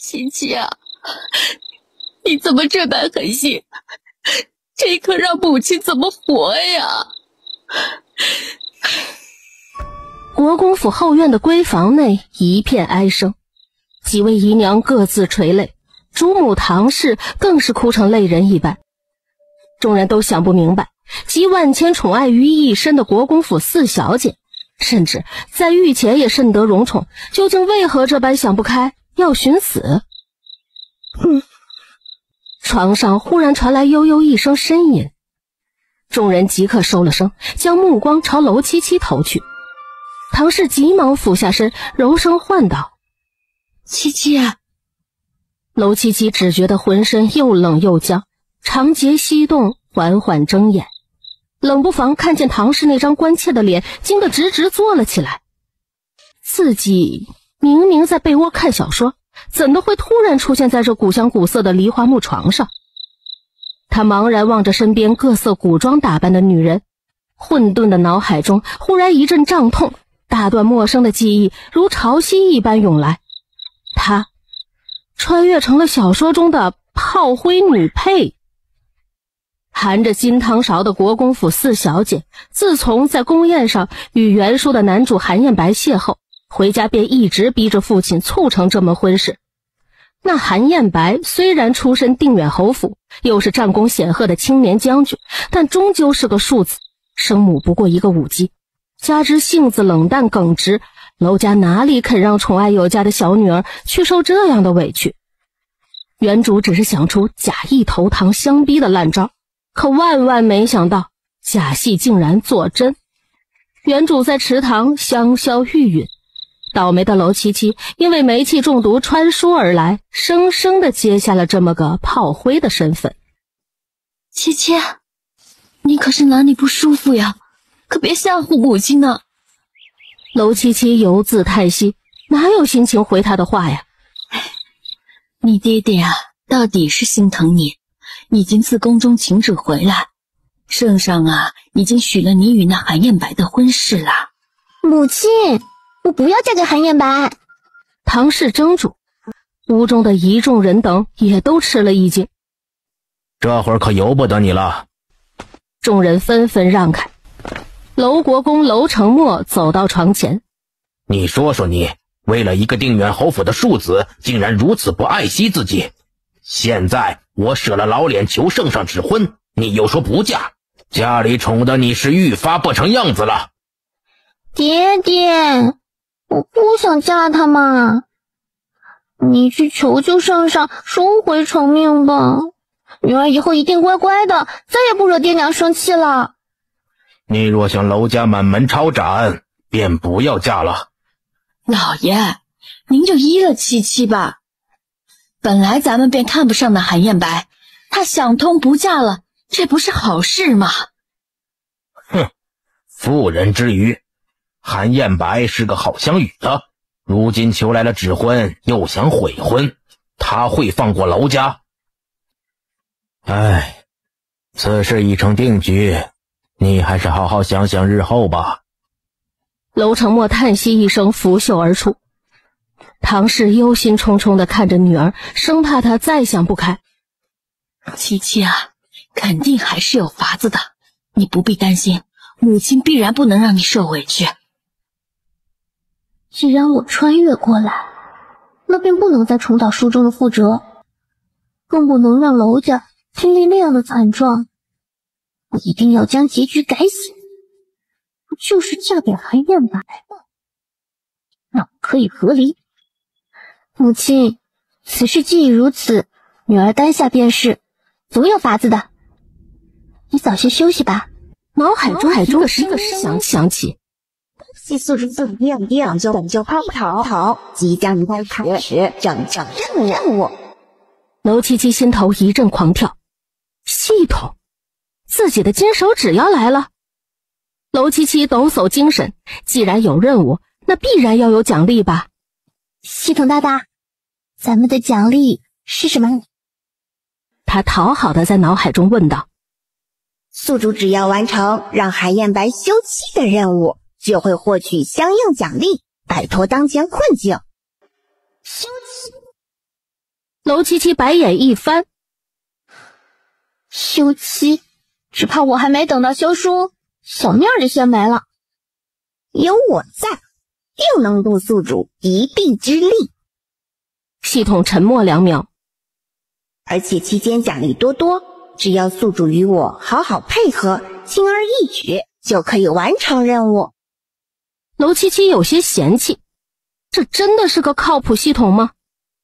琪琪啊，你怎么这般狠心？这可让母亲怎么活呀？国公府后院的闺房内一片哀声，几位姨娘各自垂泪，主母唐氏更是哭成泪人一般。众人都想不明白，集万千宠爱于一身的国公府四小姐，甚至在御前也甚得荣宠，究竟为何这般想不开，要寻死？床上忽然传来悠悠一声呻吟，众人即刻收了声，将目光朝楼七七投去。唐氏急忙俯下身，柔声唤道：七七啊！楼七七只觉得浑身又冷又僵，长睫翕动，缓缓睁眼，冷不防看见唐氏那张关切的脸，惊得直直坐了起来。自己明明在被窝看小说，怎的会突然出现在这古香古色的梨花木床上？他茫然望着身边各色古装打扮的女人，混沌的脑海中忽然一阵胀痛，大段陌生的记忆如潮汐一般涌来。他穿越成了小说中的炮灰女配。含着金汤勺的国公府四小姐，自从在宫宴上与原书的男主韩彦白邂逅，回家便一直逼着父亲促成这门婚事。那韩彦白虽然出身定远侯府，又是战功显赫的青年将军，但终究是个庶子，生母不过一个5级，加之性子冷淡耿直，娄家哪里肯让宠爱有加的小女儿去受这样的委屈？原主只是想出假意投唐相逼的烂招，可万万没想到假戏竟然做真。原主在池塘香消玉殒，倒霉的娄七七因为煤气中毒穿书而来，生生的接下了这么个炮灰的身份。七七，你可是哪里不舒服呀？可别吓唬母亲呢。娄七七犹自叹息，哪有心情回他的话呀？你爹爹啊，到底是心疼你，已经自宫中请旨回来，圣上啊，已经许了你与那韩彦白的婚事了。母亲，我不要嫁给韩彦白。唐氏怔住，屋中的一众人等也都吃了一惊。这会儿可由不得你了。众人纷纷让开。娄国公娄承墨走到床前，你说说你，为了一个定远侯府的庶子，竟然如此不爱惜自己。现在我舍了老脸求圣上指婚，你又说不嫁，家里宠的你是愈发不成样子了。爹爹，我不想嫁他嘛，你去求求圣上收回成命吧，女儿以后一定乖乖的，再也不惹爹娘生气了。你若想娄家满门抄斩，便不要嫁了。老爷，您就依了七七吧。本来咱们便看不上那韩彦白，他想通不嫁了，这不是好事吗？哼，妇人之愚，韩彦白是个好相与的，如今求来了指婚，又想悔婚，他会放过娄家？唉，此事已成定局，你还是好好想想日后吧。娄承墨叹息一声，拂袖而出。唐氏忧心忡忡地看着女儿，生怕她再想不开。七七啊，肯定还是有法子的，你不必担心，母亲必然不能让你受委屈。既然我穿越过来，那便不能再重蹈书中的覆辙，更不能让娄家经历那样的惨状。我一定要将结局改写，不就是嫁给韩彦白吗？让我可以和离。母亲，此事既已如此，女儿担下便是，总有法子的。你早些休息吧。脑海中一个声音响起，系素质不一样，本就跑，即将开始整任务。娄七七心头一阵狂跳，系统，自己的金手指要来了。娄七七抖擞精神，既然有任务，那必然要有奖励吧。系统大大，咱们的奖励是什么？他讨好的在脑海中问道。宿主只要完成让韩彦白休妻的任务，就会获取相应奖励，摆脱当前困境。休妻？娄七七白眼一翻，休妻，只怕我还没等到休书，小命就先没了。有我在，定能助宿主一臂之力。系统沉默2秒，而且期间奖励多多，只要宿主与我好好配合，轻而易举就可以完成任务。娄七七有些嫌弃，这真的是个靠谱系统吗？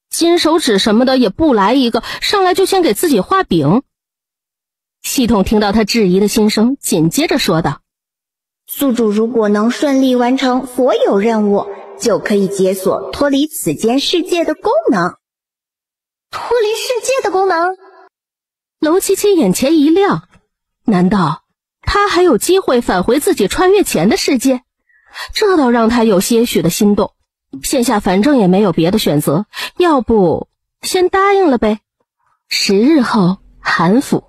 金手指什么的也不来一个，上来就先给自己画饼。系统听到他质疑的心声，紧接着说道：宿主如果能顺利完成所有任务，就可以解锁脱离此间世界的功能。脱离世界的功能？娄七七眼前一亮，难道他还有机会返回自己穿越前的世界？这倒让他有些许的心动。现下反正也没有别的选择，要不先答应了呗。10日后，韩府，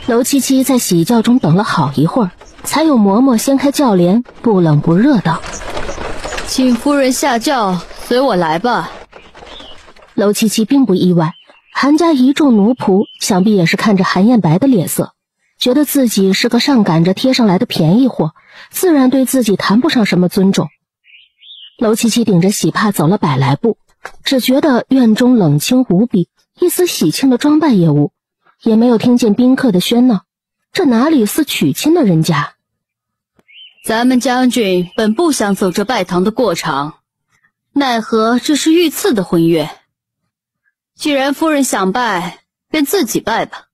娄七七在喜轿中等了好一会儿，才有嬷嬷掀开轿帘，不冷不热道：请夫人下轿，随我来吧。娄七七并不意外，韩家一众奴仆想必也是看着韩彦白的脸色，觉得自己是个上赶着贴上来的便宜货，自然对自己谈不上什么尊重。娄七七顶着喜帕走了100来步，只觉得院中冷清无比，一丝喜庆的装扮也无，也没有听见宾客的喧闹，这哪里似娶亲的人家？咱们将军本不想走这拜堂的过场，奈何这是御赐的婚约。既然夫人想拜，便自己拜吧。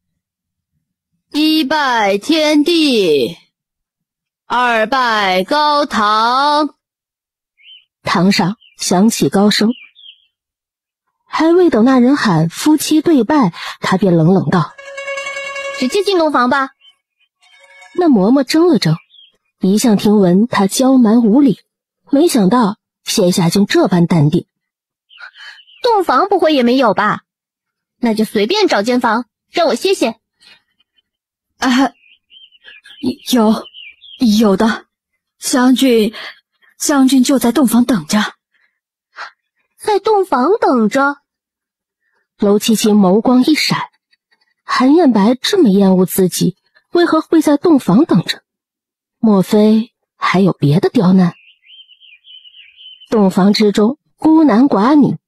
1拜天地，2拜高堂。堂上响起高声，还未等那人喊夫妻对拜，他便冷冷道：直接进洞房吧。那嬷嬷怔了怔，一向听闻他娇蛮无礼，没想到现下竟这般淡定。洞房不会也没有吧？那就随便找间房，让我歇歇。有的，将军就在洞房等着。在洞房等着？娄七七眸光一闪，韩彦白这么厌恶自己，为何会在洞房等着？莫非还有别的刁难？洞房之中孤男寡女，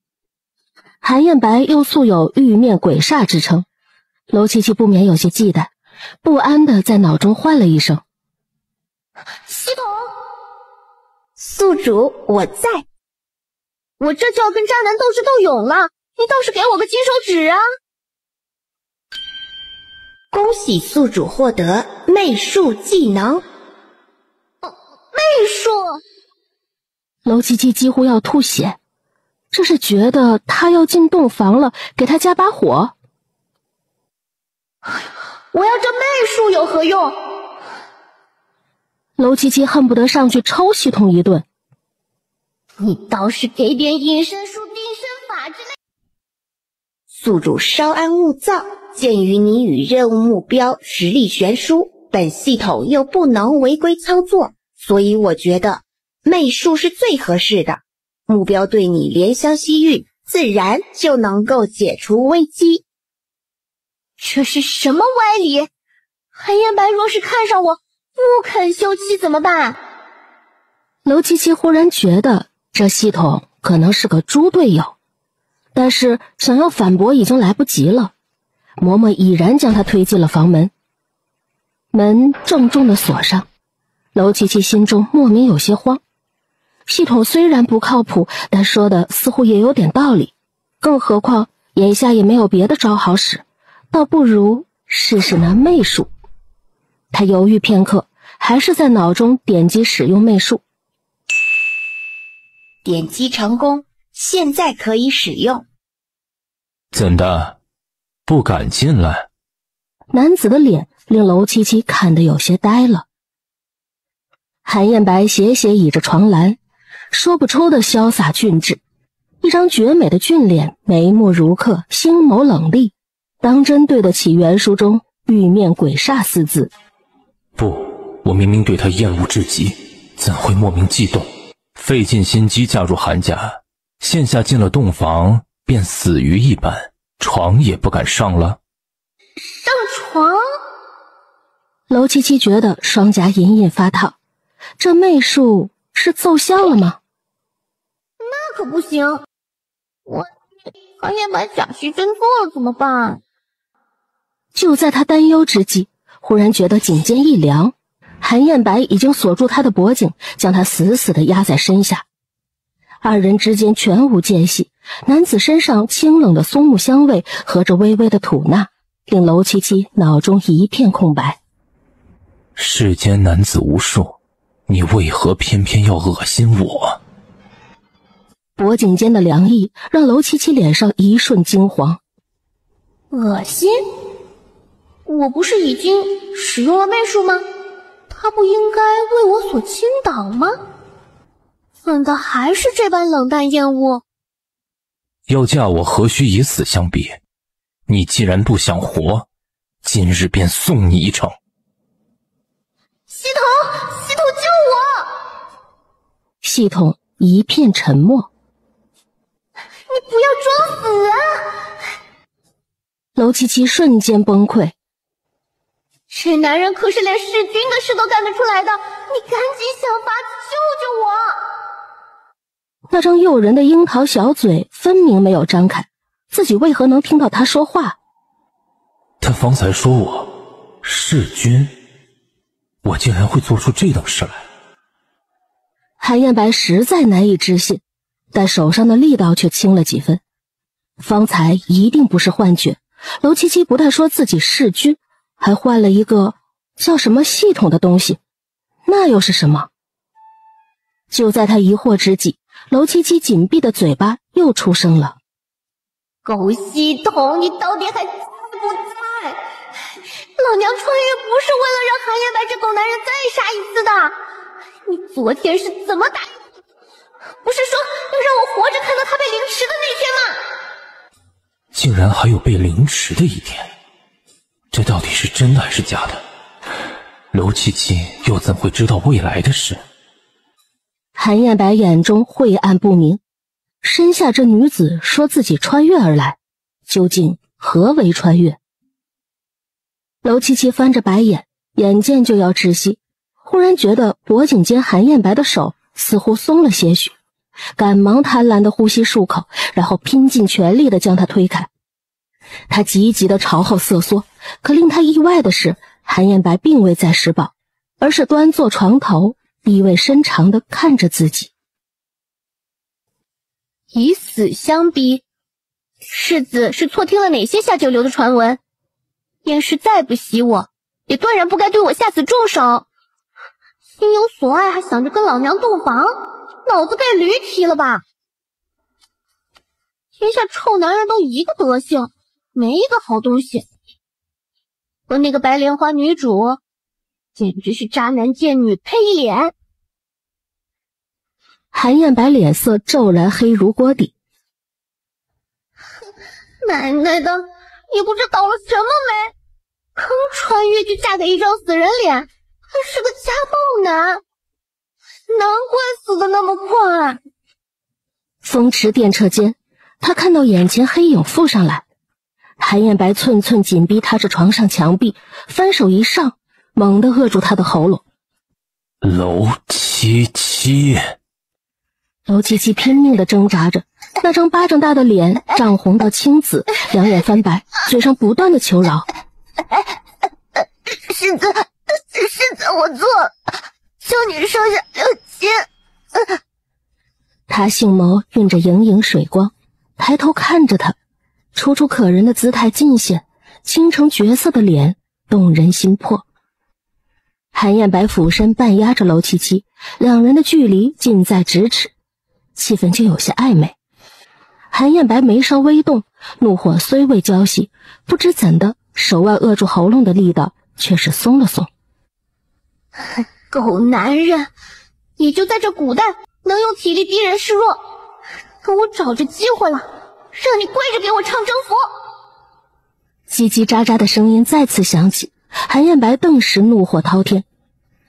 韩彦白又素有玉面鬼煞之称，娄七七不免有些忌惮，不安地在脑中唤了一声：系统，宿主我在。我这就要跟渣男斗智斗勇了，你倒是给我个金手指啊！恭喜宿主获得媚术技能。媚术？娄七七几乎要吐血，这是觉得他要进洞房了，给他加把火。我要这媚术有何用？娄七七恨不得上去抽系统一顿。你倒是给点隐身术、定身法之类。宿主稍安勿躁，鉴于你与任务目标实力悬殊，本系统又不能违规操作，所以我觉得媚术是最合适的。目标对你怜香惜玉，自然就能够解除危机。这是什么歪理？韩彦白若是看上我，不肯休妻怎么办？娄七七忽然觉得这系统可能是个猪队友，但是想要反驳已经来不及了。嬷嬷已然将他推进了房门，门郑重地锁上。娄七七心中莫名有些慌，系统虽然不靠谱，但说的似乎也有点道理，更何况眼下也没有别的招好使，倒不如试试那媚术。他犹豫片刻，还是在脑中点击使用媚术。点击成功，现在可以使用。怎的，不敢进来？男子的脸令娄七七看得有些呆了。韩彦白斜斜倚着床栏，说不出的潇洒俊致，一张绝美的俊脸，眉目如刻，星眸冷厉，当真对得起原书中玉面鬼煞4字。不，我明明对他厌恶至极，怎会莫名悸动？费尽心机嫁入韩家，现下进了洞房，便死鱼一般，床也不敢上了。上床？娄七七觉得双颊隐隐发烫，这媚术是奏效了吗？那可不行，我韩燕白假戏真做了怎么办？就在他担忧之际，忽然觉得颈间一凉，韩燕白已经锁住他的脖颈，将他死死地压在身下。二人之间全无间隙，男子身上清冷的松木香味和着微微的吐纳，令娄七七脑中一片空白。世间男子无数，你为何偏偏要恶心我？脖颈间的凉意让娄七七脸上一瞬惊慌。恶心？我不是已经使用了媚术吗？他不应该为我所倾倒吗？怎的还是这般冷淡厌恶？要嫁我何须以死相逼？你既然不想活，今日便送你一程。系统救我！系统一片沉默。你不要装死啊！娄七七瞬间崩溃。这男人可是连弑君的事都干得出来的，你赶紧想法子救救我！那张诱人的樱桃小嘴分明没有张开，自己为何能听到他说话？他方才说我弑君，我竟然会做出这等事来。韩燕白实在难以置信，但手上的力道却轻了几分。方才一定不是幻觉，娄七七不但说自己弑君，还换了一个叫什么系统的东西，那又是什么？就在他疑惑之际，娄七七紧闭的嘴巴又出声了：狗系统，你到底还在不在？老娘穿越不是为了让韩燕白这狗男人再杀一次的。你昨天是怎么打？不是说要让我活着看到他被凌迟的那天吗？竟然还有被凌迟的一天，这到底是真的还是假的？娄七七又怎会知道未来的事？韩燕白眼中晦暗不明，身下这女子说自己穿越而来，究竟何为穿越？娄七七翻着白眼，眼见就要窒息，忽然觉得脖颈间韩燕白的手似乎松了些许，赶忙贪婪地呼吸数口，然后拼尽全力地将他推开。他急急地朝后瑟缩，可令他意外的是，韩燕白并未再施暴，而是端坐床头，意味深长地看着自己。以死相逼，世子是错听了哪些下九流的传闻？燕氏再不喜我，也断然不该对我下此重手。心有所爱，还想着跟老娘洞房，脑子被驴踢了吧？天下臭男人都一个德行，没一个好东西。和那个白莲花女主，简直是渣男贱女配一脸。韩燕白脸色骤然黑如锅底。奶奶的，也不知倒了什么霉，刚穿越就嫁给一张死人脸，还是个家暴男，难怪死得那么快。风驰电掣间，他看到眼前黑影附上来，韩燕白寸寸紧逼他着床上墙壁，翻手一上，猛地扼住他的喉咙。娄七七。娄七七拼命地挣扎着，那张巴掌大的脸涨红到青紫，两眼翻白，嘴上不断地求饶。世子，我错了，求你收下刘谦。他杏眸蕴着盈盈水光，抬头看着他，楚楚可人的姿态尽显，倾城绝色的脸动人心魄。韩燕白俯身半压着娄七七，两人的距离近在咫尺，气氛就有些暧昧。韩燕白眉梢微动，怒火虽未浇熄，不知怎的，手腕扼住喉咙的力道却是松了松。狗男人，也就在这古代能用体力逼人示弱，可我找着机会了，让你跪着给我唱征服。叽叽喳喳的声音再次响起，韩燕白顿时怒火滔天。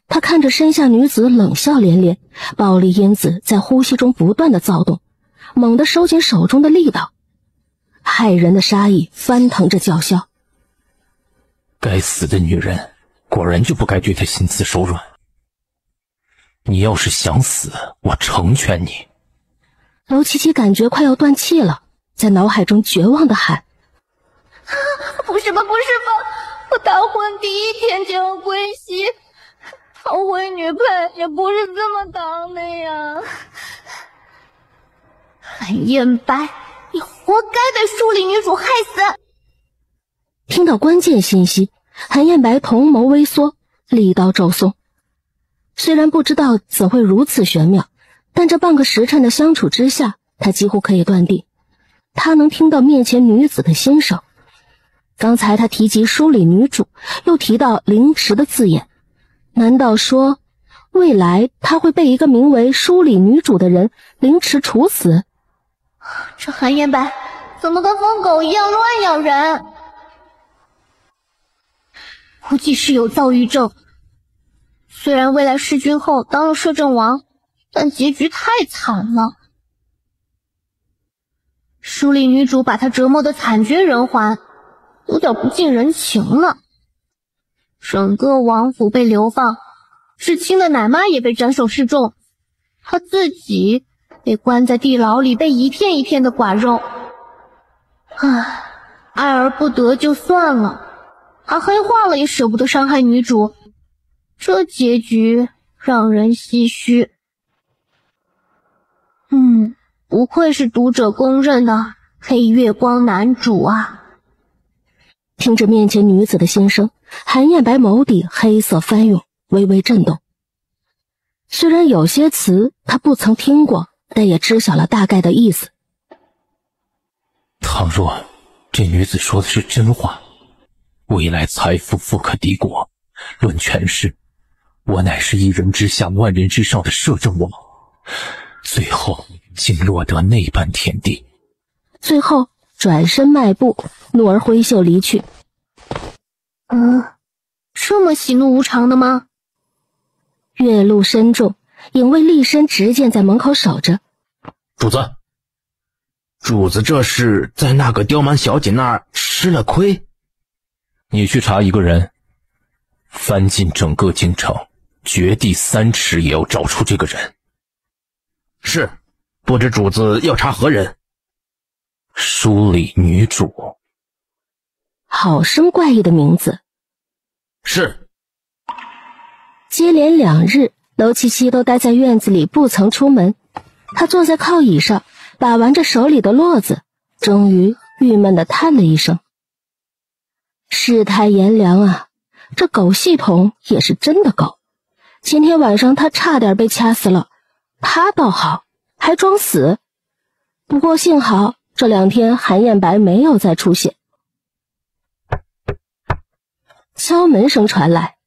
他看着身下女子冷笑连连，暴力因子在呼吸中不断的躁动，猛地收紧手中的力道，骇人的杀意翻腾着叫嚣。该死的女人，果然就不该对她心慈手软。你要是想死，我成全你。娄七七感觉快要断气了，在脑海中绝望地喊：不是吧，不是吧！我大婚第一天就要归西，逃回女配也不是这么当的呀！韩燕白，你活该被书里女主害死！听到关键信息，韩燕白瞳眸微缩，力道骤松。虽然不知道怎会如此玄妙，但这半个时辰的相处之下，他几乎可以断定，他能听到面前女子的心声。刚才他提及书里女主，又提到凌迟的字眼，难道说未来他会被一个名为书里女主的人凌迟处死？这韩燕白怎么跟疯狗一样乱咬人？估计是有躁郁症。虽然未来弑君后当了摄政王，但结局太惨了。书里女主把他折磨得惨绝人寰，有点不近人情了。整个王府被流放，至亲的奶妈也被斩首示众，他自己被关在地牢里，被一片一片的剐肉。唉，爱而不得就算了，还黑化了也舍不得伤害女主，这结局让人唏嘘。不愧是读者公认的黑月光男主啊！听着面前女子的心声，韩燕白眸底黑色翻涌，微微震动。虽然有些词他不曾听过，但也知晓了大概的意思。倘若这女子说的是真话，未来财富富可敌国，论权势，我乃是一人之下万人之上的摄政王，最后竟落得那般田地。最后转身迈步，怒而挥袖离去。这么喜怒无常的吗？月露深重，影卫立身执剑在门口守着。主子这是在那个刁蛮小姐那儿吃了亏？你去查一个人，翻尽整个京城，掘地3尺也要找出这个人。是，不知主子要查何人？书里女主。好生怪异的名字。是。接连2日，娄七七都待在院子里不曾出门。他坐在靠椅上，把玩着手里的络子，终于郁闷地叹了一声。世态炎凉啊，这狗系统也是真的狗。前天晚上他差点被掐死了，他倒好，还装死。不过幸好这2天韩燕白没有再出现。敲门声传来。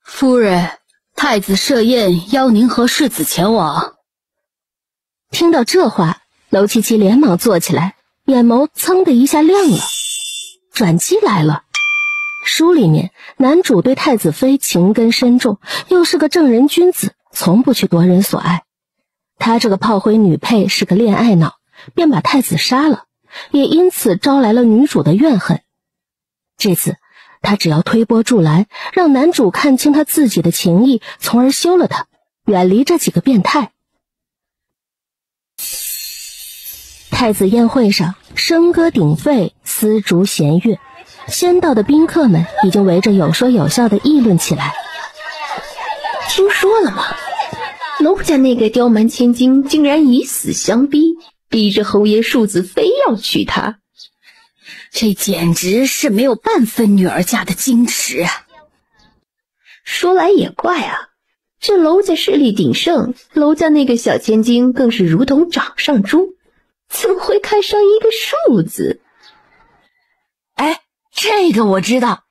夫人，太子设宴邀您和世子前往。听到这话，娄七七连忙坐起来，眼眸噌的一下亮了。转机来了。书里面男主对太子妃情根深重，又是个正人君子，从不去夺人所爱。他这个炮灰女配是个恋爱脑，便把太子杀了，也因此招来了女主的怨恨。这次他只要推波助澜，让男主看清他自己的情谊，从而休了他，远离这几个变态。太子宴会上，笙歌鼎沸，丝竹弦乐，先到的宾客们已经围着有说有笑的议论起来。听说了吗？娄家那个刁蛮千金竟然以死相逼，逼着侯爷庶子非要娶她。这简直是没有半分女儿家的矜持啊！说来也怪啊，这娄家势力鼎盛，娄家那个小千金更是如同掌上珠，怎会看上一个庶子？哎，这个我知道。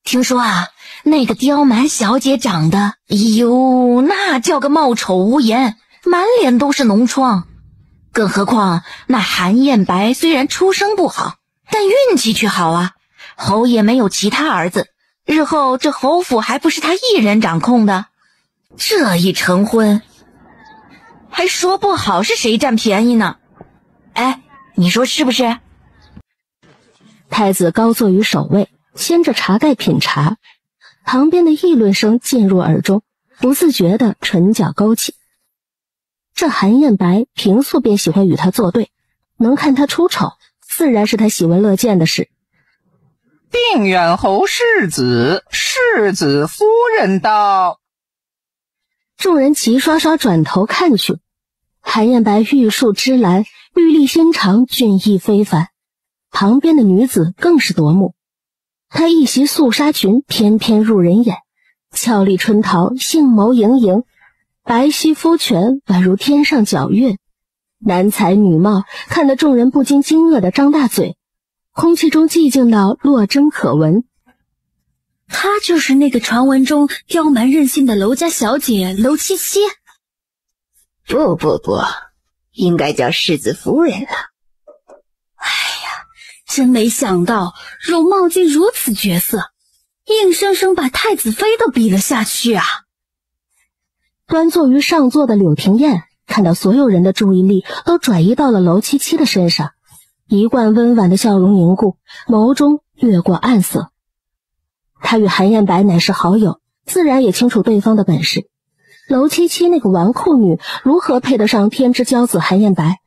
听说啊，那个刁蛮小姐长得，哟，那叫个貌丑无颜，满脸都是脓疮。更何况那韩燕白虽然出生不好，但运气却好啊。侯爷没有其他儿子，日后这侯府还不是他一人掌控的。这一成婚，还说不好是谁占便宜呢。哎，你说是不是？太子高坐于首位，掀着茶盖品茶，旁边的议论声进入耳中，不自觉的唇角勾起。这韩燕白平素便喜欢与他作对，能看他出丑，自然是他喜闻乐见的事。定远侯世子夫人到。众人齐刷刷转头看去，韩燕白玉树芝兰，玉立心肠，俊逸非凡。旁边的女子更是夺目，她一袭素纱裙翩翩入人眼，俏丽春桃，杏眸盈盈，白皙肤泉宛如天上皎月，男才女貌，看得众人不禁惊愕地张大嘴，空气中寂静到落针可闻。她就是那个传闻中刁蛮任性的娄家小姐娄七七。不，应该叫世子夫人了。真没想到容貌竟如此绝色，硬生生把太子妃都比了下去啊！端坐于上座的柳廷燕看到所有人的注意力都转移到了娄七七的身上，一贯温婉的笑容凝固，眸中掠过暗色。他与韩燕白乃是好友，自然也清楚对方的本事。娄七七那个纨绔女如何配得上天之骄子韩燕白？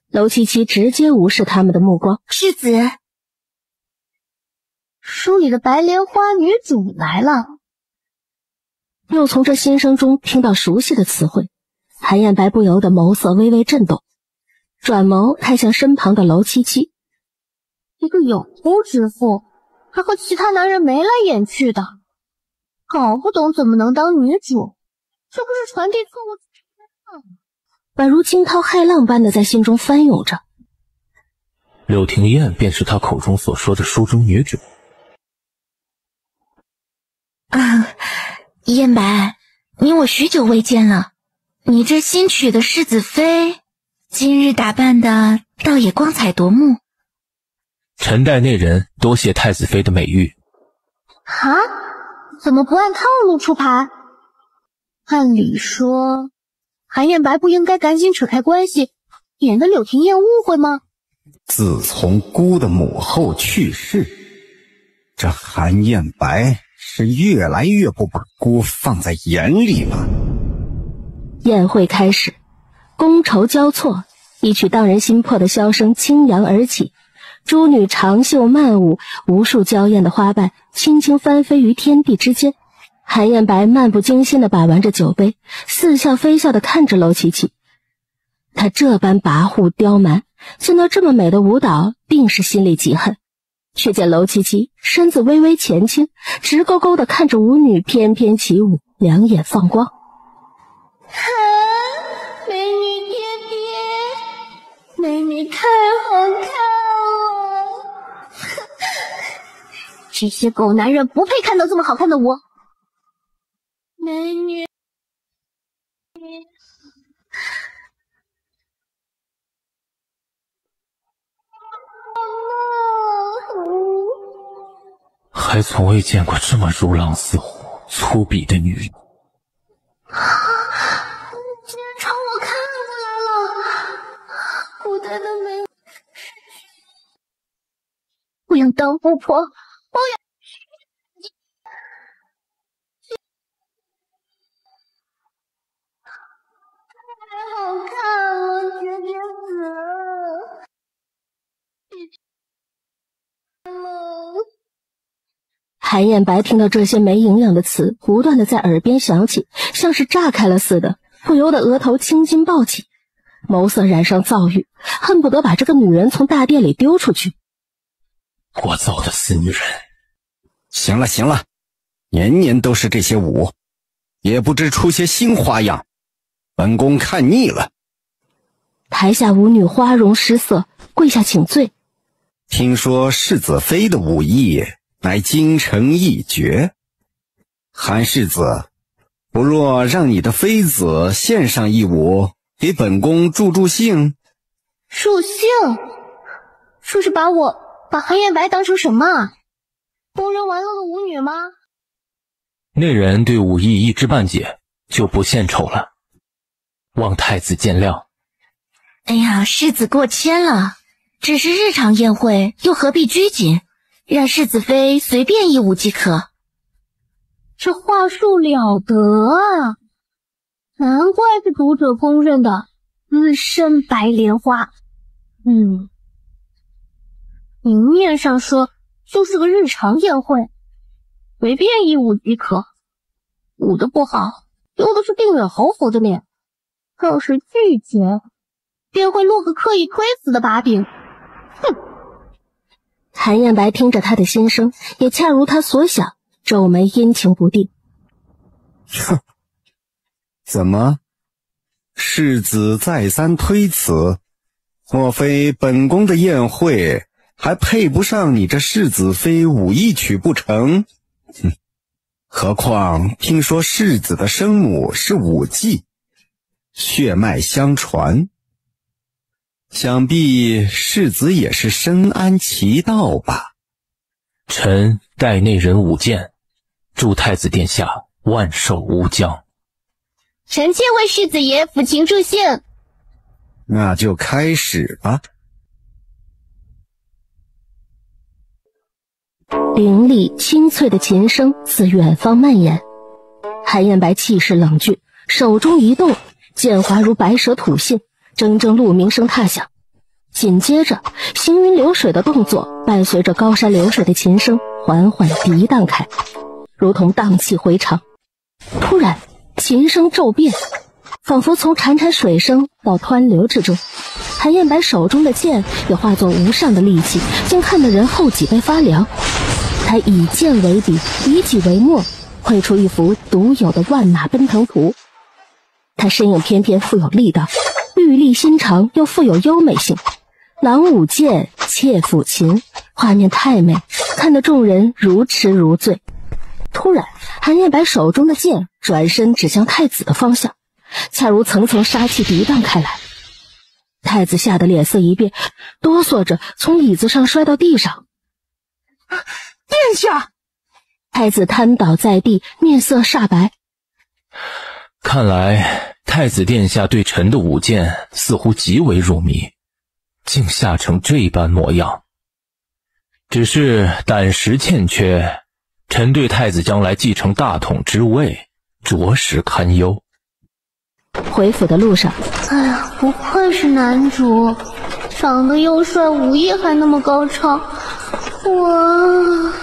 娄七七直接无视他们的目光。世子，书里的白莲花女主来了。又从这心声中听到熟悉的词汇，韩燕白不由得眸色微微震动，转眸看向身旁的娄七七。一个有夫之妇，还和其他男人眉来眼去的，搞不懂怎么能当女主，这不是传递错误资讯吗？宛如惊涛骇浪般的在心中翻涌着。柳廷燕便是他口中所说的书中女主。燕白，你我许久未见了，你这新娶的世子妃，今日打扮的倒也光彩夺目。臣代内人多谢太子妃的美誉。啊？怎么不按套路出牌？按理说韩燕白不应该赶紧扯开关系，免得柳廷燕误会吗？自从姑的母后去世，这韩燕白是越来越不把姑放在眼里了。宴会开始，觥筹交错，一曲荡人心魄的箫声轻扬而起，诸女长袖漫舞，无数娇艳的花瓣轻轻翻飞于天地之间。韩燕白漫不经心地把玩着酒杯，似笑非笑地看着娄七七。他这般跋扈刁蛮，见到这么美的舞蹈，定是心里极恨。却见娄七七身子微微前倾，直勾勾地看着舞女翩翩起舞，两眼放光。美女爹爹，美女太好看了！这些狗男人不配看到这么好看的我。美女，还从未见过这么如狼似虎、粗鄙的女人。竟然朝我看过来了！古代的美，我要当富婆，我要。太好看了，绝绝子了！韩燕白听到这些没营养的词不断的在耳边响起，像是炸开了似的，不由得额头青筋暴起，眸色染上躁郁，恨不得把这个女人从大殿里丢出去。聒噪的死女人！行了行了，年年都是这些舞，也不知出些新花样，本宫看腻了。台下舞女花容失色，跪下请罪。听说世子妃的武艺乃京城一绝，韩世子，不若让你的妃子献上一舞，给本宫助助兴。助兴？说是把韩燕白当成什么啊？供人玩乐的舞女吗？内人对武艺一知半解，就不献丑了，望太子见谅。哎呀，世子过谦了，只是日常宴会，又何必拘谨？让世子妃随便一舞即可。这话术了得啊！难怪是读者公认的资深白莲花。明面上说就是个日常宴会，随便一舞即可，舞得不好，丢的是定远侯府的脸。要是拒绝，便会落个刻意推辞的把柄。哼！韩燕白听着他的心声，也恰如他所想，皱眉阴晴不定。哼，怎么？世子再三推辞，莫非本宫的宴会还配不上你这世子妃武艺曲不成？何况听说世子的生母是武姬，血脉相传，想必世子也是深谙其道吧？臣代内人舞剑，祝太子殿下万寿无疆。臣妾为世子爷抚琴助兴。那就开始吧。凌厉清脆的琴声自远方蔓延，韩燕白气势冷峻，手中一动，剑滑如白蛇吐信，铮铮鹿鸣声踏响。紧接着，行云流水的动作伴随着高山流水的琴声缓缓涤荡开，如同荡气回肠。突然，琴声骤变，仿佛从潺潺水声到湍流之中。韩燕白手中的剑也化作无上的力气，竟看得人后脊背发凉。他以剑为笔，以己为墨，绘出一幅独有的万马奔腾图。他身影翩翩，富有力道，玉立心肠，又富有优美性。郎舞剑，妾抚琴，画面太美，看得众人如痴如醉。突然，韩燕白手中的剑转身指向太子的方向，恰如层层杀气涤荡开来。太子吓得脸色一变，哆嗦着从椅子上摔到地上。殿下！太子瘫倒在地，面色煞白。看来太子殿下对臣的舞剑似乎极为入迷，竟吓成这般模样。只是胆识欠缺，臣对太子将来继承大统之位着实堪忧。回府的路上，哎呀，不愧是男主，长得又帅，武艺还那么高超，哇，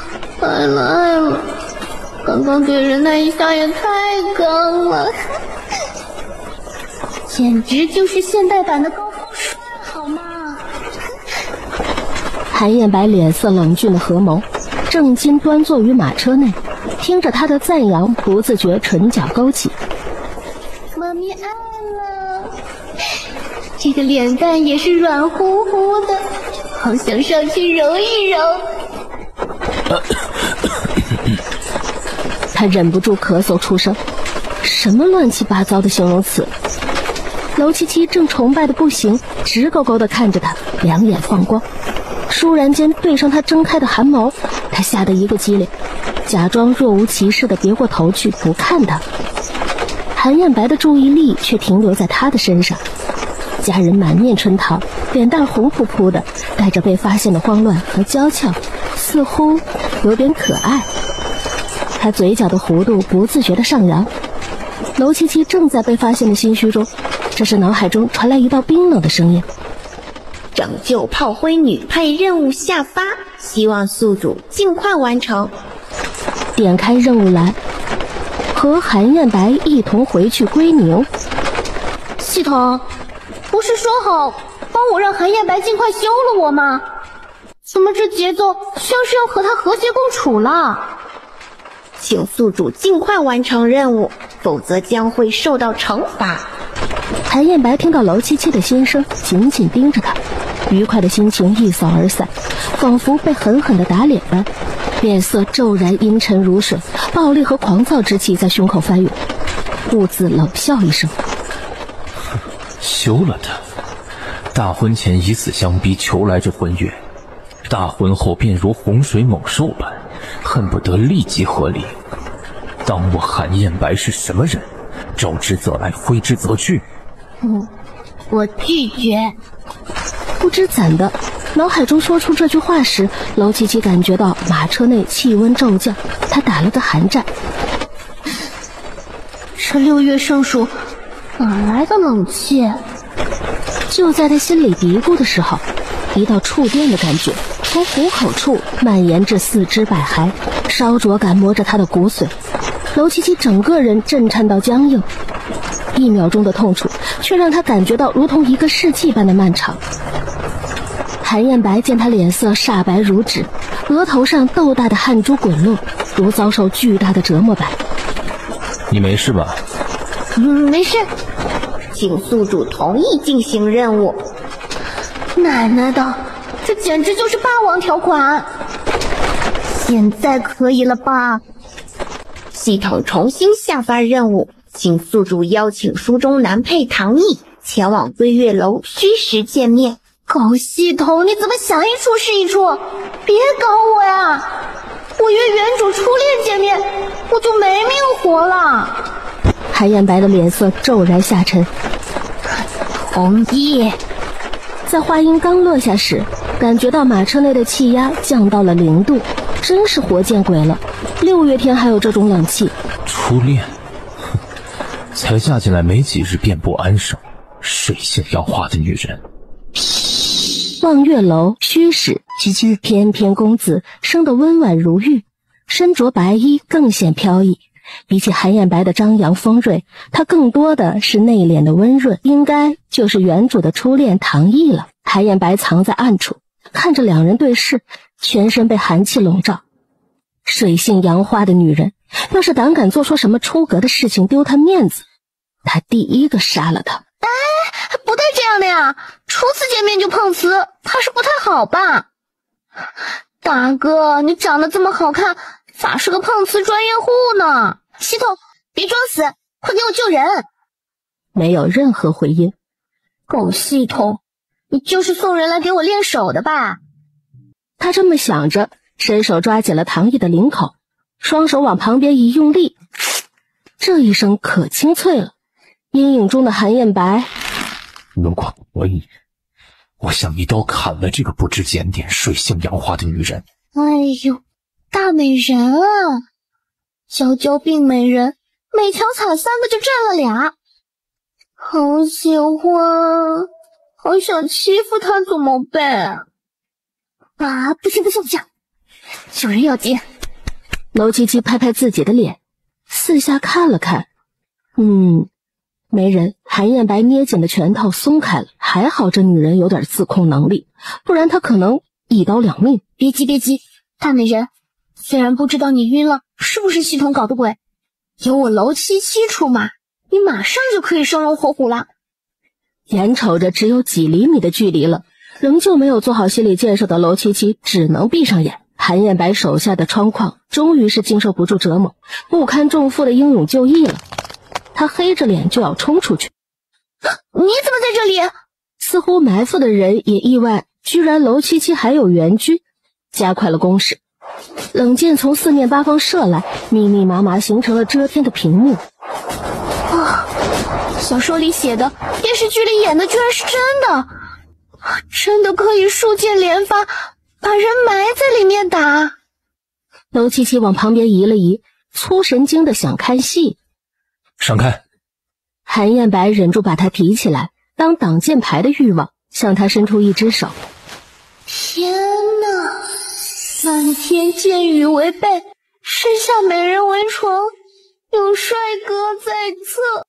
爱了爱了！刚刚给人那一下也太刚了，简直就是现代版的高富帅，好吗？韩燕白脸色冷峻的合眸，正襟端坐于马车内，听着他的赞扬，不自觉唇角勾起。妈咪爱了，这个脸蛋也是软乎乎的，好想上去揉一揉。他忍不住咳嗽出声，什么乱七八糟的形容词。娄七七正崇拜的不行，直勾勾地看着他，两眼放光。倏然间对上他睁开的寒眸，他吓得一个激灵，假装若无其事地别过头去不看他。韩燕白的注意力却停留在他的身上，家人满面春桃，脸蛋红扑扑的，带着被发现的慌乱和娇俏，似乎有点可爱。他嘴角的弧度不自觉地上扬。娄七七正在被发现的心虚中，这时脑海中传来一道冰冷的声音：拯救炮灰女配任务下发，希望宿主尽快完成。点开任务栏，和韩燕白一同回去归宁。系统，不是说好帮我让韩燕白尽快休了我吗？怎么这节奏像是要和他和谐共处了？请宿主尽快完成任务，否则将会受到惩罚。韩燕白听到娄七七的心声，紧紧盯着他，愉快的心情一扫而散，仿佛被狠狠地打脸般，脸色骤然阴沉如水，暴力和狂躁之气在胸口翻涌，兀自冷笑一声：休了他，大婚前以死相逼，求来这婚约，大婚后便如洪水猛兽般，恨不得立即和离。当我韩燕白是什么人，招之则来，挥之则去。我拒绝。不知怎的，脑海中说出这句话时，娄七七感觉到马车内气温骤降，他打了个寒战。这6月盛暑，哪来的冷气？就在他心里嘀咕的时候，一道触电的感觉从虎口处蔓延至四肢百骸，烧灼感摸着他的骨髓，娄七七整个人震颤到僵硬。1秒钟的痛楚，却让他感觉到如同1个世纪般的漫长。韩燕白见他脸色煞白如纸，额头上豆大的汗珠滚落，如遭受巨大的折磨般。你没事吧？没事。请宿主同意进行任务。奶奶的，这简直就是霸王条款！现在可以了吧？系统重新下发任务，请宿主邀请书中男配唐毅前往归月楼虚实见面。搞系统，你怎么想一出是一出？别搞我呀！我约原主初恋见面，我就没命活了。韩燕白的脸色骤然下沉。同意。在话音刚落下时，感觉到马车内的气压降到了0度，真是活见鬼了！6月天还有这种冷气。初恋，才嫁进来没几日便不安生，水性杨花的女人。望月楼虚实，七七，翩翩公子生得温婉如玉，身着白衣更显飘逸。比起韩燕白的张扬锋锐，他更多的是内敛的温润，应该就是原主的初恋唐毅了。韩燕白藏在暗处，看着两人对视，全身被寒气笼罩。水性杨花的女人，要是胆敢做出什么出格的事情丢他面子，他第一个杀了他。不带这样的呀！初次见面就碰瓷，怕是不太好吧？大哥，你长得这么好看，咋是个碰瓷专业户呢？系统，别装死，快给我救人！没有任何回音。狗系统，你就是送人来给我练手的吧？他这么想着，伸手抓紧了唐毅的领口，双手往旁边一用力，这一声可清脆了。阴影中的韩燕白，如果可以，我想一刀砍了这个不知检点、水性杨花的女人。哎呦，大美人啊！娇娇病美人，每条踩3个就占了2，好喜欢，好想欺负她怎么办？啊，不行，救人要紧！娄七七拍拍自己的脸，四下看了看，没人。韩燕白捏紧的拳头松开了，还好这女人有点自控能力，不然她可能一刀两命。别急，大美人，虽然不知道你晕了是不是系统搞的鬼，有我娄七七出马，你马上就可以生龙活虎了。眼瞅着只有几厘米的距离了，仍旧没有做好心理建设的娄七七只能闭上眼。韩燕白手下的窗框终于是经受不住折磨，不堪重负的英勇就义了。他黑着脸就要冲出去。你怎么在这里？似乎埋伏的人也意外，居然娄七七还有援军，加快了攻势。冷箭从4面8方射来，密密麻麻形成了遮天的屏幕。小说里写的，电视剧里演的居然是真的，真的可以数箭连发，把人埋在里面打。娄七七往旁边移了移，粗神经的想看戏。闪开！韩燕白忍住把他提起来，当挡箭牌的欲望，向他伸出一只手。天哪！漫天箭雨为背，身下美人为床，有帅哥在侧。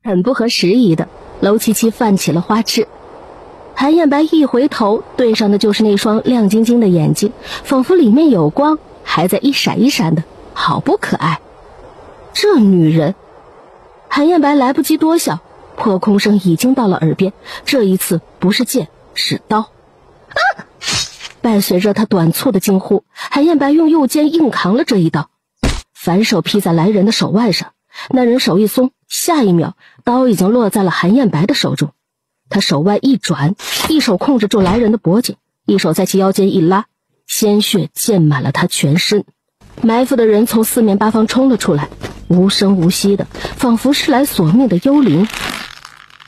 很不合时宜的，娄七七泛起了花痴。韩燕白一回头，对上的就是那双亮晶晶的眼睛，仿佛里面有光，还在一闪一闪的，好不可爱。这女人，韩燕白来不及多想，破空声已经到了耳边，这一次不是剑，是刀。伴随着他短促的惊呼，韩燕白用右肩硬扛了这一刀，反手劈在来人的手腕上。那人手一松，下一秒刀已经落在了韩燕白的手中。他手腕一转，一手控制住来人的脖颈，一手在其腰间一拉，鲜血溅满了他全身。埋伏的人从4面8方冲了出来，无声无息的，仿佛是来索命的幽灵。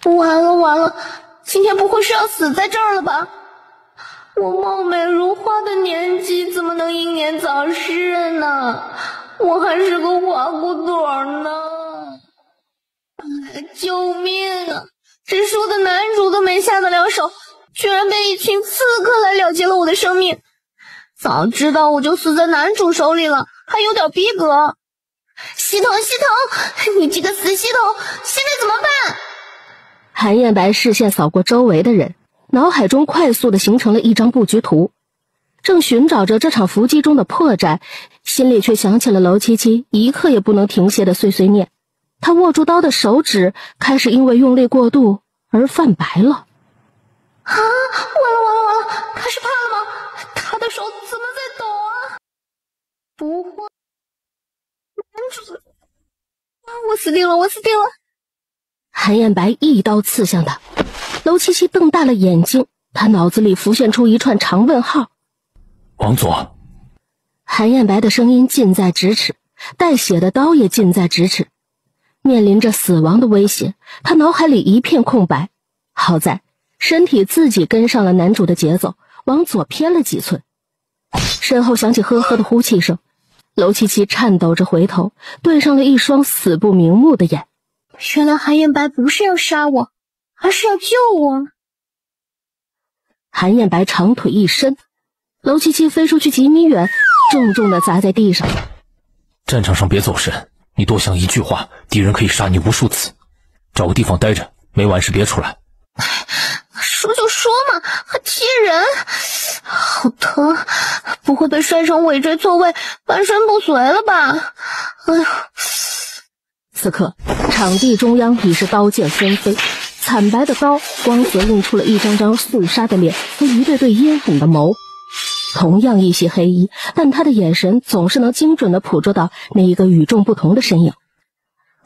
完了完了，今天不会是要死在这儿了吧？我貌美如花的年纪怎么能英年早逝呢？我还是个花骨朵呢！救命啊！这书的男主都没下得了手，居然被一群刺客来了结了我的生命。早知道我就死在男主手里了，还有点逼格。系统，你这个死系统，现在怎么办？韩彦白视线扫过周围的人，脑海中快速地形成了一张布局图，正寻找着这场伏击中的破绽，心里却想起了娄七七一刻也不能停歇的碎碎念。他握住刀的手指开始因为用力过度而泛白了。完了，他是怕了吗？他的手怎么在抖啊？不会，男主，我死定了！韩彦白一刀刺向他，娄七七瞪大了眼睛，他脑子里浮现出一串长问号。王佐，韩彦白的声音近在咫尺，带血的刀也近在咫尺。面临着死亡的威胁，他脑海里一片空白。好在身体自己跟上了男主的节奏，往左偏了几寸。身后响起呵呵的呼气声，娄七七颤抖着回头，对上了一双死不瞑目的眼。原来韩彦白不是要杀我，而是要救我。韩彦白长腿一伸，娄七七飞出去几米远，重重地砸在地上。战场上别走神，你多想一句话，敌人可以杀你无数次。找个地方待着，没完事别出来。说就说嘛，还踢人，好疼！不会被摔成尾椎错位、半身不遂了吧？哎呀！此刻场地中央已是刀剑纷飞，惨白的刀光泽映出了一张张肃杀的脸和一对对阴狠的眸。同样一袭黑衣，但他的眼神总是能精准地捕捉到那一个与众不同的身影。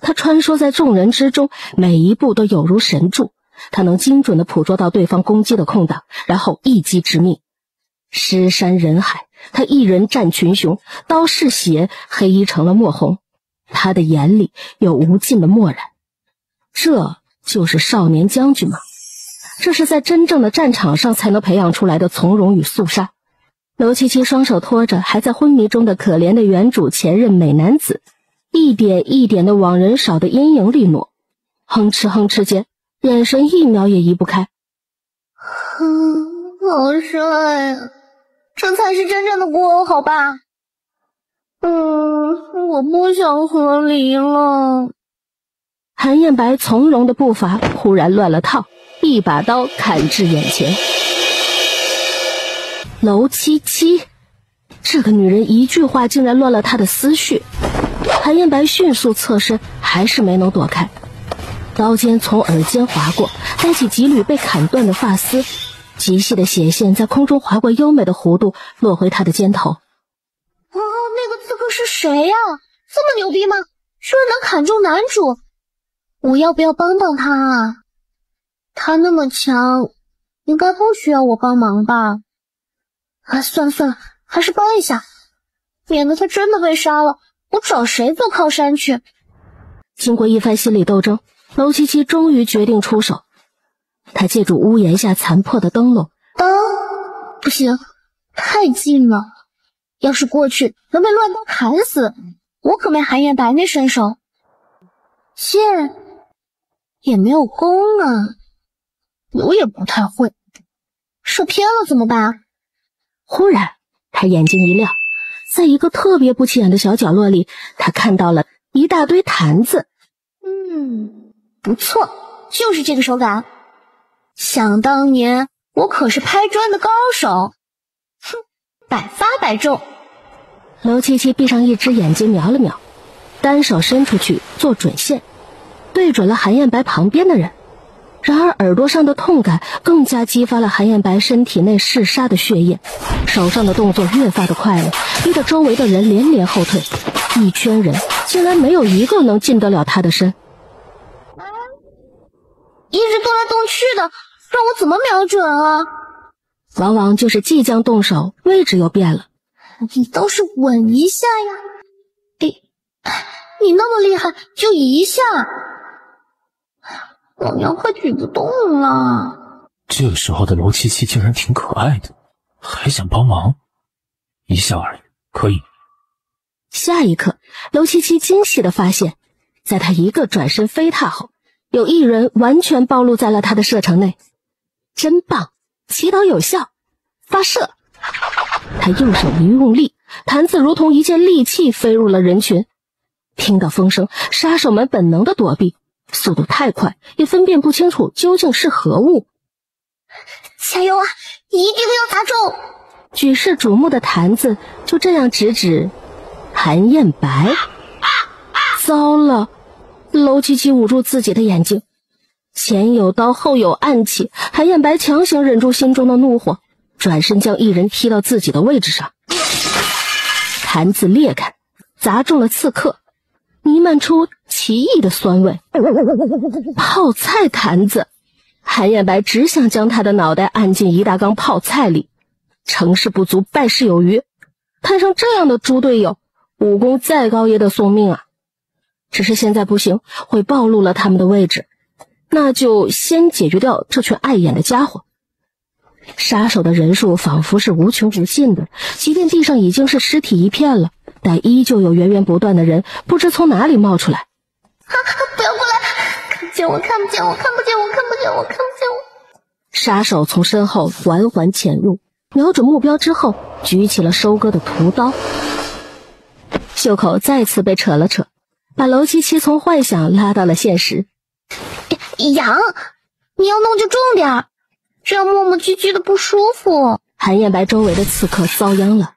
他穿梭在众人之中，每一步都有如神助，他能精准地捕捉到对方攻击的空档，然后一击致命。尸山人海，他一人战群雄，刀是血，黑衣成了墨红，他的眼里有无尽的漠然。这就是少年将军吗？这是在真正的战场上才能培养出来的从容与肃杀。娄七七双手托着还在昏迷中的可怜的原主前任美男子，一点一点地往人少的阴影里挪，哼哧间，眼神一秒也移不开。好帅啊，这才是真正的古偶好吧？我不想和离了。韩彦白从容的步伐忽然乱了套，一把刀砍至眼前。娄七七，这个女人一句话竟然乱了他的思绪。韩彦白迅速侧身，还是没能躲开。刀尖从耳间划过，带起几缕被砍断的发丝，极细的血线在空中划过优美的弧度，落回他的肩头。那个刺客是谁呀？这么牛逼吗？居然能砍中男主！我要不要帮帮他啊？他那么强，应该不需要我帮忙吧？算了，还是帮一下，免得他真的被杀了，我找谁做靠山去？经过一番心理斗争，娄七七终于决定出手。他借助屋檐下残破的灯笼，不行，太近了，要是过去能被乱刀砍死，我可没韩彦白那身手。剑也没有弓啊，我也不太会，射偏了怎么办？忽然他眼睛一亮，在一个特别不起眼的小角落里，他看到了一大堆坛子。不错，就是这个手感。想当年我可是拍砖的高手，百发百中。娄七七闭上一只眼睛瞄了瞄，单手伸出去做准线，对准了韩彦白旁边的人。然而耳朵上的痛感更加激发了韩彦白身体内嗜杀的血液，手上的动作越发的快了，逼得周围的人连连后退。一圈人竟然没有一个能近得了他的身。一直动来动去的，让我怎么瞄准啊？往往就是即将动手，位置又变了。你倒是稳一下呀！你那么厉害，就一下，老娘快举不动了。这时候的楼七七竟然挺可爱的，还想帮忙，一下而已，可以。下一刻，楼七七惊喜地发现，在他一个转身飞踏后，有一人完全暴露在了他的射程内。真棒，祈祷有效，发射！他右手一用力，坛子如同一件利器飞入了人群。听到风声，杀手们本能的躲避，速度太快，也分辨不清楚究竟是何物。加油啊，一定要砸中！举世瞩目的坛子就这样直指韩燕白。糟了，楼七七捂住自己的眼睛，前有刀后有暗器，韩燕白强行忍住心中的怒火，转身将一人踢到自己的位置上。坛子裂开，砸中了刺客，弥漫出奇异的酸味。泡菜坛子，韩燕白只想将他的脑袋按进一大缸泡菜里。成事不足败事有余，摊上这样的猪队友，武功再高也得送命啊！只是现在不行，会暴露了他们的位置，那就先解决掉这群碍眼的家伙。杀手的人数仿佛是无穷无尽的，即便地上已经是尸体一片了，但依旧有源源不断的人不知从哪里冒出来。不要过来！看不见我，看不见我，看不见我，看不见我，看不见我！杀手从身后缓缓潜入，瞄准目标之后，举起了收割的屠刀。袖口再次被扯了扯，把楼七七从幻想拉到了现实。痒，你要弄就重点，这样磨磨唧唧的不舒服。韩燕白周围的刺客遭殃了，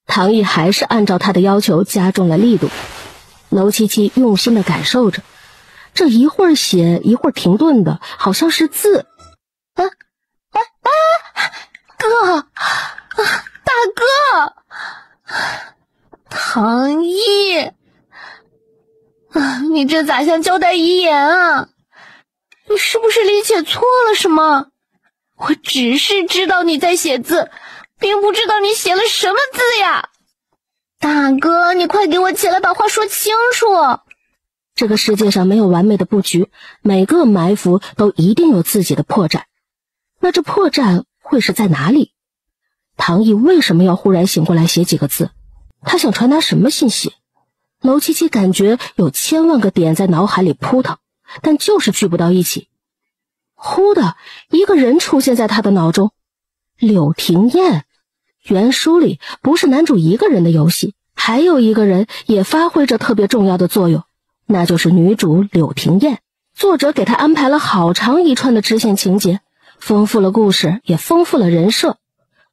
唐毅还是按照他的要求加重了力度。楼七七用心的感受着，这一会儿血一会儿停顿的，好像是字。哥，大哥，唐毅，你这咋像交代遗言啊？你是不是理解错了什么？我只是知道你在写字，并不知道你写了什么字呀！大哥，你快给我起来把话说清楚。这个世界上没有完美的布局，每个埋伏都一定有自己的破绽。那这破绽会是在哪里？唐毅为什么要忽然醒过来写几个字？他想传达什么信息？楼七七感觉有千万个点在脑海里扑腾，但就是聚不到一起。忽的一个人出现在他的脑中，柳廷彦。原书里不是男主一个人的游戏，还有一个人也发挥着特别重要的作用，那就是女主柳廷彦。作者给她安排了好长一串的支线情节，丰富了故事，也丰富了人设，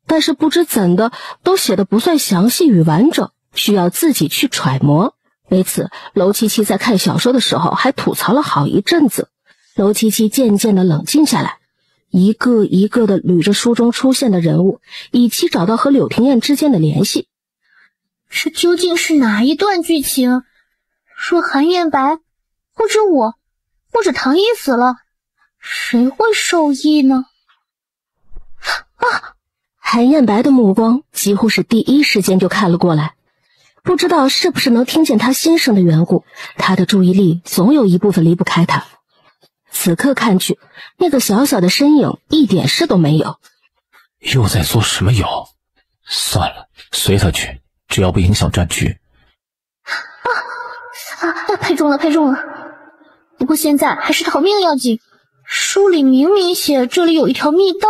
但是不知怎的都写得不算详细与完整，需要自己去揣摩。为此，楼七七在看小说的时候还吐槽了好一阵子。楼七七渐渐地冷静下来，一个一个地捋着书中出现的人物，以期找到和柳廷彦之间的联系。这究竟是哪一段剧情？说韩燕白，或者我，或者唐毅死了，谁会受益呢？韩燕白的目光几乎是第一时间就看了过来，不知道是不是能听见他心声的缘故，他的注意力总有一部分离不开他。此刻看去，那个小小的身影一点事都没有。又在做什么妖？算了，随他去，只要不影响战局。拍中了，拍中了！不过现在还是逃命要紧。书里明明写这里有一条密道，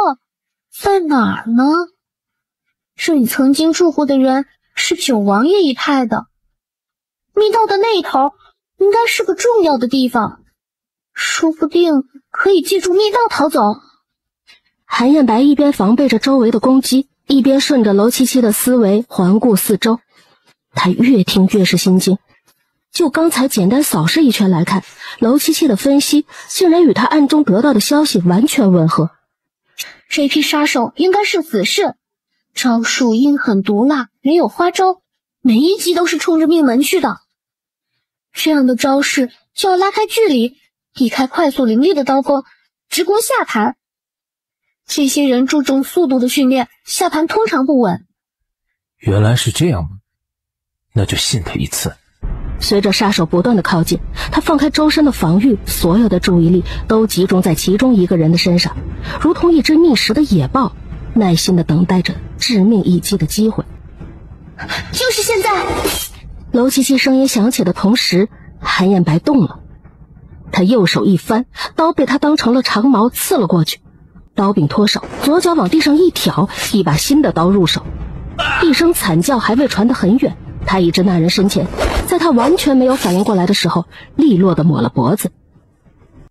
在哪儿呢？这里曾经住过的人是九王爷一派的，密道的那一头应该是个重要的地方，说不定可以借助密道逃走。韩燕白一边防备着周围的攻击，一边顺着楼七七的思维环顾四周。他越听越是心惊，就刚才简单扫视一圈来看，楼七七的分析竟然与他暗中得到的消息完全吻合。这批杀手应该是死士，招数阴狠毒辣，没有花招，每一击都是冲着命门去的。这样的招式就要拉开距离，避开快速凌厉的刀锋，直攻下盘。这些人注重速度的训练，下盘通常不稳。原来是这样吗？那就信他一次。随着杀手不断的靠近，他放开周身的防御，所有的注意力都集中在其中一个人的身上，如同一只觅食的野豹，耐心的等待着致命一击的机会。就是现在！娄七七声音响起的同时，韩彦白动了，他右手一翻，刀被他当成了长矛刺了过去。刀柄脱手，左脚往地上一挑，一把新的刀入手。一声惨叫还未传得很远，他已至那人身前，在他完全没有反应过来的时候，利落地抹了脖子。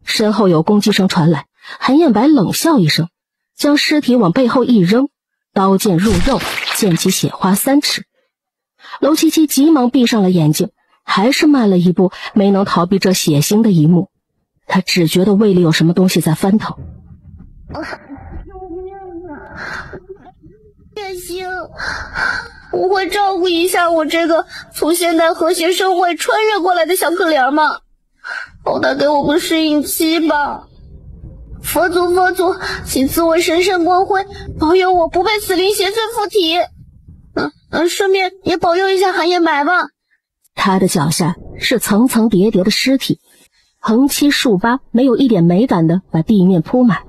身后有攻击声传来，韩彦白冷笑一声，将尸体往背后一扔，刀剑入肉，溅起血花3尺。娄七七急忙闭上了眼睛，还是慢了一步，没能逃避这血腥的一幕。他只觉得胃里有什么东西在翻腾。也行，我会照顾一下我这个从现代和谐社会穿越过来的小可怜吗？好歹给我个适应期吧。佛祖，请赐我神圣光辉，保佑我不被死灵邪祟附体。顺便也保佑一下韩彦白吧。他的脚下是层层叠叠的尸体，横七竖八，没有一点美感的把地面铺满。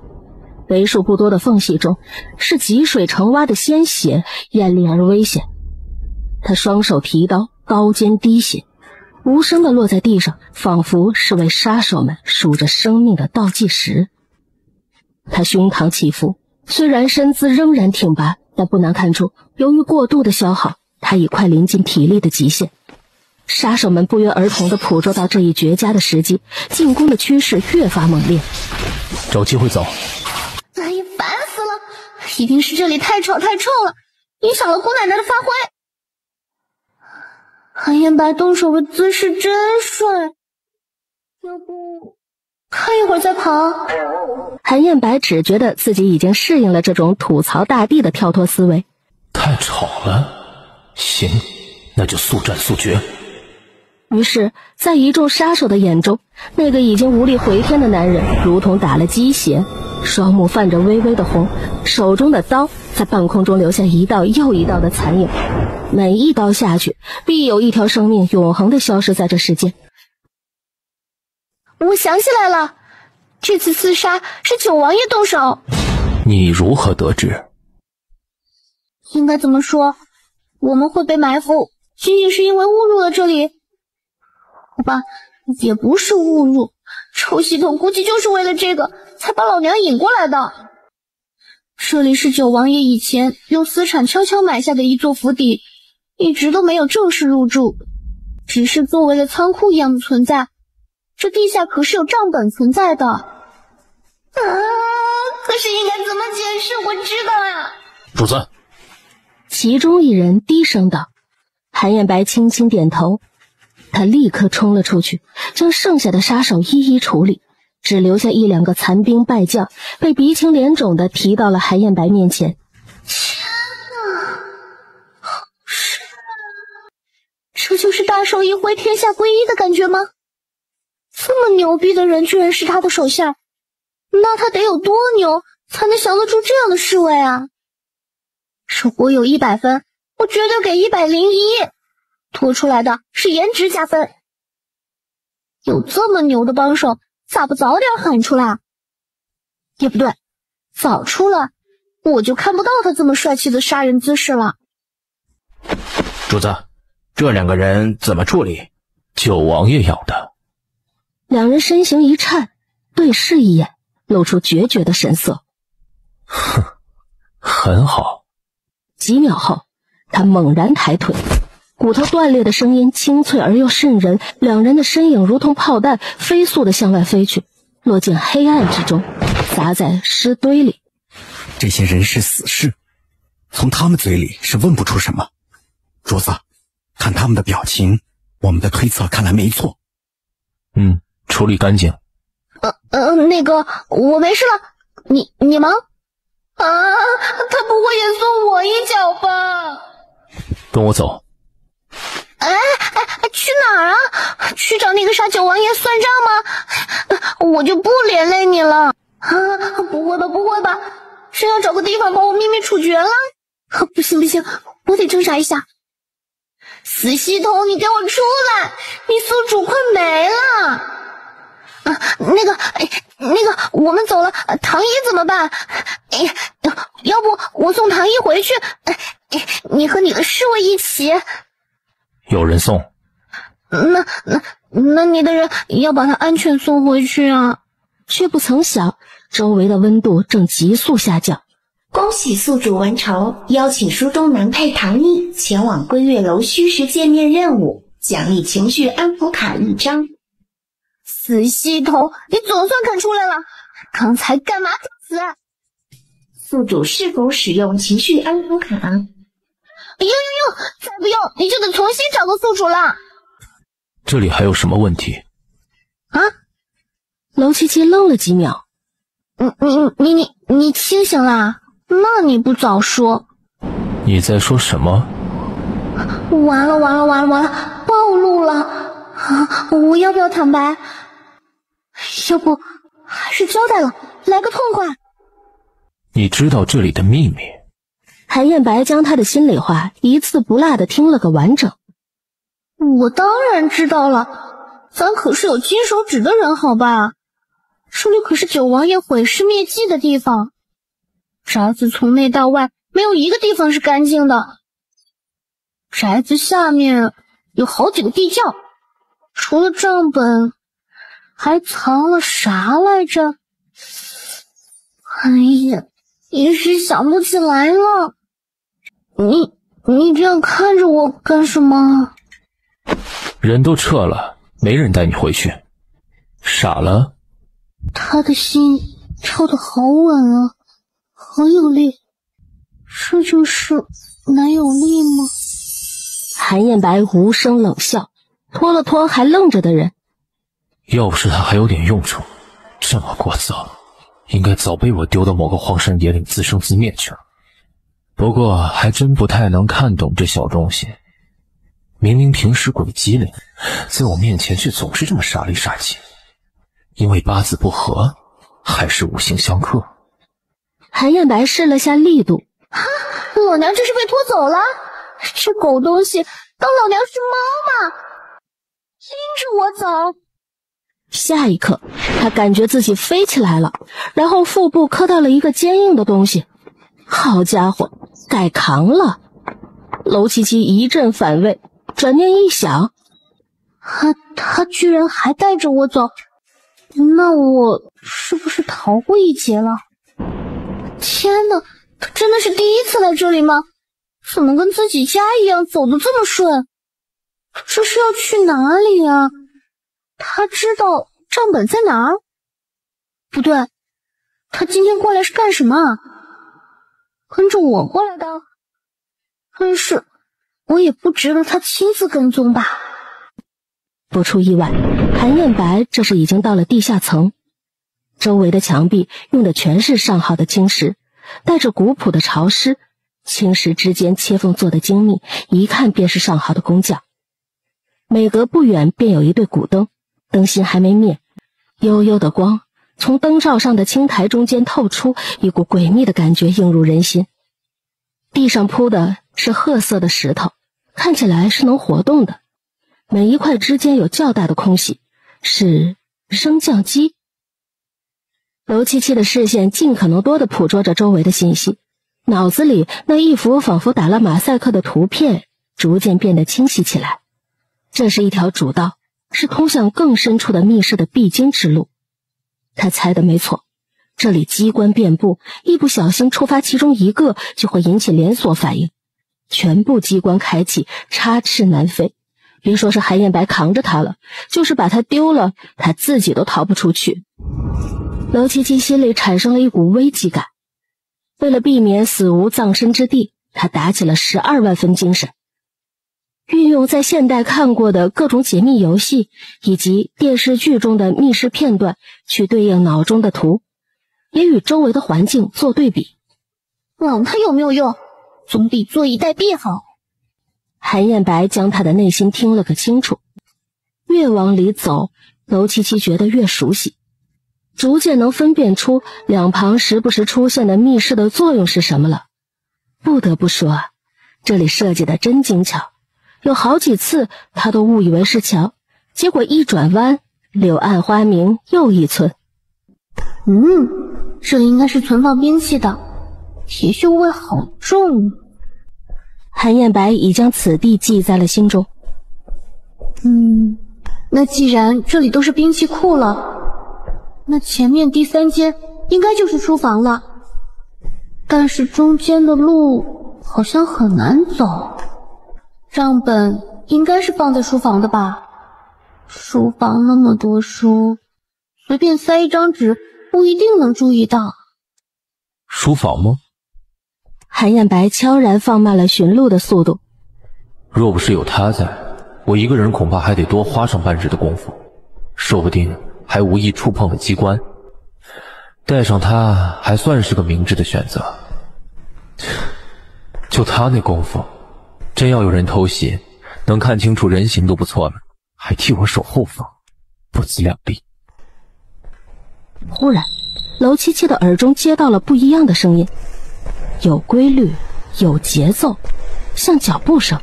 为数不多的缝隙中是积水成洼的鲜血，艳丽而危险。他双手提刀，刀尖滴血，无声地落在地上，仿佛是为杀手们数着生命的倒计时。他胸膛起伏，虽然身姿仍然挺拔，但不难看出，由于过度的消耗，他已快临近体力的极限。杀手们不约而同地捕捉到这一绝佳的时机，进攻的趋势越发猛烈。找机会走。哎呀，烦死了！一定是这里太吵太臭了，影响了姑奶奶的发挥。韩彦白动手的姿势真帅，要不看一会儿再跑？韩彦白只觉得自己已经适应了这种吐槽大地的跳脱思维。太吵了，行，那就速战速决。于是在一众杀手的眼中，那个已经无力回天的男人如同打了鸡血，双目泛着微微的红，手中的刀在半空中留下一道又一道的残影，每一刀下去，必有一条生命永恒地消失在这世间。我想起来了，这次刺杀是九王爷动手。你如何得知？应该怎么说？我们会被埋伏，仅仅是因为误入了这里？好吧，也不是误入，臭系统估计就是为了这个才把老娘引过来的。这里是九王爷以前用私产悄悄买下的一座府邸，一直都没有正式入住，只是作为了仓库一样的存在。这地下可是有账本存在的。可是应该怎么解释？我知道啊。主子。其中一人低声道。韩彦白轻轻点头，他立刻冲了出去，将剩下的杀手一一处理，只留下1-2个残兵败将被鼻青脸肿地提到了韩彦白面前。天哪，这就是大手一挥天下归一的感觉吗？这么牛逼的人居然是他的手下，那他得有多牛才能降得住这样的侍卫啊？如果有100分，我绝对给101，拖出来的是颜值加分。有这么牛的帮手，咋不早点喊出来？也不对，早出来我就看不到他这么帅气的杀人姿势了。主子，这2个人怎么处理？九王爷要的。2人身形一颤，对视一眼，露出决绝的神色。哼，很好。几秒后，他猛然抬腿，骨头断裂的声音清脆而又瘆人，2人的身影如同炮弹飞速地向外飞去，落进黑暗之中，砸在尸堆里。这些人是死士，从他们嘴里是问不出什么。主子，看他们的表情，我们的推测看来没错。处理干净。那个我没事了，你忙啊？他不会也送我一脚吧？跟我走。去哪儿啊？去找那个杀九王爷算账吗？我就不连累你了。不会吧？是要找个地方把我秘密处决了？不行，我得挣扎一下。死系统，你给我出来！你宿主快没了！那个，我们走了，唐一怎么办？要不我送唐一回去，你和你的侍卫一起。有人送。那你的人要把他安全送回去啊！却不曾想，周围的温度正急速下降。恭喜宿主完成邀请书中男配唐一前往归月楼虚实见面任务，奖励情绪安抚卡1张。死系统，你总算肯出来了！刚才干嘛这么死？宿主是否使用情绪安抚卡？再不用你就得重新找个宿主了。这里还有什么问题？啊？娄七七愣了几秒。你清醒啦？那你不早说。你在说什么？完了，暴露了！我要不要坦白？要不还是交代了，来个痛快。你知道这里的秘密？韩燕白将他的心里话一字不落地听了个完整。我当然知道了，咱可是有金手指的人，好吧？这里可是九王爷毁尸灭迹的地方，宅子从内到外没有一个地方是干净的。宅子下面有好几个地窖，除了账本，还藏了啥来着？哎呀，一时想不起来了。你这样看着我干什么？人都撤了，没人带你回去。傻了？他的心跳得好稳啊，好有力。这就是男友力吗？韩燕白无声冷笑，拖了拖还愣着的人。要是他还有点用处，这么聒噪，应该早被我丢到某个荒山野岭自生自灭去了。不过还真不太能看懂这小东西，明明平时鬼机灵，在我面前却总是这么傻里傻气。因为八字不合，还是五行相克？韩燕白试了下力度。老娘这是被拖走了？这狗东西当老娘是猫吗？拎着我走！下一刻，他感觉自己飞起来了，然后腹部磕到了一个坚硬的东西。好家伙，改扛了！娄七七一阵反胃，转念一想，他居然还带着我走，那我是不是逃过一劫了？天哪，他真的是第一次来这里吗？怎么跟自己家一样走得这么顺？这是要去哪里啊？他知道账本在哪儿？不对，他今天过来是干什么？跟着我过来的？但是我也不值得他亲自跟踪吧。不出意外，韩燕白这是已经到了地下层，周围的墙壁用的全是上好的青石，带着古朴的潮湿，青石之间切缝做的精密，一看便是上好的工匠。每隔不远便有一对古灯，灯芯还没灭，幽幽的光从灯罩上的青苔中间透出，一股诡秘的感觉映入人心。地上铺的是褐色的石头，看起来是能活动的，每一块之间有较大的空隙，是升降机。娄七七的视线尽可能多地捕捉着周围的信息，脑子里那一幅仿佛打了马赛克的图片逐渐变得清晰起来。这是一条主道，是通向更深处的密室的必经之路。他猜的没错，这里机关遍布，一不小心触发其中一个就会引起连锁反应，全部机关开启，插翅难飞。别说是韩燕白扛着他了，就是把他丢了，他自己都逃不出去。娄七七心里产生了一股危机感，为了避免死无葬身之地，他打起了12万分精神，运用在现代看过的各种解密游戏以及电视剧中的密室片段去对应脑中的图，也与周围的环境做对比。管他有没有用，总比坐以待毙好。韩燕白将他的内心听了个清楚，越往里走，娄七七觉得越熟悉，逐渐能分辨出两旁时不时出现的密室的作用是什么了。不得不说啊，这里设计的真精巧，有好几次他都误以为是桥，结果一转弯，柳暗花明又一村。这里应该是存放兵器的，铁锈味好重。韩彦白已将此地记在了心中。那既然这里都是兵器库了，那前面第3间应该就是书房了。但是中间的路好像很难走，账本应该是放在书房的吧？书房那么多书，随便塞一张纸不一定能注意到。书房吗？韩彦白悄然放慢了寻路的速度。若不是有他在，我一个人恐怕还得多花上半日的功夫，说不定还无意触碰了机关。带上他还算是个明智的选择。就他那功夫，真要有人偷袭，能看清楚人形都不错了，还替我守后方，不自量力。忽然，楼七七的耳中接到了不一样的声音，有规律，有节奏，像脚步声。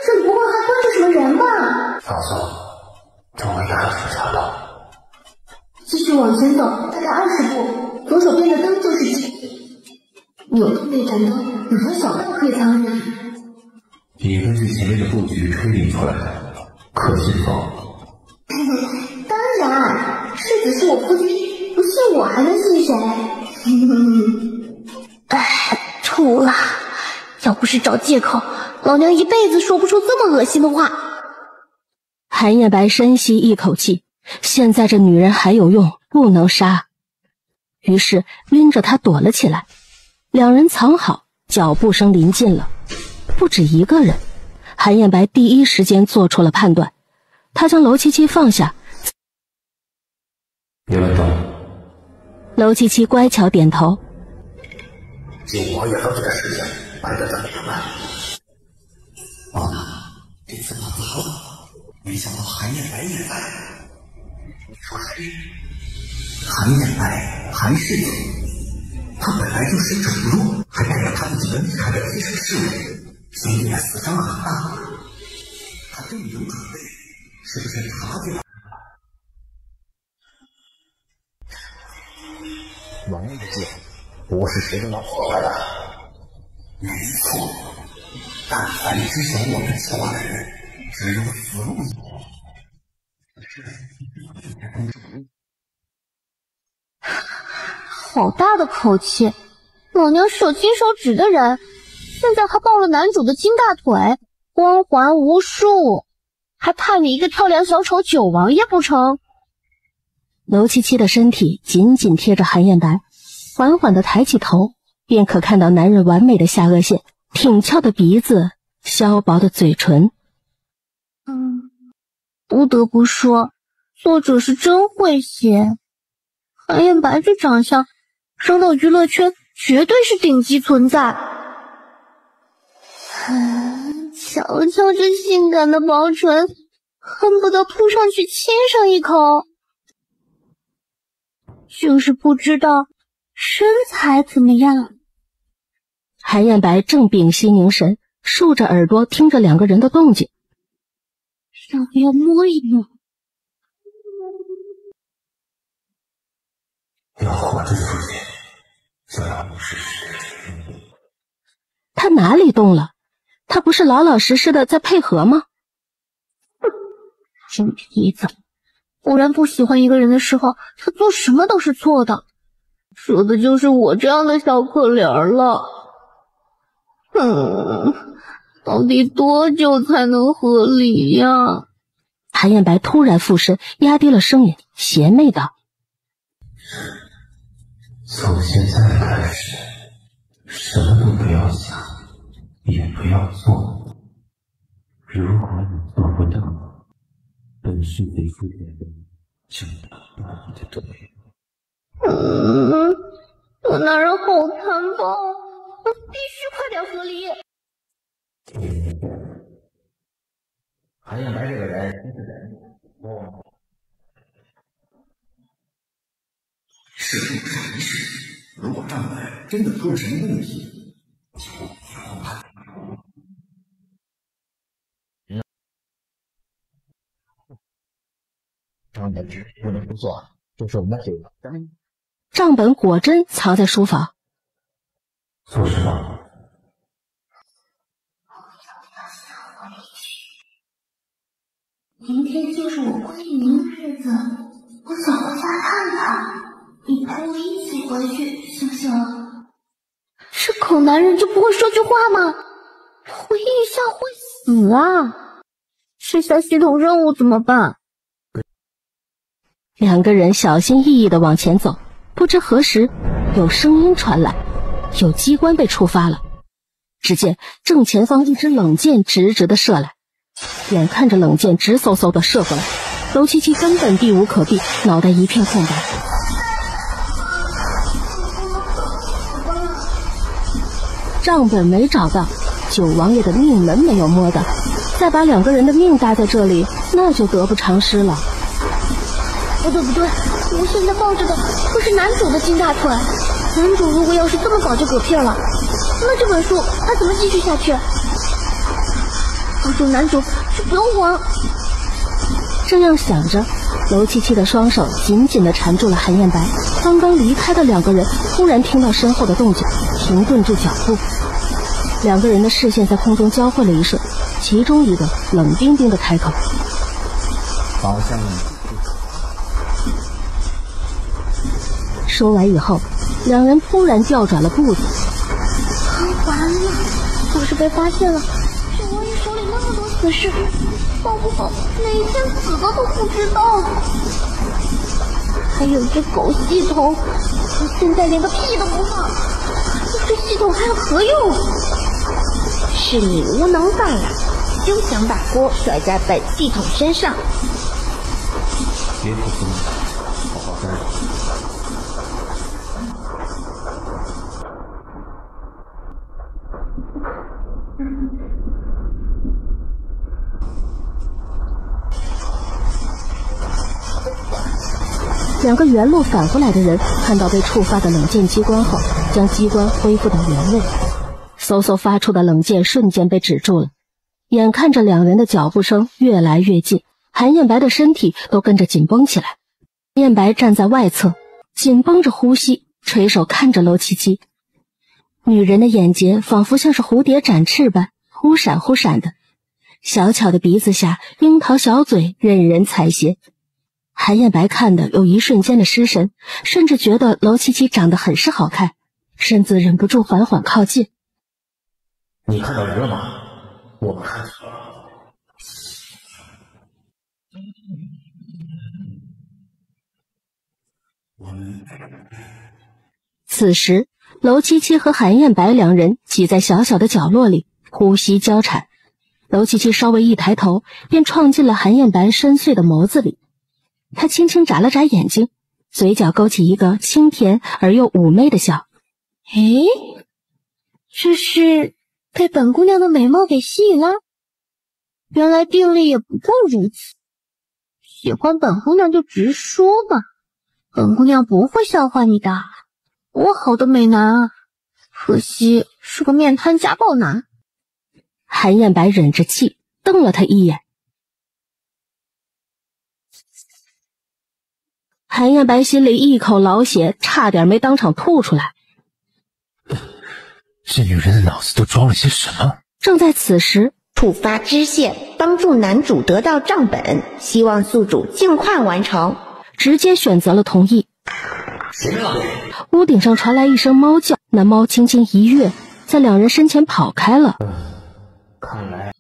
这里不会还关着什么人吧？放松，周围哪有什么强盗？继续往前走，大概20步，左手边的灯就是扭动那盏灯，有条小道可以藏人。你根据前面的布局推理出来的，可信否？当然，世子是我夫君，不信我还能信谁？吐了！要不是找借口，老娘一辈子说不出这么恶心的话。韩彦白深吸一口气，现在这女人还有用，不能杀。于是拎着她躲了起来。两人藏好，脚步声临近了，不止一个人。韩彦白第一时间做出了判断，他将楼七七放下。别乱动。楼七七乖巧点头。就我也和这个事情办得这么明白。王大，这次跑得好，没想到韩彦白也在。你说谁？韩彦白，韩世子，他本来就是主弱，还带着他的几个厉害的贴身侍卫，兄弟俩死伤很大。他这么有准备，是不是他就？王爷的计划不是谁都能破坏的。没错，但凡知晓我们计划的人，只有死路一条。好大的口气！老娘是有金手指的人，现在还抱了男主的金大腿，光环无数，还怕你一个跳梁小丑九王爷不成？楼七七的身体紧紧贴着韩彦白，缓缓地抬起头，便可看到男人完美的下颚线，挺翘的鼻子，削薄的嘴唇。不得不说，作者是真会写。韩彦白这长相，扔到娱乐圈绝对是顶级存在。瞧瞧这性感的薄唇，恨不得扑上去亲上一口。就是不知道身材怎么样。韩彦白正屏息凝神，竖着耳朵听着两个人的动静。稍微要摸一摸。要活着出现，就要你试试。他哪里动了？他不是老老实实的在配合吗？真皮子！果然不喜欢一个人的时候，他做什么都是错的，说的就是我这样的小可怜了。到底多久才能和离呀？韩彦白突然附身，压低了声音，邪魅道：从现在开始，什么都不要想，也不要做。如果你做不到，本是得负责任，就打断你的腿。我那人好残暴，我必须快点和离。韩彦白这个人真是人，事不是一事，如果账本真的出了什么问题，就以后判。不能不做，就是我们这个账本果真藏在书房。做什么？明天就是我归零的日子，我想回家看看。你陪我一起回去，行不行？是口男人就不会说句话吗？回忆一下会死啊！吃下系统任务怎么办？两个人小心翼翼地往前走，不知何时有声音传来，有机关被触发了。只见正前方一支冷箭直直地射来，眼看着冷箭直嗖嗖地射过来，娄七七根本避无可避，脑袋一片空白。账本没找到，九王爷的命门没有摸到，再把两个人的命搭在这里，那就得不偿失了。不对不对，我现在抱着的可是男主的金大腿，男主如果要是这么早就嗝屁了，那这本书还怎么继续下去？保证男主是不用还。这样想着，娄七七的双手紧紧地缠住了韩彦白。刚刚离开的两个人突然听到身后的动静，停顿住脚步。两个人的视线在空中交汇了一瞬，其中一个冷冰冰地开口：好像说完以后，两人突然调转了步子。完了，要是被发现了，九王爷手里那么多死士，搞不好哪一天死的都不知道。还有这狗系统，我现在连个屁都不放，这系统还有何用？是你无能罢了，休想把锅甩在本系统身上。别吐槽，好好待着。两个原路返回来的人看到被触发的冷箭机关后，将机关恢复到原位，嗖嗖发出的冷箭瞬间被止住了。眼看着两人的脚步声越来越近，韩彦白的身体都跟着紧绷起来。彦白站在外侧，紧绷着呼吸，垂手看着娄七七。女人的眼睫仿佛像是蝴蝶展翅般忽闪忽闪的，小巧的鼻子下樱桃小嘴任人采撷。韩彦白看的有一瞬间的失神，甚至觉得娄七七长得很是好看，身子忍不住缓缓靠近。你看到人了吗？我们看错了。此时娄七七和韩彦白两人挤在小小的角落里，呼吸交缠。娄七七稍微一抬头，便撞进了韩彦白深邃的眸子里。他轻轻眨了眨眼睛，嘴角勾起一个清甜而又妩媚的笑。诶，这是被本姑娘的美貌给吸引了？原来定力也不过如此。喜欢本姑娘就直说吧，本姑娘不会笑话你的。多好的美男啊，可惜是个面瘫家暴男。韩彦白忍着气瞪了他一眼。韩彦白心里一口老血，差点没当场吐出来。这女人的脑子都装了些什么？正在此时，触发支线，帮助男主得到账本，希望宿主尽快完成。直接选择了同意。屋顶上传来一声猫叫，那猫轻轻一跃，在两人身前跑开了。看来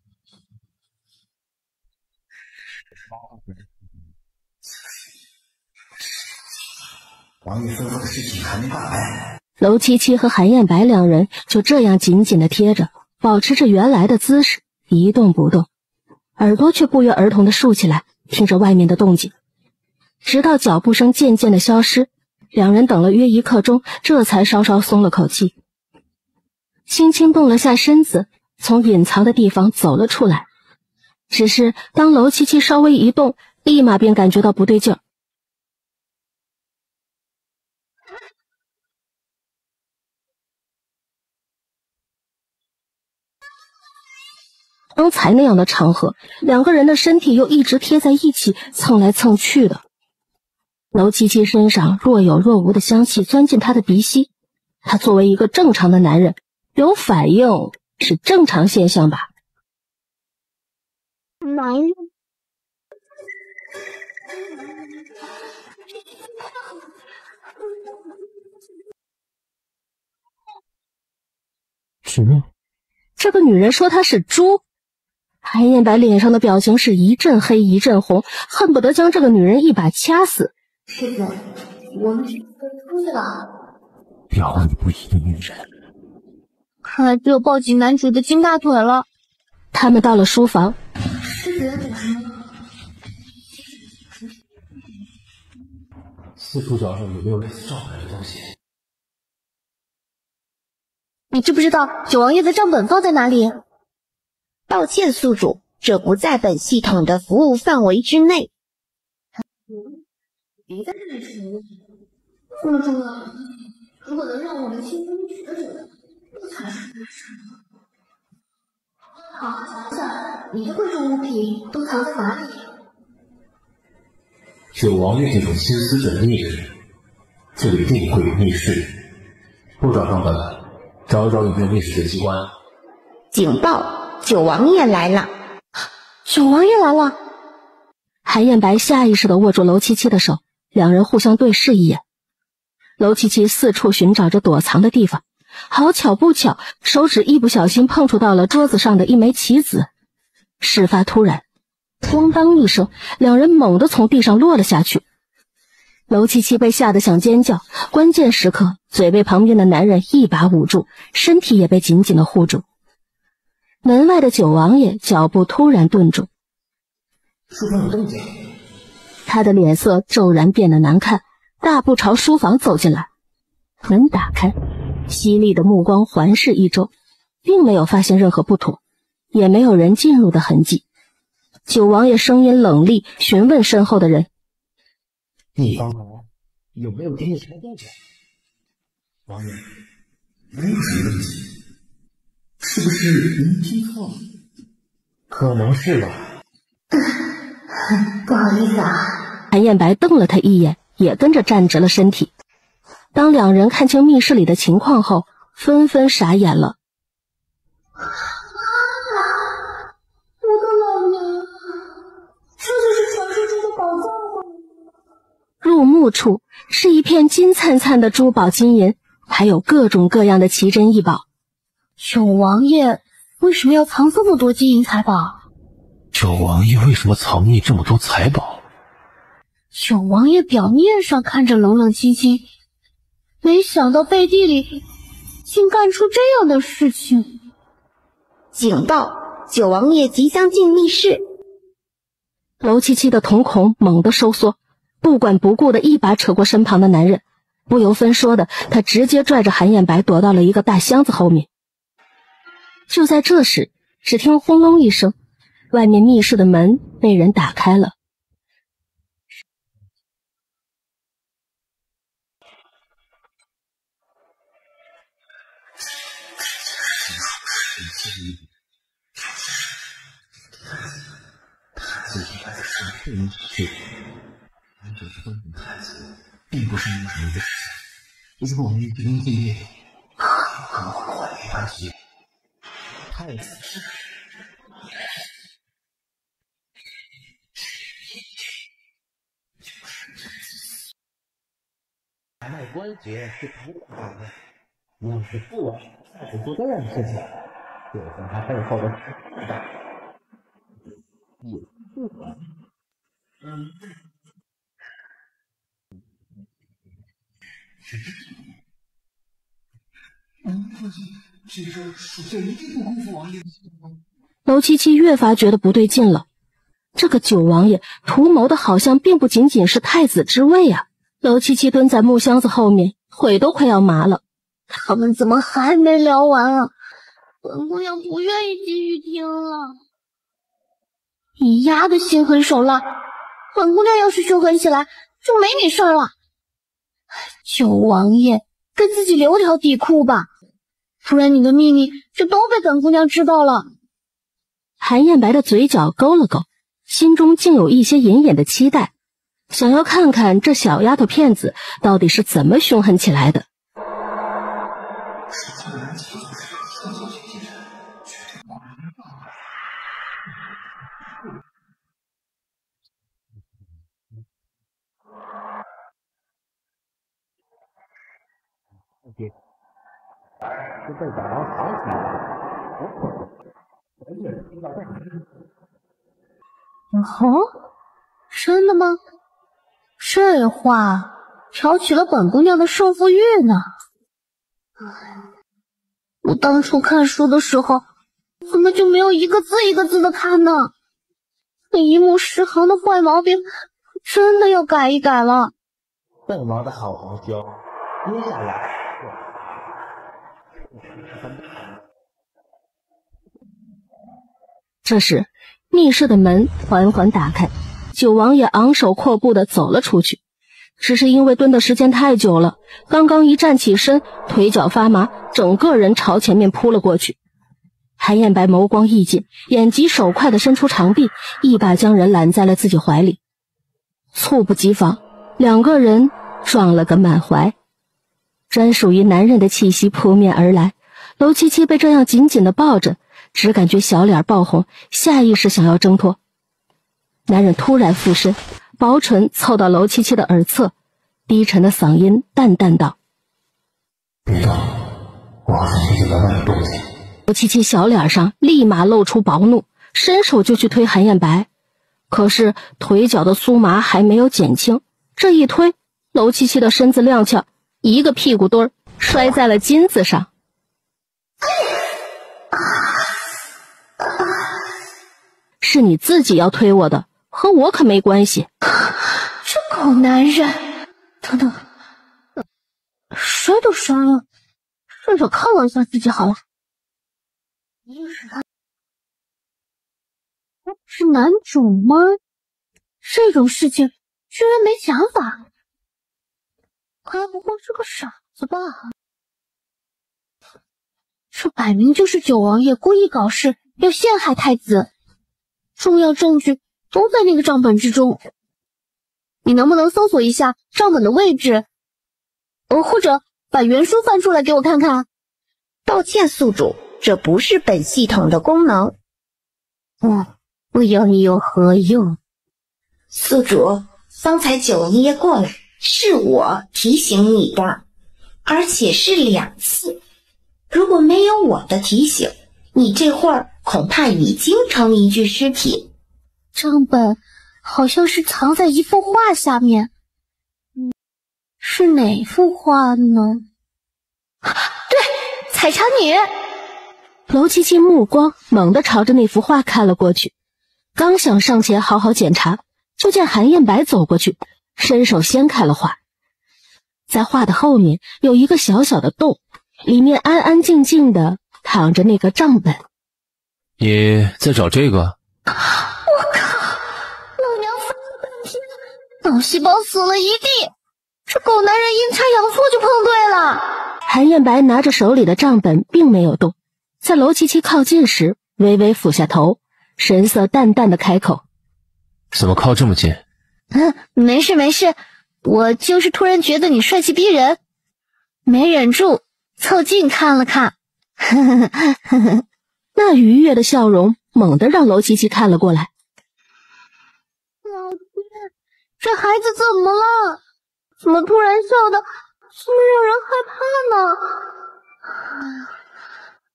王爷吩咐的事情还没办完。娄七七和韩彦白两人就这样紧紧地贴着，保持着原来的姿势，一动不动，耳朵却不约而同地竖起来，听着外面的动静。直到脚步声渐渐地消失，两人等了约1刻钟，这才稍稍松了口气，轻轻动了下身子，从隐藏的地方走了出来。只是当娄七七稍微一动，立马便感觉到不对劲儿。刚才那样的场合，两个人的身体又一直贴在一起，蹭来蹭去的，娄七七身上若有若无的香气钻进他的鼻息，他作为一个正常的男人，有反应是正常现象吧？男人。这个女人说她是猪。韩燕白脸上的表情是一阵黑一阵红，恨不得将这个女人一把掐死。世子，我们是可以出去了。表里不一的女人，看来只有抱紧男主的金大腿了。他们到了书房。世子要干什么？四处找上有没有类似账本的东西。你知不知道九王爷的账本放在哪里？抱歉，宿主，这不在本系统的服务范围之内。别在这里说，这么重要，如果能让我们轻松取得这个，这才是不是。好，想想你的贵重物品都藏在哪里？九王爷这种心思缜密的人，这里定会有密室。不找账本，找一找有没有密室的机关。警报！九王爷来了！九王爷来了！韩燕白下意识地握住娄七七的手，两人互相对视一眼。娄七七四处寻找着躲藏的地方，好巧不巧，手指一不小心碰触到了桌子上的一枚棋子。事发突然，咣当一声，两人猛地从地上落了下去。娄七七被吓得想尖叫，关键时刻嘴被旁边的男人一把捂住，身体也被紧紧地护住。门外的九王爷脚步突然顿住，书房有动静。他的脸色骤然变得难看，大步朝书房走进来。门打开，犀利的目光环视一周，并没有发现任何不妥，也没有人进入的痕迹。九王爷声音冷厉，询问身后的人：你刚才有没有听见什么动静？王爷，没有什么动静，是不是您听错了？可能是吧。不好意思啊。韩燕白瞪了他一眼，也跟着站直了身体。当两人看清密室里的情况后，纷纷傻眼了。我的老娘，这就是传说中的宝藏吗？入目处是一片金灿灿的珠宝金银，还有各种各样的奇珍异宝。九王爷为什么要藏这么多金银财宝？九王爷为什么藏匿这么多财宝？九王爷表面上看着冷冷清清，没想到背地里竟干出这样的事情。警报！九王爷即将进密室。娄七七的瞳孔猛地收缩，不管不顾的一把扯过身旁的男人，不由分说的，他直接拽着韩燕白躲到了一个大箱子后面。就在这时，只听轰隆一声，外面密室的门被人打开了。自己该是什么去？俺只是东北太子，并不是那么一个事。如果我们不能尽力，可能会坏于他己。太子是买卖关节是头大的，要是不往太子做这样的事情，就算他背后的势力大，也不管。这个属下一定不辜负王爷的希望。娄七七越发觉得不对劲了，这个九王爷图谋的好像并不仅仅是太子之位啊！娄七七蹲在木箱子后面，腿都快要麻了。他们怎么还没聊完啊？本姑娘不愿意继续听了。你丫的心狠手辣，本姑娘要是凶狠起来，就没你事儿了。九王爷，给自己留条底裤吧，不然你的秘密就都被本姑娘知道了。韩燕白的嘴角勾了勾，心中竟有一些隐隐的期待。想要看看这小丫头片子到底是怎么凶狠起来的。哦，真的吗？这话挑起了本姑娘的胜负欲呢。我当初看书的时候，怎么就没有一个字一个字的看呢？这一目十行的坏毛病，真的要改一改了。本王的好同修，接下来这时，密室的门缓缓打开，九王爷昂首阔步地走了出去。只是因为蹲的时间太久了，刚刚一站起身，腿脚发麻，整个人朝前面扑了过去。韩彦白眸光一紧，眼疾手快地伸出长臂，一把将人揽在了自己怀里。猝不及防，两个人撞了个满怀，专属于男人的气息扑面而来。楼七七被这样紧紧地抱着，只感觉小脸爆红，下意识想要挣脱。男人突然附身，薄唇凑到楼七七的耳侧，低沉的嗓音淡淡道：别动，我好像听见了外面动静。楼七七小脸上立马露出薄怒，伸手就去推韩彦白，可是腿脚的酥麻还没有减轻，这一推，楼七七的身子踉跄，一个屁股墩儿摔在了金子上。是你自己要推我的，和我可没关系。这狗男人，等等，摔都摔了，顺手犒劳一下自己好了。一是他是男主吗？这种事情居然没想法，该不会是个傻子吧？这摆明就是九王爷故意搞事，要陷害太子，重要证据都在那个账本之中。你能不能搜索一下账本的位置？或者把原书翻出来给我看看？抱歉，宿主，这不是本系统的功能。不要你有何用？宿主，方才九王爷过来，是我提醒你的，而且是2次。如果没有我的提醒，你这会儿恐怕已经成一具尸体。账本好像是藏在一幅画下面，是哪幅画呢？对，采茶女。楼七七目光猛地朝着那幅画看了过去，刚想上前好好检查，就见韩彦白走过去，伸手掀开了画。在画的后面有一个小小的洞，里面安安静静的躺着那个账本。你在找这个？我靠！老娘翻了半天，脑细胞死了一地，这狗男人阴差阳错就碰对了。韩彦白拿着手里的账本并没有动，在楼七七靠近时微微俯下头，神色淡淡的开口：怎么靠这么近？没事没事，我就是突然觉得你帅气逼人，没忍住凑近看了看。那愉悦的笑容猛地让楼七七看了过来。老爹，这孩子怎么了？怎么突然笑得这么让人害怕呢？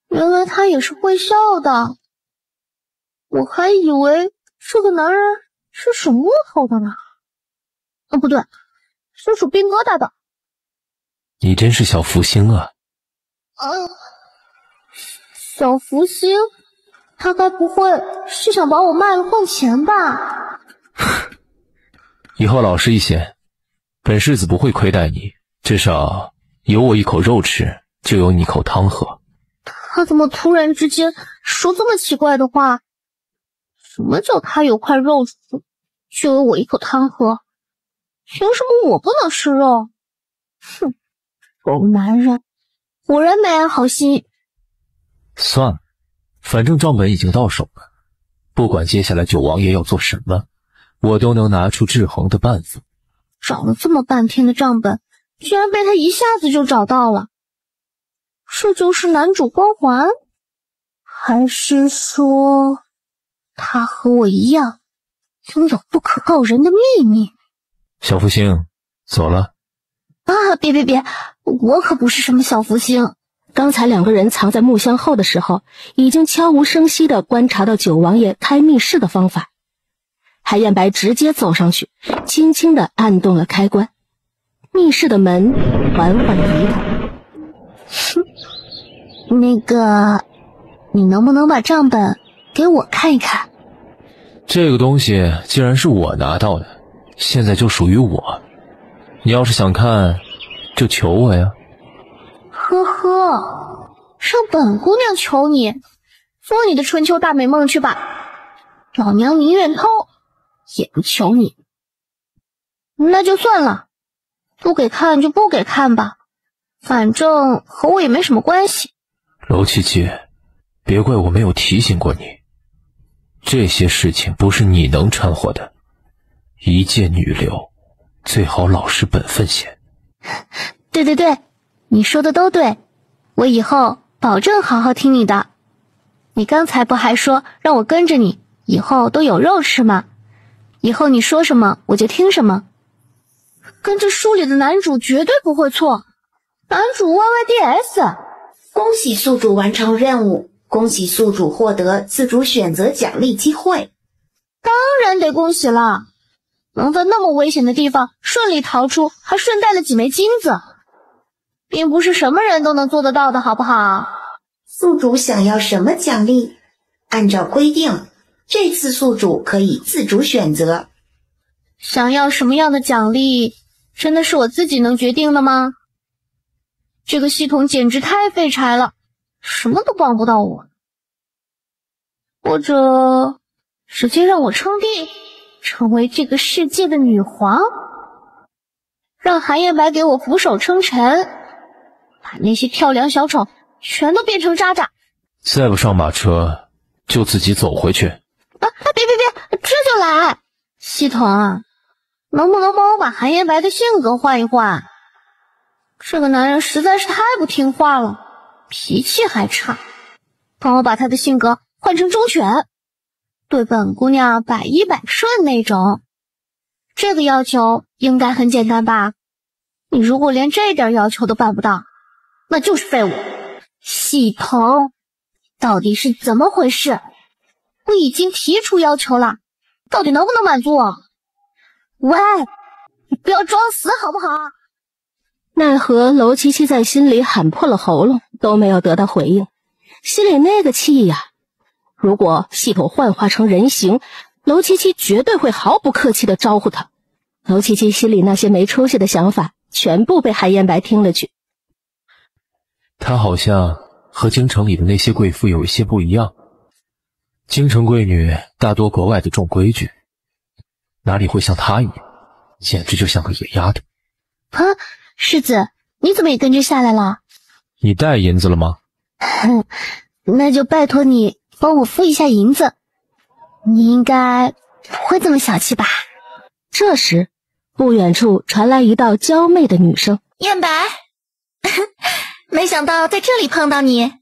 原来他也是会笑的，我还以为这个男人是属木头的呢。不对，是属冰疙瘩的。你真是小福星啊！小福星，他该不会是想把我卖了换钱吧？以后老实一些，本世子不会亏待你，至少有我一口肉吃，就有你一口汤喝。他怎么突然之间说这么奇怪的话？什么叫他有块肉吃，就有我一口汤喝？凭什么我不能吃肉？哼，狗男人，果然没安好心。算了，反正账本已经到手了，不管接下来九王爷要做什么，我都能拿出制衡的办法。找了这么半天的账本，居然被他一下子就找到了。这就是男主光环？还是说他和我一样拥有不可告人的秘密？小福星，走了。啊，别，我可不是什么小福星。刚才两个人藏在木箱后的时候，已经悄无声息地观察到九王爷开密室的方法。韩彦白直接走上去，轻轻地按动了开关，密室的门缓缓移动。那个，你能不能把账本给我看一看？这个东西既然是我拿到的，现在就属于我。你要是想看，就求我呀。呵呵，让本姑娘求你，做你的春秋大美梦去吧。老娘宁愿偷，也不求你。那就算了，不给看就不给看吧，反正和我也没什么关系。楼七七，别怪我没有提醒过你，这些事情不是你能掺和的。一介女流，最好老实本分些。对，你说的都对，我以后保证好好听你的。你刚才不还说让我跟着你，以后都有肉吃吗？以后你说什么我就听什么。跟着书里的男主绝对不会错，男主 YYDS。恭喜宿主完成任务，恭喜宿主获得自主选择奖励机会。当然得恭喜了，能在那么危险的地方顺利逃出，还顺带了几枚金子，并不是什么人都能做得到的，好不好？宿主想要什么奖励？按照规定，这次宿主可以自主选择。想要什么样的奖励，真的是我自己能决定的吗？这个系统简直太废柴了，什么都帮不到我。或者直接让我称帝，成为这个世界的女皇，让韩彦白给我俯首称臣，把那些跳梁小丑全都变成渣渣。再不上马车，就自己走回去。别，这就来。系统啊，能不能帮我把韩彦白的性格换一换？这个男人实在是太不听话了，脾气还差。帮我把他的性格换成忠犬，对本姑娘100%顺那种。这个要求应该很简单吧？你如果连这点要求都办不到，那就是废物。系统，到底是怎么回事？我已经提出要求了，到底能不能满足我？喂，你不要装死好不好？奈何楼七七在心里喊破了喉咙，都没有得到回应，心里那个气呀！如果系统幻化成人形，楼七七绝对会毫不客气地招呼他。楼七七心里那些没出息的想法，全部被韩彦白听了去。他好像和京城里的那些贵妇有一些不一样。京城贵女大多格外的重规矩，哪里会像她一样，简直就像个野丫头。世子，你怎么也跟着下来了？你带银子了吗？那就拜托你帮我付一下银子。你应该不会这么小气吧？这时，不远处传来一道娇媚的女声：“彦白，没想到在这里碰到你。”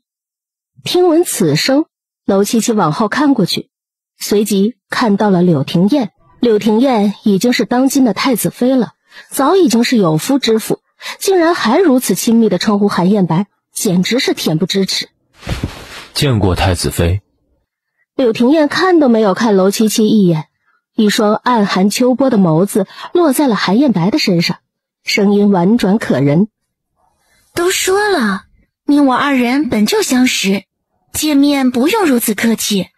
听闻此声，楼七七往后看过去，随即看到了柳廷彦。柳廷彦已经是当今的太子妃了，早已经是有夫之妇，竟然还如此亲密地称呼韩彦白，简直是恬不知耻。见过太子妃。柳廷彦看都没有看楼七七一眼，一双暗含秋波的眸子落在了韩彦白的身上，声音婉转可人：“都说了，你我二人本就相识，见面不用如此客气，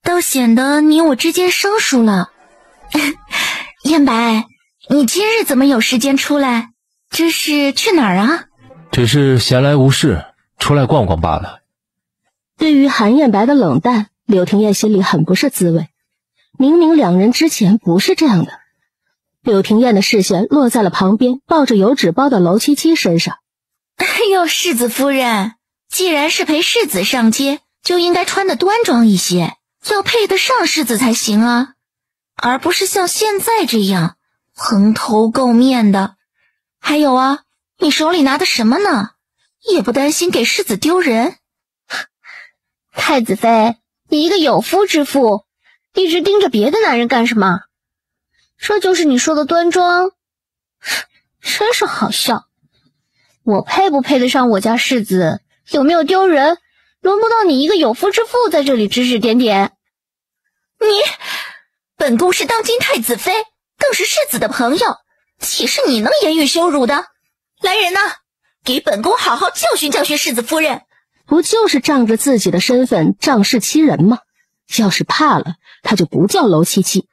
倒显得你我之间生疏了。彦白，你今日怎么有时间出来？这是去哪儿啊？”“只是闲来无事，出来逛逛罢了。”对于韩彦白的冷淡，柳廷彦心里很不是滋味。明明两人之前不是这样的。柳廷彦的视线落在了旁边抱着油纸包的楼七七身上。“哎呦，世子夫人，既然是陪世子上街，就应该穿得端庄一些，要配得上世子才行啊。而不是像现在这样蓬头垢面的。还有啊，你手里拿的什么呢？也不担心给世子丢人？太子妃，你一个有夫之妇，一直盯着别的男人干什么？这就是你说的端庄？真是好笑。我配不配得上我家世子，有没有丢人，轮不到你一个有夫之妇在这里指指点点。本宫是当今太子妃，更是世子的朋友，岂是你能言语羞辱的？来人呐，给本宫好好教训教训世子夫人。不就是仗着自己的身份仗势欺人吗？要是怕了，他就不叫楼七七。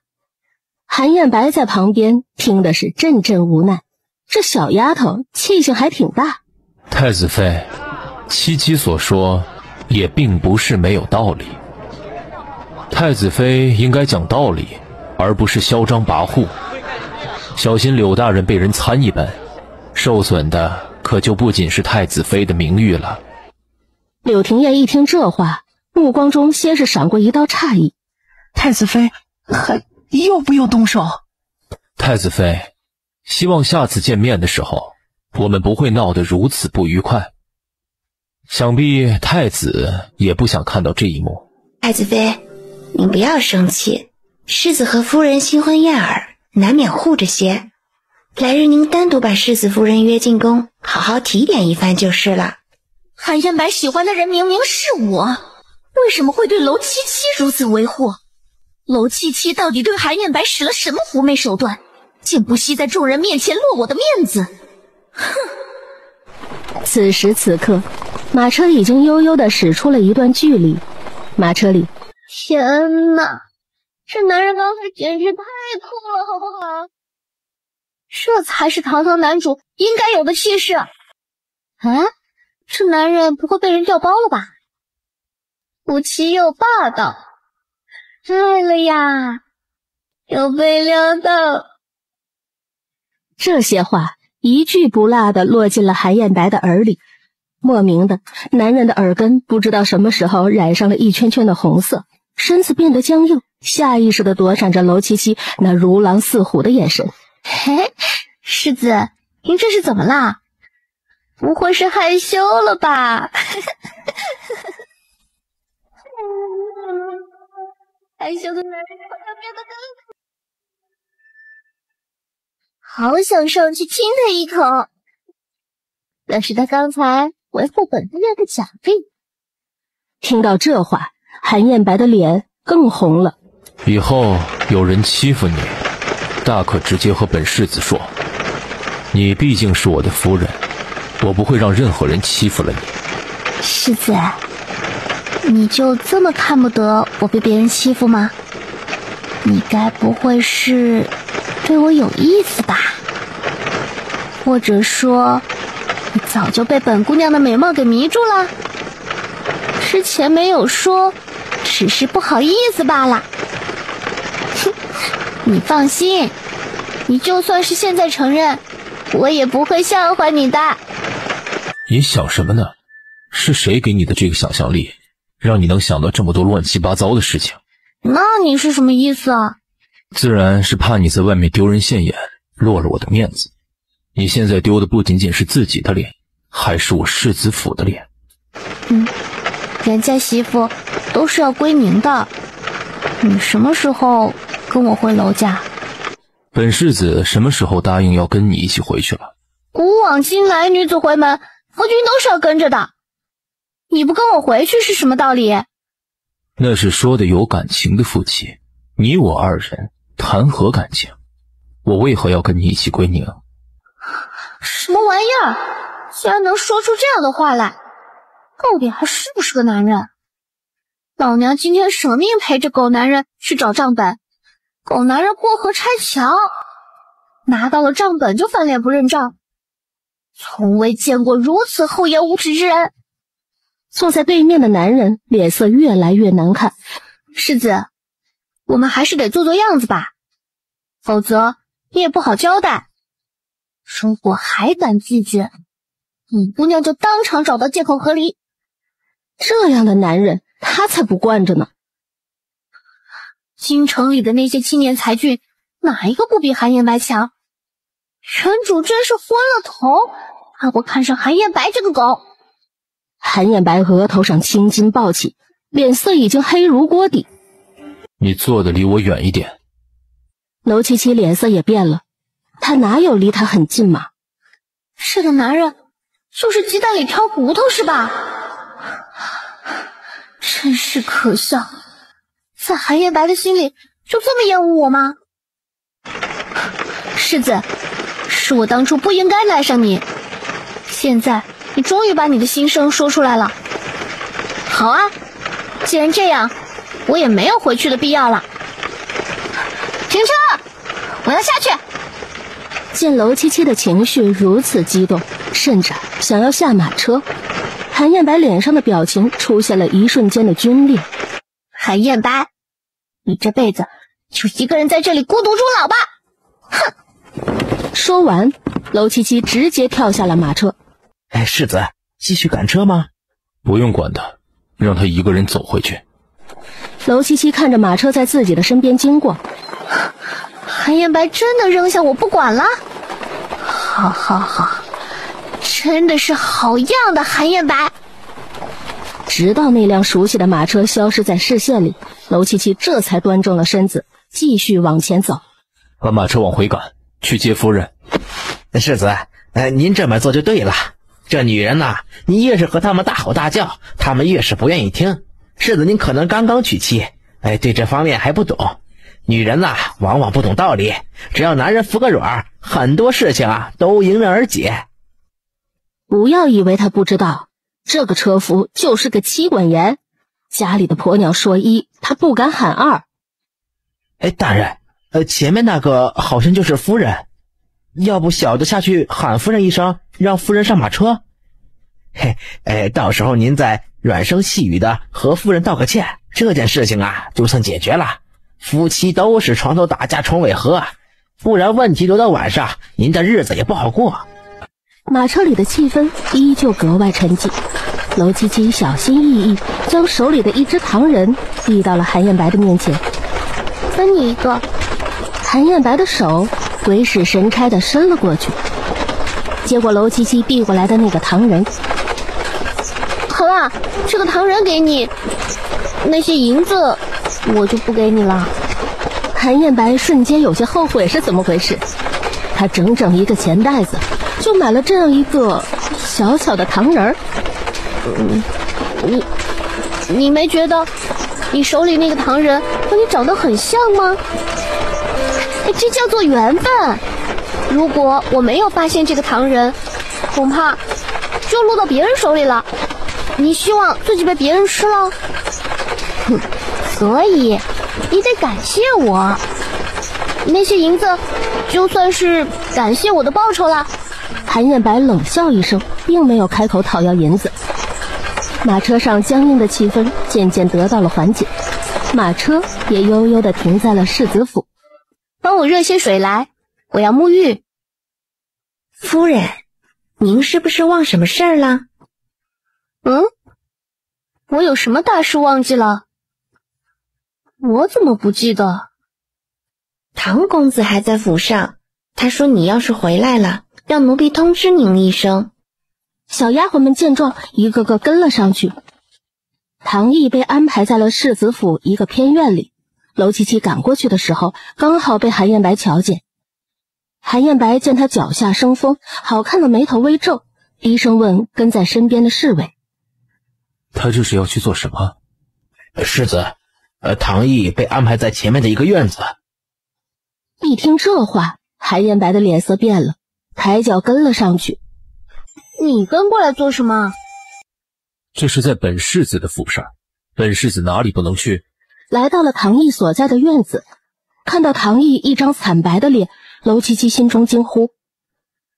韩燕白在旁边听的是阵阵无奈，这小丫头气性还挺大。太子妃，七七所说也并不是没有道理。太子妃应该讲道理，而不是嚣张跋扈。小心柳大人被人参一本，受损的可就不仅是太子妃的名誉了。柳廷烨一听这话，目光中先是闪过一道诧异。太子妃还要不要动手？太子妃，希望下次见面的时候，我们不会闹得如此不愉快。想必太子也不想看到这一幕。太子妃，您不要生气，世子和夫人新婚燕尔，难免护着些。来日您单独把世子夫人约进宫，好好提点一番就是了。韩燕白喜欢的人明明是我，为什么会对楼七七如此维护？楼七七到底对韩燕白使了什么狐媚手段，竟不惜在众人面前落我的面子？哼！此时此刻，马车已经悠悠地驶出了一段距离。马车里，天哪，这男人刚才简直太酷了，好不好？这才是堂堂男主应该有的气势。这男人不会被人调包了吧？夫妻又霸道，爱了呀，有被撩到。这些话一句不落地落进了韩燕白的耳里。莫名的，男人的耳根不知道什么时候染上了一圈圈的红色，身子变得僵硬，下意识地躲闪着楼七七那如狼似虎的眼神。嘿，世子，您这是怎么啦？不会是害羞了吧？害羞的男人好像变得更好想上去亲他一口，那是他刚才维护本姑娘的奖励。听到这话，韩燕白的脸更红了。以后有人欺负你，大可直接和本世子说，你毕竟是我的夫人，我不会让任何人欺负了你。世子，你就这么看不得我被别人欺负吗？你该不会是对我有意思吧？或者说，你早就被本姑娘的美貌给迷住了？之前没有说，只是不好意思罢了。哼，你放心，你就算是现在承认，我也不会笑话你的。你想什么呢？是谁给你的这个想象力，让你能想到这么多乱七八糟的事情？那你是什么意思啊？自然是怕你在外面丢人现眼，落了我的面子。你现在丢的不仅仅是自己的脸，还是我世子府的脸。人家媳妇都是要归宁的，你什么时候跟我回楼家？本世子什么时候答应要跟你一起回去了？古往今来，女子回门，夫君都是要跟着的。你不跟我回去是什么道理？那是说的有感情的夫妻，你我二人谈何感情？我为何要跟你一起归宁？什么玩意儿？竟然能说出这样的话来，到底还是不是个男人？老娘今天舍命陪着狗男人去找账本，狗男人过河拆桥，拿到了账本就翻脸不认账，从未见过如此厚颜无耻之人。坐在对面的男人脸色越来越难看。世子，我们还是得做做样子吧，否则你也不好交代。如果还敢拒绝，本姑娘就当场找到借口和离。这样的男人他才不惯着呢。京城里的那些青年才俊，哪一个不比韩彦白强？原主真是昏了头，把我看上韩彦白这个狗。韩彦白额头上青筋暴起，脸色已经黑如锅底。你坐的离我远一点。娄七七脸色也变了，他哪有离他很近嘛？这个男人就是鸡蛋里挑骨头是吧？真是可笑，在韩彦白的心里就这么厌恶我吗？世子，是我当初不应该赖上你，现在你终于把你的心声说出来了。好啊，既然这样，我也没有回去的必要了。停车，我要下去。见娄七七的情绪如此激动，甚至想要下马车，韩彦白脸上的表情出现了一瞬间的皲裂。韩彦白，你这辈子就一个人在这里孤独终老吧！哼！说完，娄七七直接跳下了马车。世子，继续赶车吗？不用管他，让他一个人走回去。娄七七看着马车在自己的身边经过，韩彦白真的扔下我不管了？好好好，真的是好样的韩彦白。直到那辆熟悉的马车消失在视线里，娄七七这才端正了身子，继续往前走。把马车往回赶，去接夫人。世子，您这么做就对了。这女人呐，你越是和他们大吼大叫，他们越是不愿意听。世子您可能刚刚娶妻，对这方面还不懂。女人呐，往往不懂道理，只要男人服个软，很多事情都迎刃而解。不要以为他不知道，这个车夫就是个妻管严，家里的婆娘说一，他不敢喊二。大人，前面那个好像就是夫人，要不小的下去喊夫人一声，让夫人上马车。到时候您再软声细语的和夫人道个歉，这件事情就算解决了。夫妻都是床头打架床尾和，不然问题留到晚上，您的日子也不好过。马车里的气氛依旧格外沉寂，娄七七小心翼翼将手里的一只糖人递到了韩彦白的面前。分你一个。韩彦白的手鬼使神差地伸了过去，接过娄七七递过来的那个糖人。好了，这个糖人给你，那些银子我就不给你了。韩彦白瞬间有些后悔是怎么回事，他整整一个钱袋子就买了这样一个小小的糖人儿。你没觉得你手里那个糖人和你长得很像吗？这叫做缘分。如果我没有发现这个糖人，恐怕就落到别人手里了。你希望自己被别人吃了？所以你得感谢我，那些银子就算是感谢我的报酬了。韩彦白冷笑一声，并没有开口讨要银子。马车上僵硬的气氛渐渐得到了缓解，马车也悠悠地停在了世子府。帮我热些水来，我要沐浴。夫人，您是不是忘什么事儿了？我有什么大事忘记了？我怎么不记得？唐公子还在府上，他说你要是回来了，让奴婢通知您一声。小丫鬟们见状，一个个跟了上去。唐毅被安排在了世子府一个偏院里，娄七七赶过去的时候，刚好被韩彦白瞧见。韩彦白见他脚下生风，好看的眉头微皱，低声问跟在身边的侍卫：他这是要去做什么？世子，唐毅被安排在前面的一个院子。一听这话，韩彦白的脸色变了，抬脚跟了上去。你跟过来做什么？这是在本世子的府上，本世子哪里不能去？来到了唐毅所在的院子，看到唐毅一张惨白的脸，娄七七心中惊呼：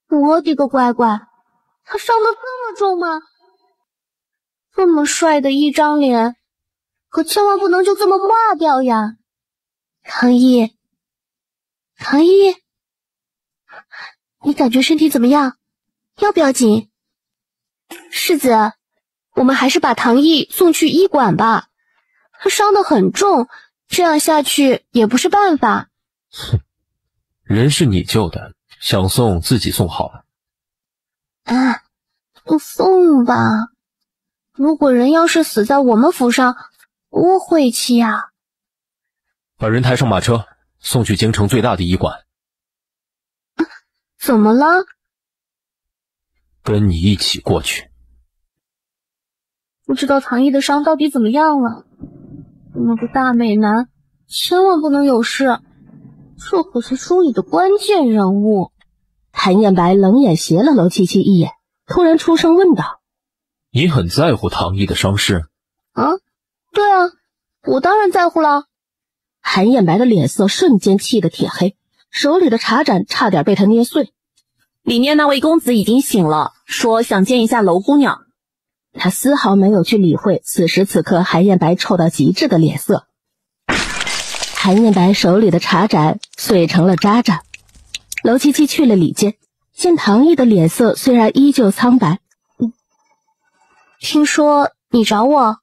我的个乖乖，他伤得这么重吗？这么帅的一张脸，可千万不能就这么挂掉呀！唐毅，你感觉身体怎么样？要不要紧？世子，我们还是把唐毅送去医馆吧，他伤得很重，这样下去也不是办法。哼，人是你救的，想送自己送好了。啊，不送吧。如果人要是死在我们府上，多晦气啊！把人抬上马车，送去京城最大的医馆。怎么了？跟你一起过去。不知道唐毅的伤到底怎么样了？那个大美男千万不能有事，这可是书里的关键人物。韩彦白冷眼斜了娄七七一眼，突然出声问道：你很在乎唐毅的伤势？啊，对啊，我当然在乎了。韩彦白的脸色瞬间气得铁黑，手里的茶盏差点被他捏碎。里面那位公子已经醒了，说想见一下娄姑娘。他丝毫没有去理会此时此刻韩彦白臭到极致的脸色。韩彦白手里的茶盏碎成了渣渣。娄七七去了里间，见唐毅的脸色虽然依旧苍白。听说你找我？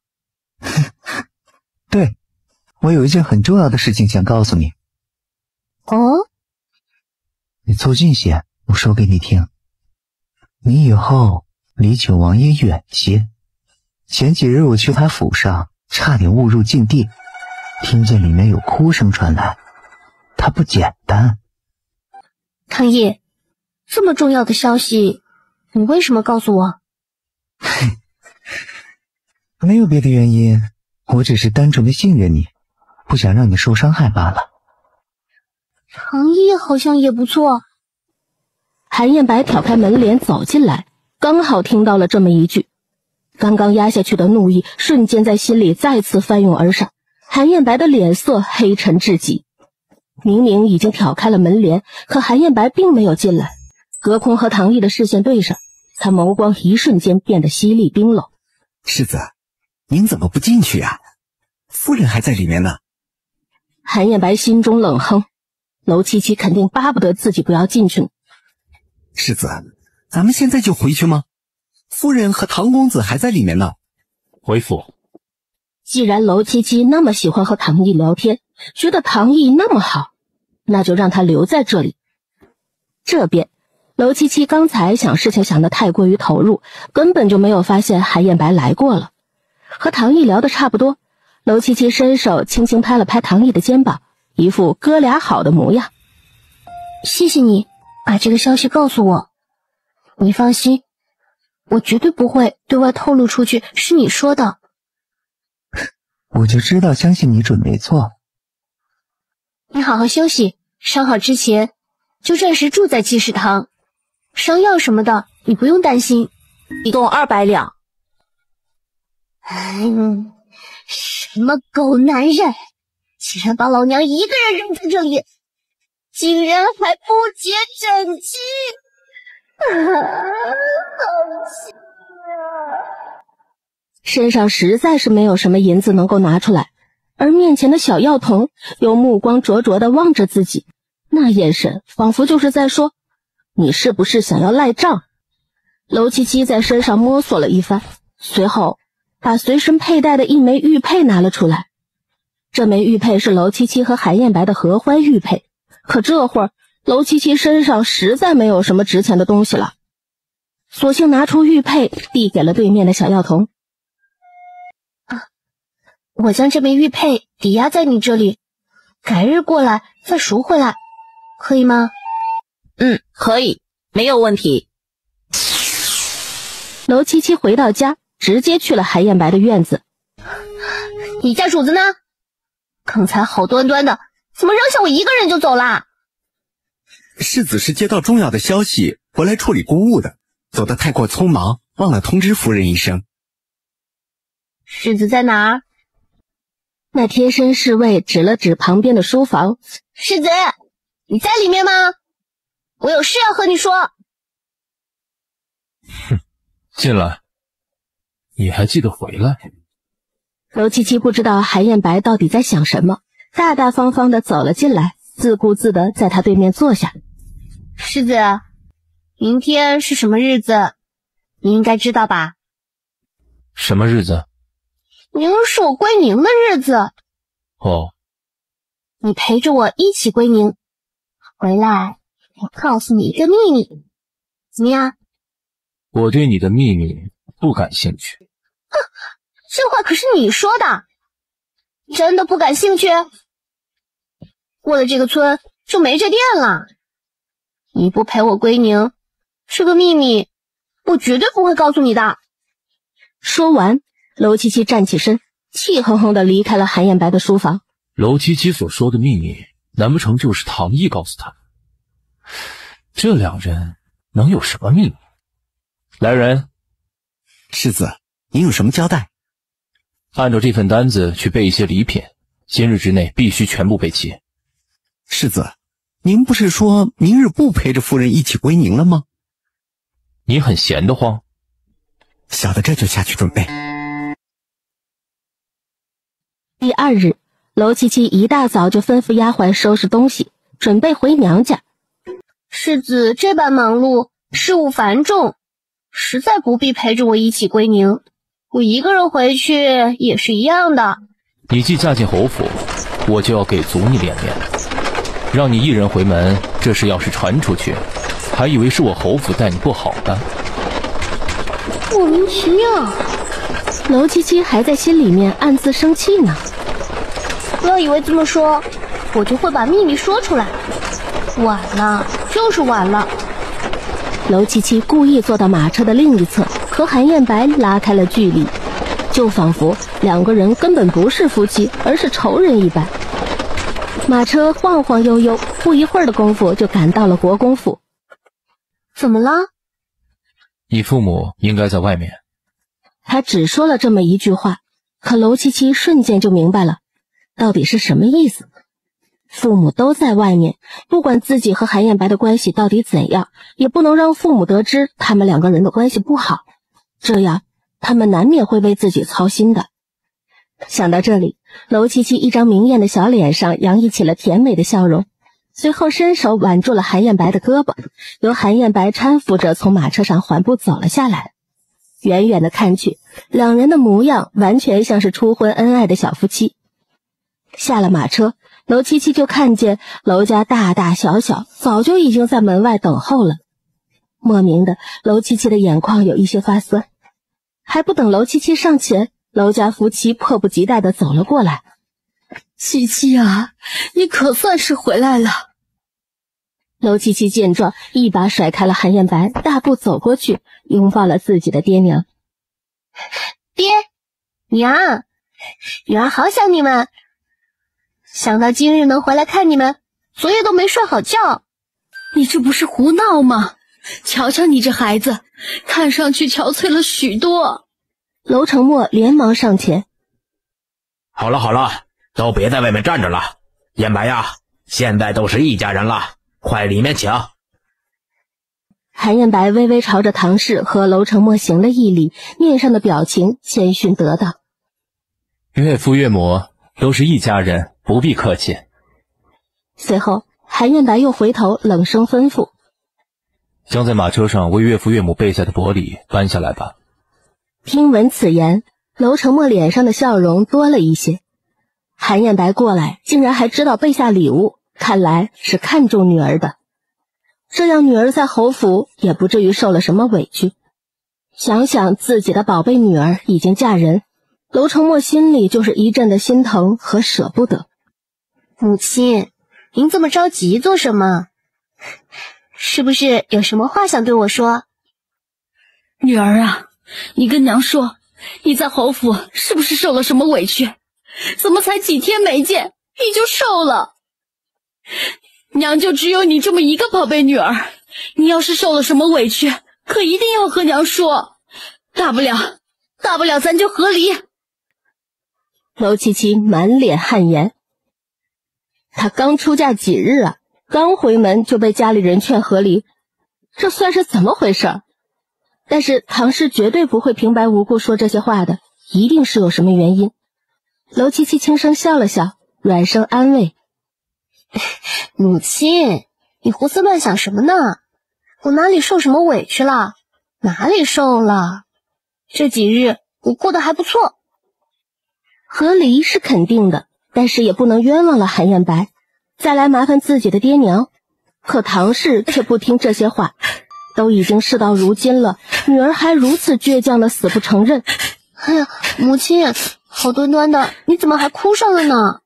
对，我有一件很重要的事情想告诉你。哦？你凑近些，我说给你听。你以后离九王爷远些。前几日我去他府上，差点误入禁地，听见里面有哭声传来，他不简单。唐毅，这么重要的消息，你为什么告诉我？没有别的原因，我只是单纯的信任你，不想让你受伤害罢了。唐毅好像也不错。韩彦白挑开门帘走进来，刚好听到了这么一句，刚刚压下去的怒意瞬间在心里再次翻涌而上。韩彦白的脸色黑沉至极，明明已经挑开了门帘，可韩彦白并没有进来。隔空和唐毅的视线对上，他眸光一瞬间变得犀利冰冷。世子，您怎么不进去啊？夫人还在里面呢。韩彦白心中冷哼，娄七七肯定巴不得自己不要进去呢。世子，咱们现在就回去吗？夫人和唐公子还在里面呢。回府。既然娄七七那么喜欢和唐毅聊天，觉得唐毅那么好，那就让他留在这里。这边娄七七刚才想事情想得太过于投入，根本就没有发现韩彦白来过了。和唐毅聊得差不多，娄七七伸手轻轻拍了拍唐毅的肩膀，一副哥俩好的模样。谢谢你把这个消息告诉我，你放心，我绝对不会对外透露出去是你说的。我就知道相信你准没错。你好好休息，伤好之前就暂时住在济世堂，伤药什么的你不用担心，一共200两。什么狗男人，竟然把老娘一个人扔在这里，竟然还不解枕巾，好气啊！身上实在是没有什么银子能够拿出来，而面前的小药童又目光灼灼地望着自己，那眼神仿佛就是在说，你是不是想要赖账？娄七七在身上摸索了一番，随后把随身佩戴的一枚玉佩拿了出来。这枚玉佩是娄七七和韩彦白的合欢玉佩，可这会儿娄七七身上实在没有什么值钱的东西了，索性拿出玉佩递给了对面的小药童。我将这枚玉佩抵押在你这里，改日过来再赎回来，可以吗？可以，没有问题。娄七七回到家，直接去了韩彦白的院子。你家主子呢？刚才好端端的，怎么扔下我一个人就走啦？世子是接到重要的消息，回来处理公务的，走得太过匆忙，忘了通知夫人一声。世子在哪儿？那贴身侍卫指了指旁边的书房。世子，你在里面吗？我有事要和你说。哼，进来。你还记得回来？娄七七不知道韩彦白到底在想什么，大大方方地走了进来，自顾自地在他对面坐下。世子，明天是什么日子？你应该知道吧？什么日子？明儿是我归宁的日子。哦，你陪着我一起归宁。回来，我告诉你一个秘密，怎么样？我对你的秘密不感兴趣。哼，这话可是你说的。真的不感兴趣？过了这个村就没这店了。你不陪我归宁，是个秘密，我绝对不会告诉你的。说完，娄七七站起身，气哼哼地离开了韩彦白的书房。娄七七所说的秘密，难不成就是唐毅告诉他？这两人能有什么秘密？来人，世子，您有什么交代？按照这份单子去备一些礼品，今日之内必须全部备齐。世子，您不是说明日不陪着夫人一起归宁了吗？你很闲得慌。小的这就下去准备。第二日，娄七七一大早就吩咐丫鬟收拾东西，准备回娘家。世子这般忙碌，事务繁重，实在不必陪着我一起归宁。我一个人回去也是一样的。你既嫁进侯府，我就要给足你脸面。让你一人回门，这事要是传出去，还以为是我侯府待你不好呢。莫名其妙。娄七七还在心里面暗自生气呢。不要以为这么说，我就会把秘密说出来。晚了，就是晚了。娄七七故意坐到马车的另一侧，和韩彦白拉开了距离，就仿佛两个人根本不是夫妻，而是仇人一般。马车晃晃悠悠，不一会儿的功夫就赶到了国公府。怎么了？你父母应该在外面。他只说了这么一句话，可娄七七瞬间就明白了，到底是什么意思。父母都在外面，不管自己和韩彦白的关系到底怎样，也不能让父母得知他们两个人的关系不好，这样他们难免会为自己操心的。想到这里，娄七七一张明艳的小脸上洋溢起了甜美的笑容，随后伸手挽住了韩彦白的胳膊，由韩彦白搀扶着从马车上缓步走了下来。远远的看去，两人的模样完全像是初婚恩爱的小夫妻。下了马车，娄七七就看见娄家大大小小早就已经在门外等候了。莫名的，娄七七的眼眶有一些发酸。还不等娄七七上前，娄家夫妻迫不及待地走了过来。七七啊，你可算是回来了。娄七七见状，一把甩开了韩彦白，大步走过去，拥抱了自己的爹娘。爹娘，女儿好想你们，想到今日能回来看你们，昨夜都没睡好觉。你这不是胡闹吗？瞧瞧你这孩子，看上去憔悴了许多。娄承墨连忙上前。好了好了，都别在外面站着了。彦白呀，现在都是一家人了，快里面请。韩彦白微微朝着唐氏和娄承墨行了一礼，面上的表情谦逊得当。岳父岳母都是一家人，不必客气。随后韩彦白又回头冷声吩咐，将在马车上为岳父岳母备下的薄礼搬下来吧。听闻此言，娄承墨脸上的笑容多了一些。韩彦白过来竟然还知道备下礼物，看来是看重女儿的。这样女儿在侯府也不至于受了什么委屈。想想自己的宝贝女儿已经嫁人，娄承墨心里就是一阵的心疼和舍不得。母亲，您这么着急做什么？是不是有什么话想对我说？女儿啊，你跟娘说，你在侯府是不是受了什么委屈？怎么才几天没见，你就瘦了？娘就只有你这么一个宝贝女儿，你要是受了什么委屈，可一定要和娘说，大不了咱就和离。娄七七满脸汗颜，她刚出嫁几日啊，刚回门就被家里人劝和离，这算是怎么回事？但是唐氏绝对不会平白无故说这些话的，一定是有什么原因。娄七七轻声笑了笑，软声安慰，母亲，你胡思乱想什么呢？我哪里受什么委屈了？哪里受了？这几日我过得还不错。和离是肯定的，但是也不能冤枉了韩彦白，再来麻烦自己的爹娘。可唐氏却不听这些话，都已经事到如今了，女儿还如此倔强的死不承认。哎呀，母亲，好端端的，你怎么还哭上了呢？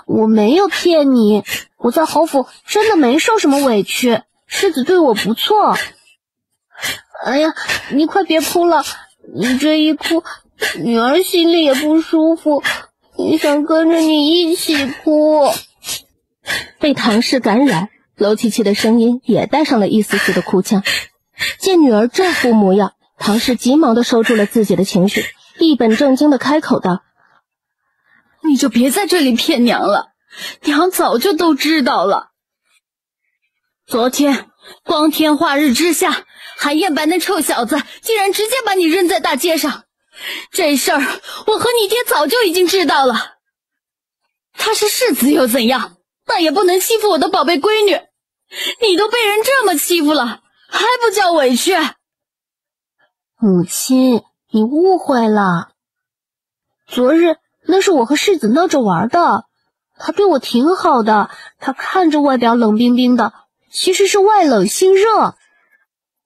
我没有骗你，我在侯府真的没受什么委屈，世子对我不错。哎呀，你快别哭了，你这一哭，女儿心里也不舒服，也想跟着你一起哭。被唐氏感染，娄七七的声音也带上了一丝丝的哭腔。见女儿这副模样，唐氏急忙地收住了自己的情绪，一本正经地开口道：你就别在这里骗娘了，娘早就都知道了。昨天光天化日之下，韩彦白那臭小子竟然直接把你扔在大街上，这事儿我和你爹早就已经知道了。他是世子又怎样，那也不能欺负我的宝贝闺女。你都被人这么欺负了，还不叫委屈？母亲，你误会了，昨日那是我和世子闹着玩的，他对我挺好的，他看着外表冷冰冰的，其实是外冷心热。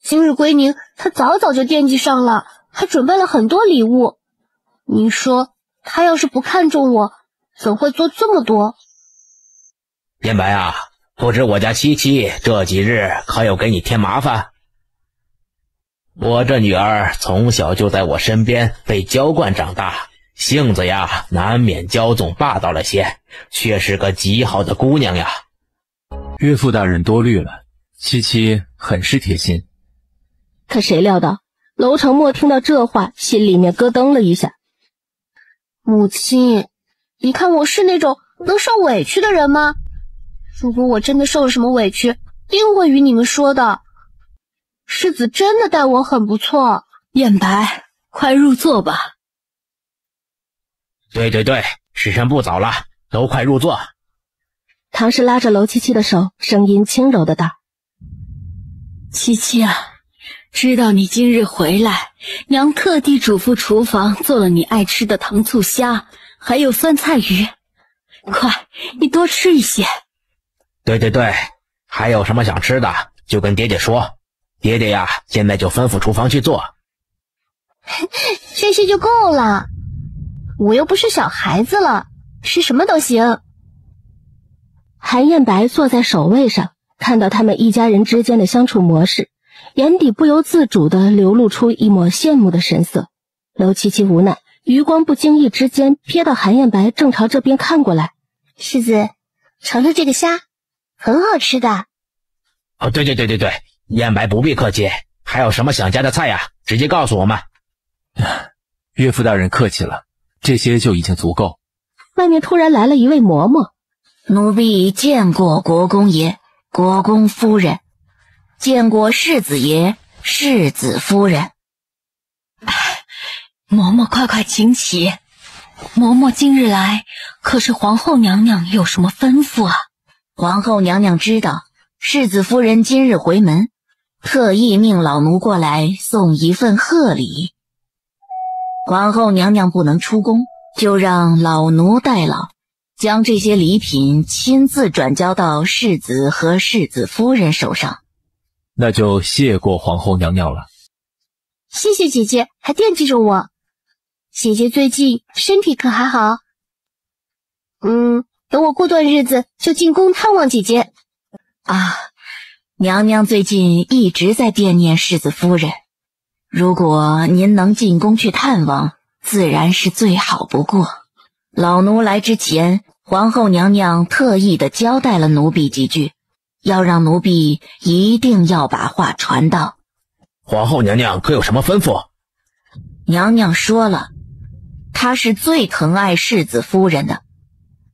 今日归宁，他早早就惦记上了，还准备了很多礼物。你说他要是不看重我，怎会做这么多？彦白啊，不知我家七七这几日可有给你添麻烦？我这女儿从小就在我身边被娇惯长大，性子呀难免骄纵霸道了些，却是个极好的姑娘呀。岳父大人多虑了，七七很是贴心。可谁料到娄承墨听到这话，心里面咯噔了一下。母亲，你看我是那种能受委屈的人吗？如果我真的受了什么委屈，定会与你们说的。世子真的待我很不错。彦白，快入座吧。对，时辰不早了，都快入座。唐氏拉着娄七七的手，声音轻柔的道：七七啊，知道你今日回来，娘特地嘱咐厨房做了你爱吃的糖醋虾，还有酸菜鱼，快，你多吃一些。对，还有什么想吃的就跟爹爹说，爹爹呀现在就吩咐厨房去做。这些就够了，我又不是小孩子了，吃什么都行。韩彦白坐在首位上，看到他们一家人之间的相处模式，眼底不由自主地流露出一抹羡慕的神色。娄七七无奈，余光不经意之间瞥到韩彦白正朝这边看过来。世子，尝尝这个虾，很好吃的。哦，对，彦白不必客气，还有什么想加的菜呀，直接告诉我们。岳父大人客气了，这些就已经足够。外面突然来了一位嬷嬷。奴婢见过国公爷、国公夫人，见过世子爷、世子夫人。嬷嬷快请起。嬷嬷今日来，可是皇后娘娘有什么吩咐啊？皇后娘娘知道世子夫人今日回门，特意命老奴过来送一份贺礼。皇后娘娘不能出宫，就让老奴代劳，将这些礼品亲自转交到世子和世子夫人手上。那就谢过皇后娘娘了。谢谢姐姐，还惦记着我。姐姐最近身体可还好？等我过段日子就进宫探望姐姐。啊，娘娘最近一直在惦念世子夫人，如果您能进宫去探望，自然是最好不过。老奴来之前，皇后娘娘特意的交代了奴婢几句，要让奴婢一定要把话传到。皇后娘娘可有什么吩咐？娘娘说了，她是最疼爱世子夫人的，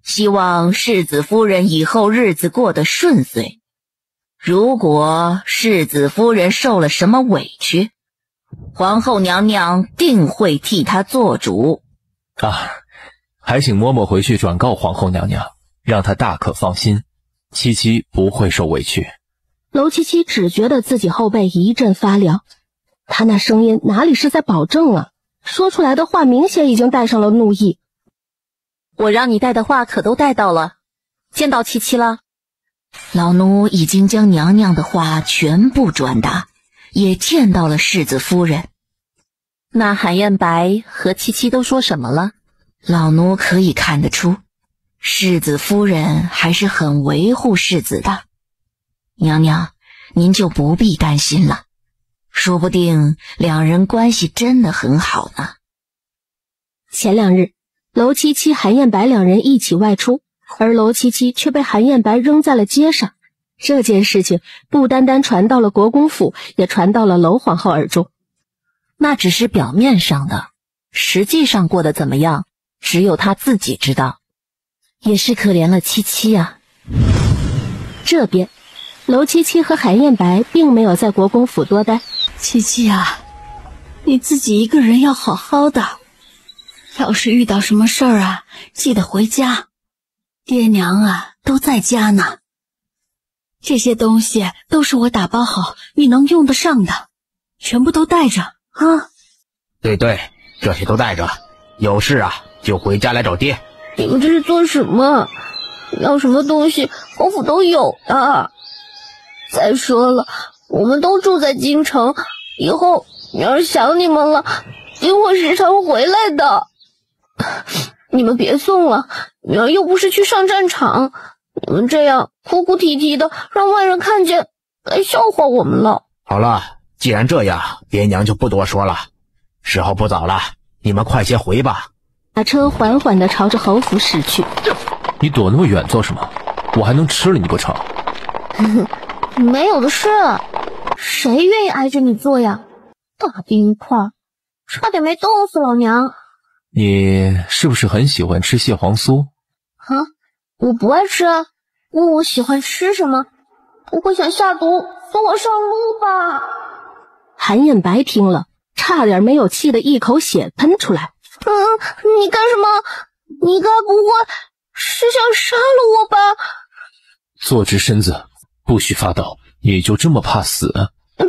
希望世子夫人以后日子过得顺遂。如果世子夫人受了什么委屈，皇后娘娘定会替她做主。还请嬷嬷回去转告皇后娘娘，让她大可放心，七七不会受委屈。娄七七只觉得自己后背一阵发凉，他那声音哪里是在保证啊，说出来的话明显已经带上了怒意。我让你带的话可都带到了，见到七七了。老奴已经将娘娘的话全部转达，也见到了世子夫人。那韩燕白和七七都说什么了？老奴可以看得出，世子夫人还是很维护世子的。娘娘，您就不必担心了，说不定两人关系真的很好呢。前2日，娄七七、韩燕白两人一起外出，而娄七七却被韩燕白扔在了街上。这件事情不单单传到了国公府，也传到了娄皇后耳中。那只是表面上的，实际上过得怎么样，只有他自己知道。也是可怜了七七啊。这边，娄七七和韩燕白并没有在国公府多待。七七啊，你自己一个人要好好的，要是遇到什么事儿啊，记得回家，爹娘啊都在家呢。这些东西都是我打包好，你能用得上的，全部都带着啊。对，这些都带着，有事啊就回家来找爹。你们这是做什么？要什么东西侯府都有的。再说了，我们都住在京城，以后女儿想你们了，一定会时常回来的。你们别送了，女儿又不是去上战场，你们这样哭哭啼啼的，让外人看见，该笑话我们了。好了，既然这样，爹娘就不多说了。时候不早了，你们快些回吧。马车缓缓地朝着侯府驶去。你躲那么远做什么？我还能吃了你不成？没有的事，谁愿意挨着你坐呀？大冰块，差点没冻死老娘。你是不是很喜欢吃蟹黄酥？啊，我不爱吃啊。问我喜欢吃什么？不会想下毒送我上路吧？韩燕白听了，差点没有气得一口血喷出来。你干什么？你该不会是想杀了我吧？坐直身子，不许发抖。你就这么怕死？你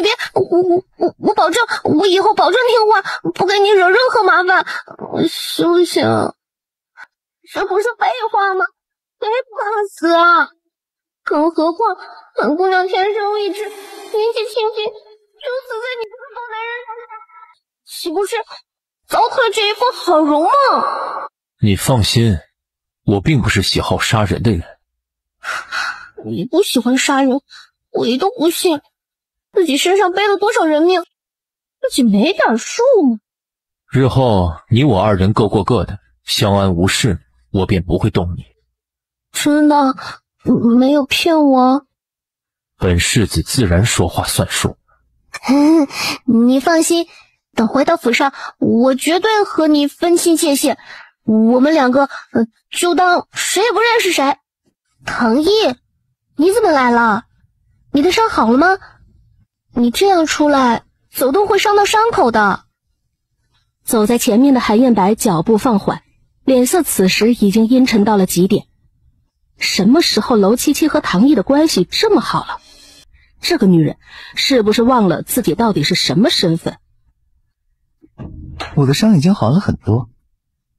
别，我保证，我以后保证听话，不给你惹任何麻烦，行不行？这不是废话吗？谁不怕死啊？更何况本姑娘天生丽质，年纪轻轻就死在你这个狗男人手下，岂不是糟蹋了这一份好容吗？你放心，我并不是喜好杀人的人。你不喜欢杀人，我都不信。自己身上背了多少人命，自己没点数吗？日后你我二人各过各的，相安无事，我便不会动你。真的没有骗我？本世子自然说话算数。你放心，等回到府上，我绝对和你分清界限。我们两个就当谁也不认识谁。唐毅，你怎么来了？你的伤好了吗？你这样出来走动会伤到伤口的。走在前面的韩燕白脚步放缓，脸色此时已经阴沉到了极点。什么时候娄七七和唐毅的关系这么好了？这个女人是不是忘了自己到底是什么身份？我的伤已经好了很多，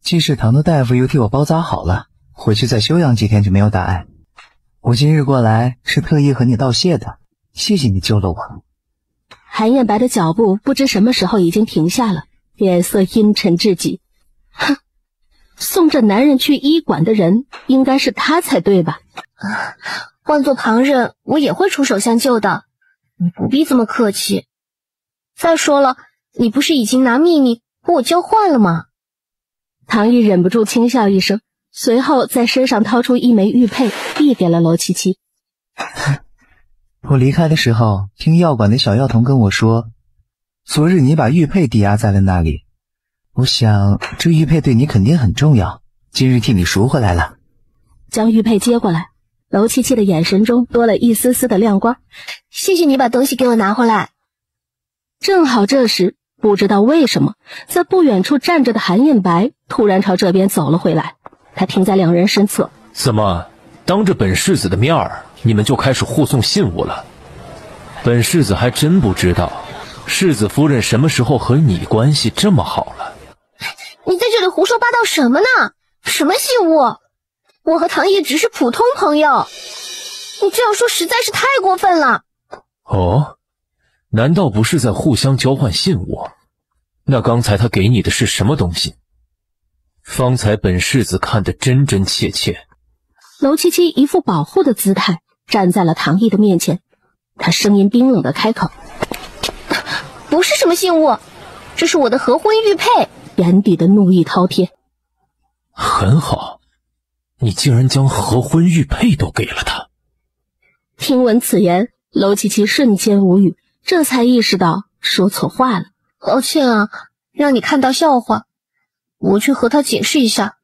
季世堂的大夫又替我包扎好了，回去再休养几天就没有大碍。我今日过来是特意和你道谢的，谢谢你救了我。韩燕白的脚步不知什么时候已经停下了，脸色阴沉至极。哼，送这男人去医馆的人应该是他才对吧？换做旁人，我也会出手相救的，你不必这么客气。再说了，你不是已经拿秘密和我交换了吗？唐毅忍不住轻笑一声，随后在身上掏出一枚玉佩，递给了娄七七。我离开的时候，听药馆的小药童跟我说，昨日你把玉佩抵押在了那里。我想这玉佩对你肯定很重要，今日替你赎回来了。将玉佩接过来，娄七七的眼神中多了一丝丝的亮光。谢谢你把东西给我拿回来。正好这时，不知道为什么，在不远处站着的韩燕白突然朝这边走了回来。他停在两人身侧。怎么，当着本世子的面儿，你们就开始互送信物了？本世子还真不知道，世子夫人什么时候和你关系这么好了。你在这里胡说八道什么呢？什么信物？我和唐毅只是普通朋友，你这样说实在是太过分了。哦，难道不是在互相交换信物？那刚才他给你的是什么东西？方才本世子看得真真切切。娄七七一副保护的姿态站在了唐毅的面前，他声音冰冷的开口：不是什么信物，这是我的合婚玉佩。眼底的怒意滔天。很好，你竟然将合婚玉佩都给了他。听闻此言，娄七七瞬间无语，这才意识到说错话了。抱歉啊，让你看到笑话，我去和他解释一下。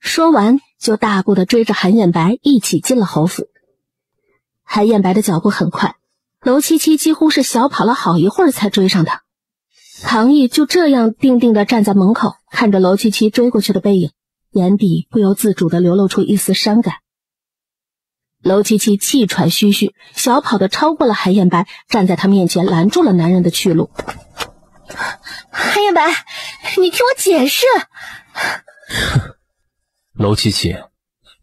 说完就大步的追着韩彦白一起进了侯府。韩彦白的脚步很快，娄七七几乎是小跑了好一会儿才追上他。唐毅就这样定定地站在门口，看着娄七七追过去的背影，眼底不由自主地流露出一丝伤感。娄七七气喘吁吁，小跑地超过了韩彦白，站在他面前拦住了男人的去路。韩彦白，你听我解释。娄七七，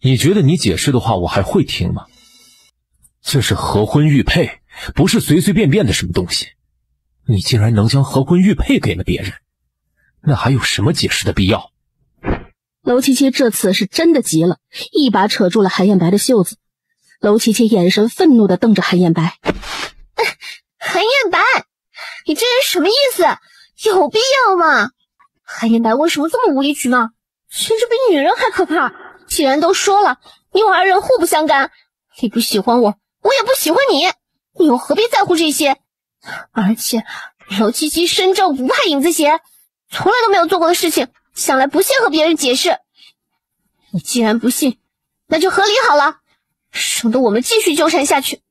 你觉得你解释的话我还会听吗？这是合婚玉佩，不是随随便便的什么东西。你竟然能将合婚玉佩给了别人，那还有什么解释的必要？娄七七这次是真的急了，一把扯住了韩彦白的袖子。娄七七眼神愤怒地瞪着韩彦白。韩彦白，你这人什么意思？有必要吗？韩彦白为什么这么无理取闹，甚至比女人还可怕？既然都说了，你我二人互不相干，你不喜欢我，我也不喜欢你，你又何必在乎这些？而且娄七七身正不怕影子斜，从来都没有做过的事情，向来不屑和别人解释。你既然不信，那就和离好了，省得我们继续纠缠下去。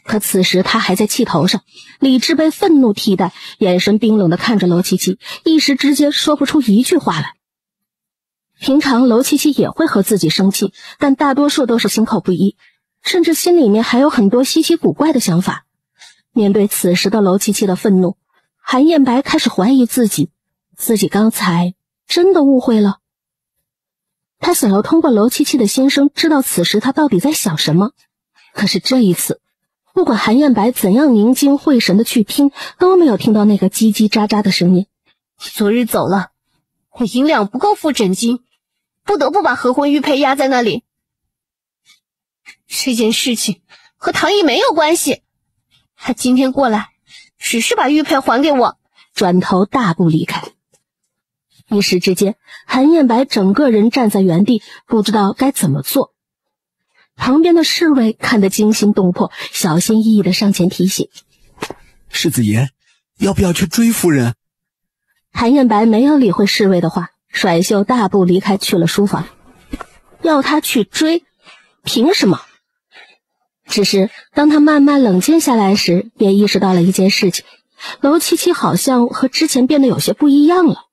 可此时他还在气头上，理智被愤怒替代，眼神冰冷地看着娄七七，一时之间说不出一句话来。平常娄七七也会和自己生气，但大多数都是心口不一，甚至心里面还有很多稀奇古怪的想法。面对此时的娄七七的愤怒，韩彦白开始怀疑自己刚才真的误会了。他想要通过娄七七的心声知道此时他到底在想什么，可是这一次不管韩彦白怎样凝精会神的去听，都没有听到那个叽叽喳喳的声音。昨日走了，我银两不够付诊金，不得不把合婚玉佩压在那里。这件事情和唐毅没有关系，他今天过来只是把玉佩还给我，转头大步离开。一时之间，韩彦白整个人站在原地，不知道该怎么做。旁边的侍卫看得惊心动魄，小心翼翼地上前提醒：世子爷，要不要去追夫人？韩彦白没有理会侍卫的话，甩袖大步离开，去了书房。要他去追，凭什么？只是当他慢慢冷静下来时，便意识到了一件事情，娄七七好像和之前变得有些不一样了。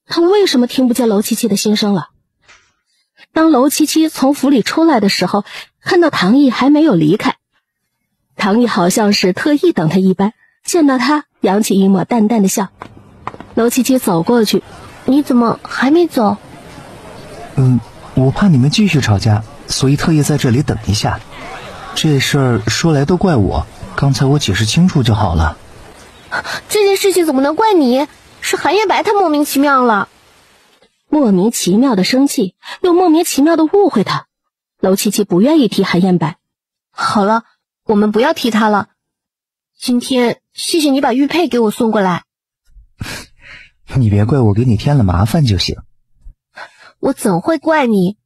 他为什么听不见娄七七的心声了？当娄七七从府里出来的时候，看到唐毅还没有离开，唐毅好像是特意等他一般，见到他扬起一抹淡淡的笑。娄七七走过去：你怎么还没走？我怕你们继续吵架，所以特意在这里等一下。这事儿说来都怪我，刚才我解释清楚就好了。这件事情怎么能怪你？是韩彦白他莫名其妙了。莫名其妙的生气，又莫名其妙的误会他。娄七七不愿意提韩彦白。好了，我们不要提他了。今天谢谢你把玉佩给我送过来。你别怪我给你添了麻烦就行。我怎会怪你？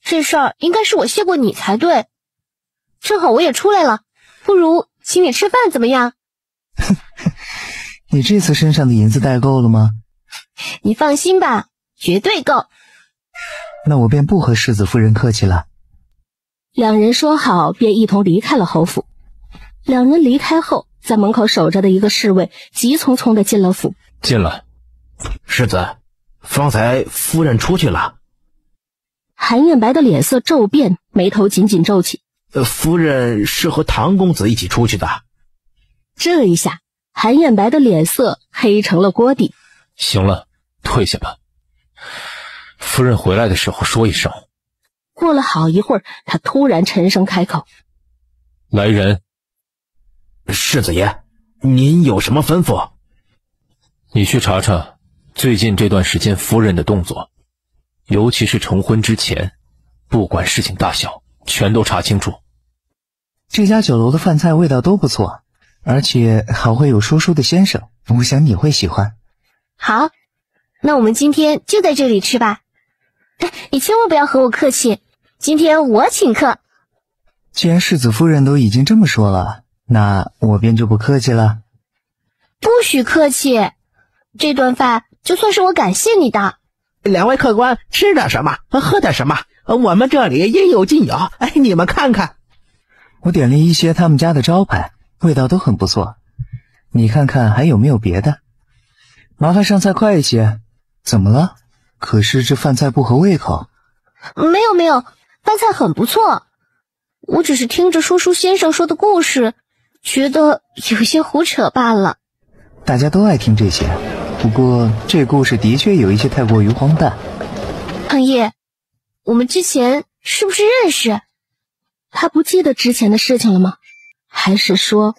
这事儿应该是我谢过你才对。正好我也出来了，不如请你吃饭怎么样？你这次身上的银子带够了吗？你放心吧，绝对够。那我便不和世子夫人客气了。两人说好，便一同离开了侯府。两人离开后，在门口守着的一个侍卫急匆匆地进了府。进来。世子，方才夫人出去了。韩彦白的脸色骤变，眉头紧紧皱起。夫人是和唐公子一起出去的。这一下，韩彦白的脸色黑成了锅底。行了，退下吧。夫人回来的时候说一声。过了好一会儿，他突然沉声开口：来人。世子爷，您有什么吩咐？你去查查最近这段时间夫人的动作，尤其是成婚之前，不管事情大小，全都查清楚。这家酒楼的饭菜味道都不错，而且还会有说书的先生，我想你会喜欢。好，那我们今天就在这里吃吧。你千万不要和我客气，今天我请客。既然世子夫人都已经这么说了，那我便就不客气了。不许客气，这顿饭就算是我感谢你的。两位客官，吃点什么，喝点什么？我们这里应有尽有，你们看看。我点了一些他们家的招牌，味道都很不错。你看看还有没有别的？麻烦上菜快一些。怎么了？可是这饭菜不合胃口？没有，饭菜很不错。我只是听着说书先生说的故事，觉得有些胡扯罢了。大家都爱听这些，不过这故事的确有一些太过于荒诞。唐叶，我们之前是不是认识？他不记得之前的事情了吗？还是说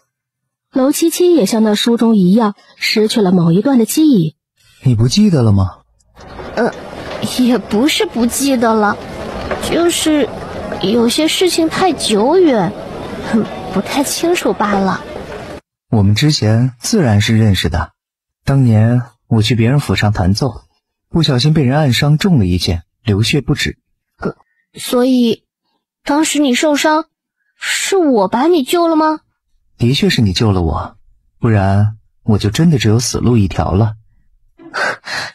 楼七七也像那书中一样失去了某一段的记忆？你不记得了吗？也不是不记得了，就是有些事情太久远，不太清楚罢了。我们之前自然是认识的，当年我去别人府上弹奏，不小心被人暗伤，中了一箭，流血不止。所以当时你受伤，是我把你救了吗？的确是你救了我，不然我就真的只有死路一条了。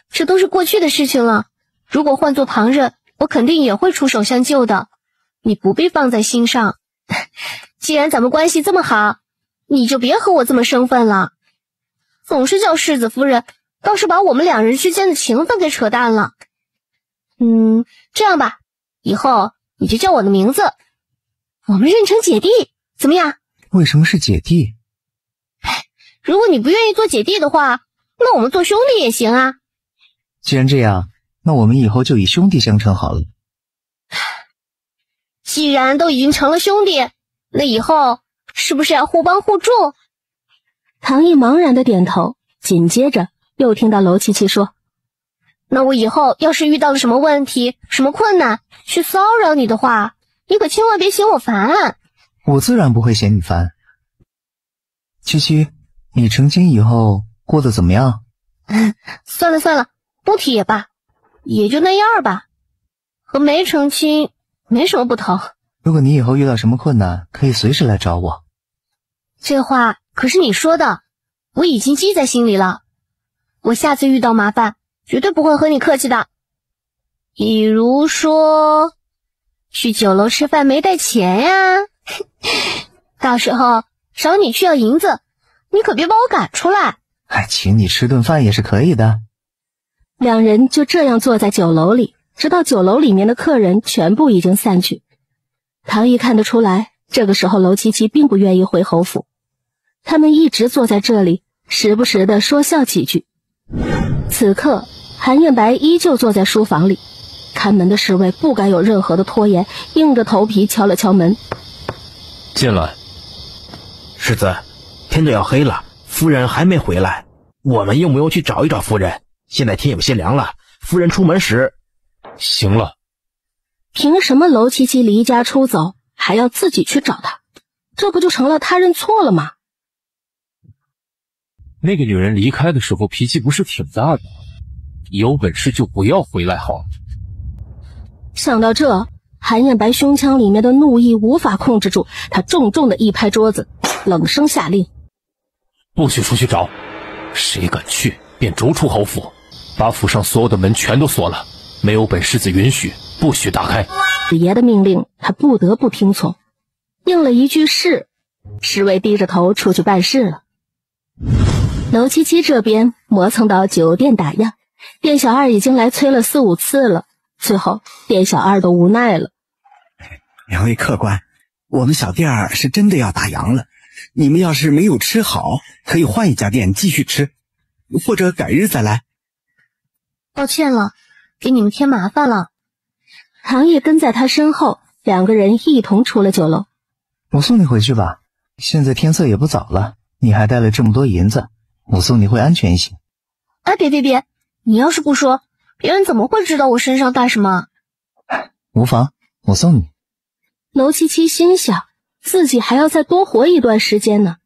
这都是过去的事情了，如果换做旁人，我肯定也会出手相救的，你不必放在心上。既然咱们关系这么好，你就别和我这么生分了，总是叫世子夫人，倒是把我们两人之间的情分给扯淡了。这样吧，以后你就叫我的名字，我们认成姐弟，怎么样？为什么是姐弟？如果你不愿意做姐弟的话，那我们做兄弟也行啊。既然这样，那我们以后就以兄弟相称好了。既然都已经成了兄弟，那以后是不是要互帮互助？唐毅茫然的点头，紧接着又听到楼七七说：那我以后要是遇到了什么问题、什么困难，去骚扰你的话，你可千万别嫌我烦。我自然不会嫌你烦。七七，你成亲以后过得怎么样？算了，不提也罢，也就那样吧，和没成亲没什么不同。如果你以后遇到什么困难，可以随时来找我。这话可是你说的，我已经记在心里了。我下次遇到麻烦，绝对不会和你客气的。比如说，去酒楼吃饭没带钱呀，到时候找你去要银子，你可别把我赶出来。请你吃顿饭也是可以的。两人就这样坐在酒楼里，直到酒楼里面的客人全部已经散去。唐毅看得出来，这个时候楼七七并不愿意回侯府，他们一直坐在这里，时不时的说笑几句。此刻韩燕白依旧坐在书房里，看门的侍卫不敢有任何的拖延，硬着头皮敲了敲门。进来。世子，天都要黑了，夫人还没回来，我们用不用去找一找夫人？现在天有些凉了，夫人出门时……行了。凭什么楼七七离家出走还要自己去找他？这不就成了他认错了吗？那个女人离开的时候脾气不是挺大的，有本事就不要回来好了。想到这，韩燕白胸腔里面的怒意无法控制住，他重重的一拍桌子，冷声下令：不许出去找，谁敢去便逐出侯府，把府上所有的门全都锁了，没有本世子允许，不许打开。子爷的命令他不得不听从，应了一句是，侍卫低着头出去办事了。楼七七这边磨蹭到酒店打烊，店小二已经来催了4、5次了，最后店小二都无奈了。两位客官，我们小店是真的要打烊了，你们要是没有吃好，可以换一家店继续吃，或者改日再来。抱歉了，给你们添麻烦了。唐毅跟在他身后，两个人一同出了酒楼。我送你回去吧，现在天色也不早了，你还带了这么多银子，我送你会安全一些。哎，别，你要是不说，别人怎么会知道我身上带什么？无妨，我送你。娄七七心想，自己还要再多活一段时间呢。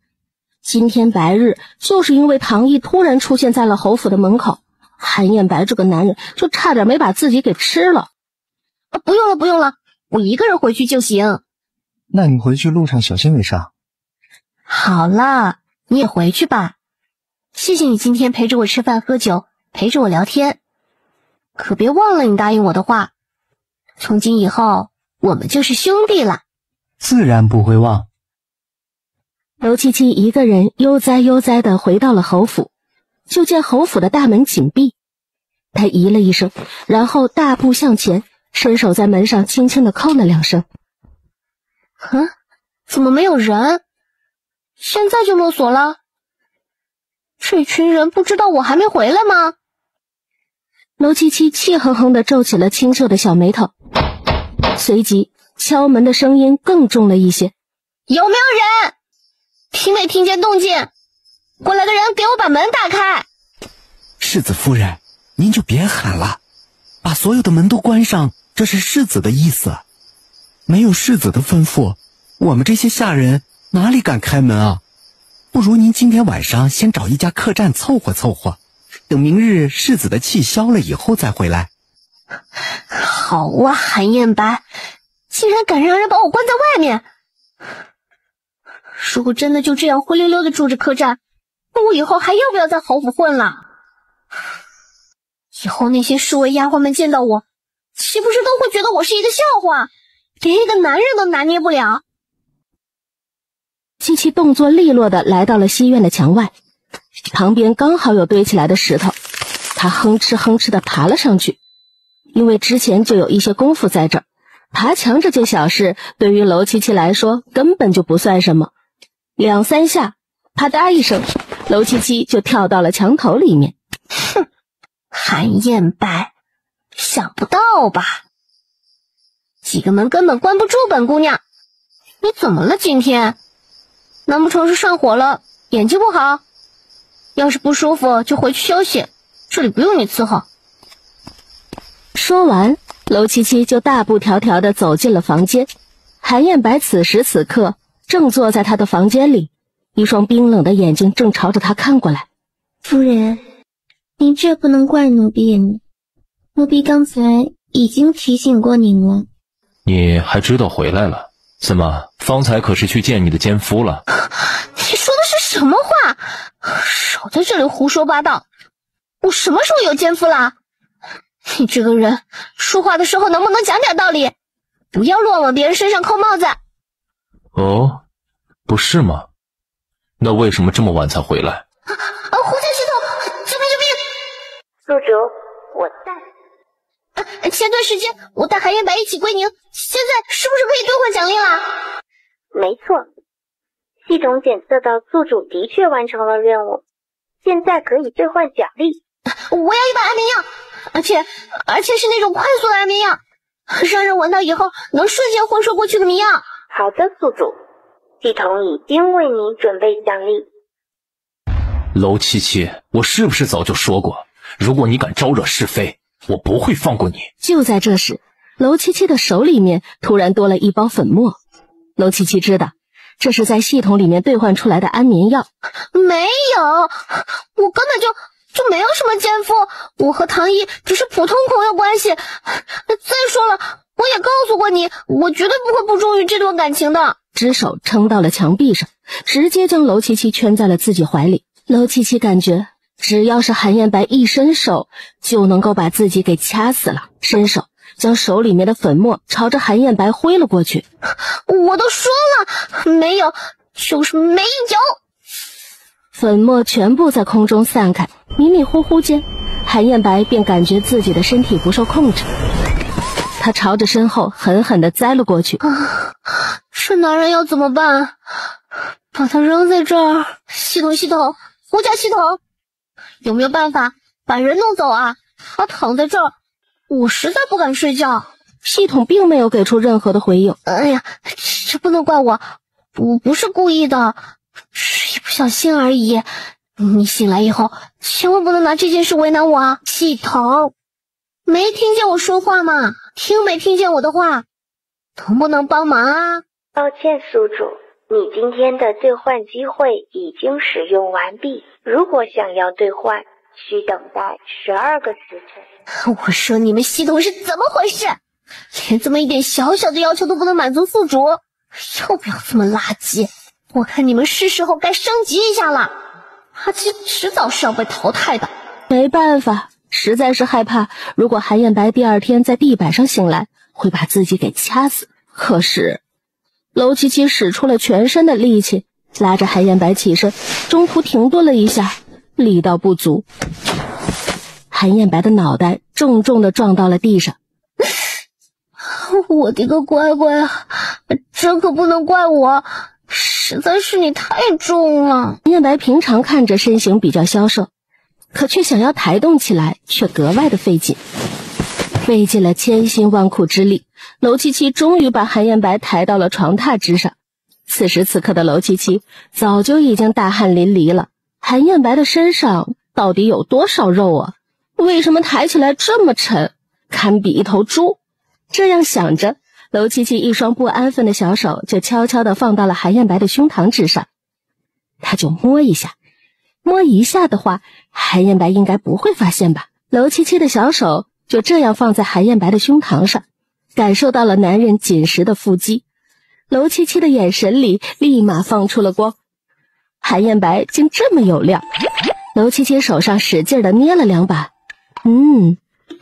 今天白日就是因为唐毅突然出现在了侯府的门口，韩彦白这个男人就差点没把自己给吃了。不用了，我一个人回去就行。那你回去路上小心为上。好了，你也回去吧。谢谢你今天陪着我吃饭喝酒，陪着我聊天。可别忘了你答应我的话，从今以后我们就是兄弟了。自然不会忘。娄七七一个人悠哉地回到了侯府，就见侯府的大门紧闭。他咦了一声，然后大步向前，伸手在门上轻轻地叩了2声。怎么没有人？现在就落锁了？这群人不知道我还没回来吗？娄七七气哼哼地皱起了清秀的小眉头，随即敲门的声音更重了一些。有没有人？听没听见动静？过来的人给我把门打开。世子夫人，您就别喊了，把所有的门都关上，这是世子的意思。没有世子的吩咐，我们这些下人哪里敢开门啊？不如您今天晚上先找一家客栈凑合，等明日世子的气消了以后再回来。好啊，韩彦白，竟然敢让人把我关在外面！如果真的就这样灰溜溜的住着客栈，那我以后还要不要在侯府混了？以后那些侍卫丫鬟们见到我，岂不是都会觉得我是一个笑话，连一个男人都拿捏不了？七七动作利落地来到了西院的墙外，旁边刚好有堆起来的石头，他哼哧地爬了上去。因为之前就有一些功夫在这儿，爬墙这件小事对于娄七七来说根本就不算什么。2、3下，啪嗒一声，娄七七就跳到了墙头里面。韩彦白，想不到吧？几个门根本关不住本姑娘，你怎么了今天？难不成是上火了，眼睛不好？要是不舒服就回去休息，这里不用你伺候。说完，娄七七就大步条条地走进了房间。韩彦白此时此刻正坐在他的房间里，一双冰冷的眼睛正朝着他看过来。夫人，您这不能怪奴婢呢，奴婢刚才已经提醒过您了。你还知道回来了？怎么，方才可是去见你的奸夫了？你说的是什么话？少在这里胡说八道！我什么时候有奸夫了？你这个人说话的时候能不能讲点道理？不要乱往别人身上扣帽子。哦，不是吗？那为什么这么晚才回来？胡家系统，救命！宿主，我在。前段时间我带韩彦白一起归宁，现在是不是可以兑换奖励了？没错，系统检测到宿主的确完成了任务，现在可以兑换奖励。我要一把安眠药，而且是那种快速的安眠药，让人闻到以后能瞬间昏睡过去的迷药。好的，宿主，系统已经为你准备奖励。娄七七，我是不是早就说过，如果你敢招惹是非，我不会放过你。就在这时，娄七七的手里面突然多了一包粉末。娄七七知道这是在系统里面兑换出来的安眠药。没有，我根本就没有什么奸夫，我和唐毅只是普通朋友关系。再说了，我也告诉过你，我绝对不会不忠于这段感情的。只手撑到了墙壁上，直接将娄七七圈在了自己怀里。娄七七感觉只要是韩彦白一伸手就能够把自己给掐死了，伸手将手里面的粉末朝着韩彦白挥了过去。我都说了，没有就是没有。粉末全部在空中散开，迷迷糊糊间，韩彦白便感觉自己的身体不受控制，他朝着身后狠狠地栽了过去。这男人要怎么办？把他扔在这儿？系统，胡家系统，有没有办法把人弄走啊？他躺在这儿，我实在不敢睡觉。系统并没有给出任何的回应。哎呀，这不能怪我，我不是故意的，是一不小心而已。你醒来以后，千万不能拿这件事为难我啊！系统，没听见我说话吗？听没听见我的话？能不能帮忙啊？抱歉，宿主，你今天的兑换机会已经使用完毕。如果想要兑换，需等待12个时辰。我说你们系统是怎么回事？连这么一点小小的要求都不能满足宿主，要不要这么垃圾？我看你们是时候该升级一下了。垃圾迟早是要被淘汰的。没办法，实在是害怕，如果韩彦白第二天在地板上醒来，会把自己给掐死。可是，娄七七使出了全身的力气，拉着韩彦白起身，中途停顿了一下，力道不足，韩彦白的脑袋重重地撞到了地上。我的个乖乖啊，这可不能怪我，实在是你太重了。韩彦白平常看着身形比较消瘦，可却想要抬动起来却格外的费劲，费尽了千辛万苦之力，娄七七终于把韩彦白抬到了床榻之上。此时此刻的娄七七早就已经大汗淋漓了，韩彦白的身上到底有多少肉啊？为什么抬起来这么沉，堪比一头猪？这样想着，娄七七一双不安分的小手就悄悄地放到了韩彦白的胸膛之上。他就摸一下，摸一下的话，韩彦白应该不会发现吧。娄七七的小手就这样放在韩彦白的胸膛上，感受到了男人紧实的腹肌，娄七七的眼神里立马放出了光。韩彦白竟这么有料。娄七七手上使劲地捏了2把，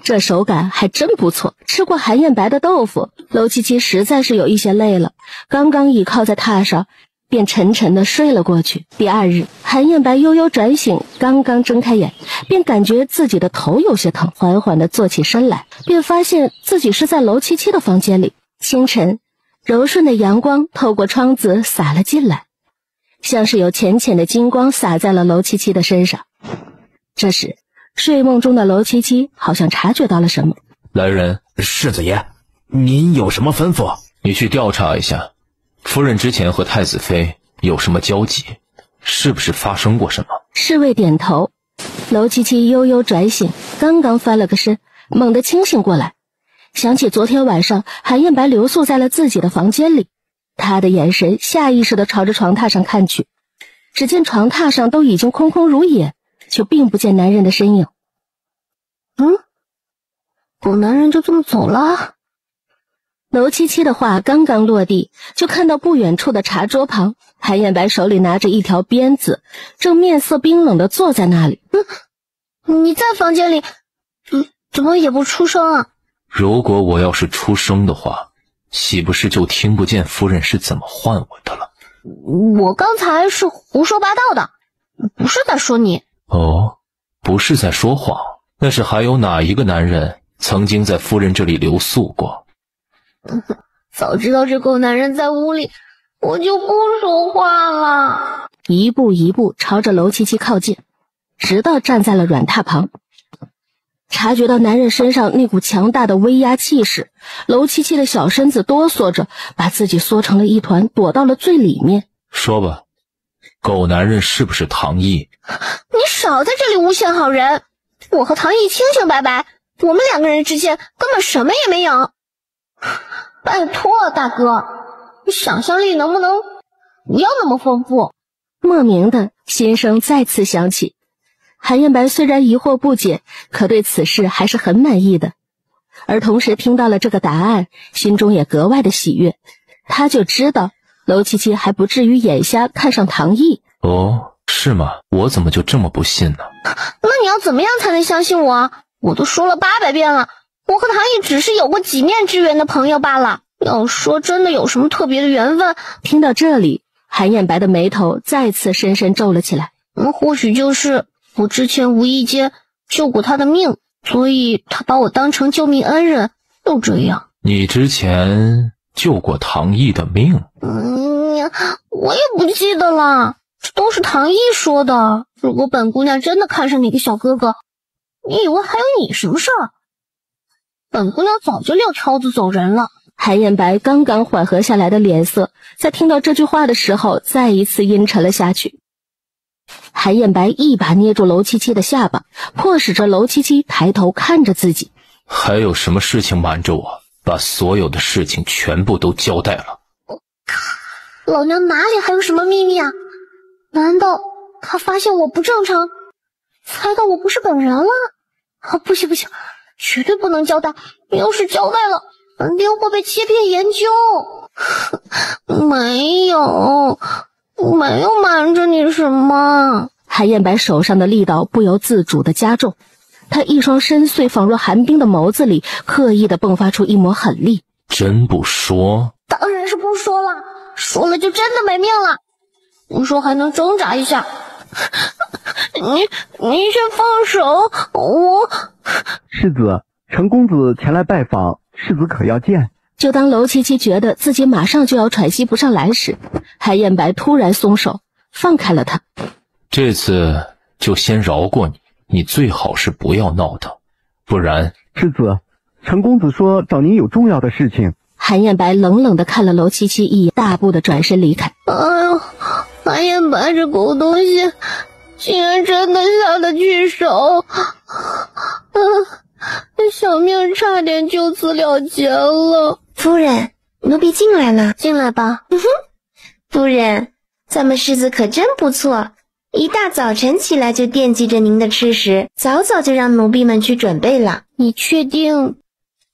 这手感还真不错。吃过韩彦白的豆腐，娄七七实在是有一些累了，刚刚倚靠在榻上，便沉沉地睡了过去。第二日，韩彦白悠悠转醒，刚刚睁开眼，便感觉自己的头有些疼，缓缓地坐起身来，便发现自己是在娄七七的房间里。清晨，柔顺的阳光透过窗子洒了进来，像是有浅浅的金光洒在了娄七七的身上。这时，睡梦中的娄七七好像察觉到了什么。来人，世子爷，您有什么吩咐？你去调查一下，夫人之前和太子妃有什么交集，是不是发生过什么？侍卫点头。娄七七悠悠转醒，刚刚翻了个身，猛地清醒过来，想起昨天晚上韩彦白留宿在了自己的房间里，他的眼神下意识地朝着床榻上看去，只见床榻上都已经空空如也，却并不见男人的身影。狗男人就这么走了？娄七七的话刚刚落地，就看到不远处的茶桌旁，韩彦白手里拿着一条鞭子，正面色冰冷地坐在那里。你在房间里，怎么也不出声啊？如果我要是出声的话，岂不是就听不见夫人是怎么唤我的了？我刚才是胡说八道的，不是在说你。哦，不是在说谎，那是还有哪一个男人曾经在夫人这里留宿过？早知道这狗男人在屋里，我就不说话了。一步一步朝着娄七七靠近，直到站在了软榻旁。察觉到男人身上那股强大的威压气势，娄七七的小身子哆嗦着，把自己缩成了一团，躲到了最里面。说吧，狗男人是不是唐毅？你少在这里诬陷好人，我和唐毅清清白白，我们2个人之间根本什么也没有。拜托大哥，你想象力能不能不要那么丰富？莫名的心声再次响起。韩彦白虽然疑惑不解，可对此事还是很满意的，而同时听到了这个答案，心中也格外的喜悦。他就知道娄七七还不至于眼瞎看上唐毅。哦，是吗？我怎么就这么不信呢？那你要怎么样才能相信我？我都说了800遍了，我和唐毅只是有过几面之缘的朋友罢了。要说真的有什么特别的缘分。听到这里，韩彦白的眉头再次深深皱了起来。或许就是我之前无意间救过他的命，所以他把我当成救命恩人，就这样。你之前救过唐毅的命？我也不记得了，这都是唐毅说的。如果本姑娘真的看上你个小哥哥，你以为还有你什么事儿？本姑娘早就撂挑子走人了。韩燕白刚刚缓和下来的脸色，在听到这句话的时候，再一次阴沉了下去。韩燕白一把捏住娄七七的下巴，迫使着娄七七抬头看着自己。还有什么事情瞒着我？把所有的事情全部都交代了。老娘哪里还有什么秘密啊？难道他发现我不正常，猜到我不是本人了？不行，绝对不能交代，要是交代了，肯定会被切片研究。没有瞒着你什么。韩燕白手上的力道不由自主地加重，他一双深邃仿若寒冰的眸子里刻意地迸发出一抹狠戾。真不说？当然是不说了，说了就真的没命了。不说还能挣扎一下。你先放手，我。世子，陈公子前来拜访，世子可要见？就当娄七七觉得自己马上就要喘息不上来时，韩燕白突然松手，放开了他。这次就先饶过你，你最好是不要闹腾，不然。世子，陈公子说找您有重要的事情。韩燕白冷冷地看了娄七七一眼，大步地转身离开。哎呦，韩燕白这狗东西竟然真的下得去手，小命差点就此了结了。夫人，奴婢进来了。进来吧。夫人，咱们世子可真不错，一大早晨起来就惦记着您的吃食，早早就让奴婢们去准备了。你确定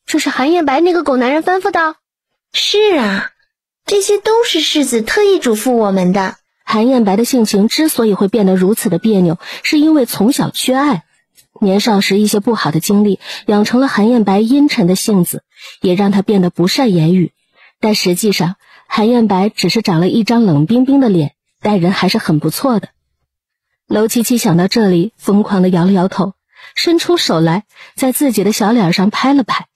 这是韩燕白那个狗男人吩咐的？是啊，这些都是世子特意嘱咐我们的。韩燕白的性情之所以会变得如此的别扭，是因为从小缺爱。年少时一些不好的经历养成了韩燕白阴沉的性子，也让他变得不善言语。但实际上，韩燕白只是长了一张冷冰冰的脸，待人还是很不错的。娄七七想到这里，疯狂地摇了摇头，伸出手来，在自己的小脸上拍了拍。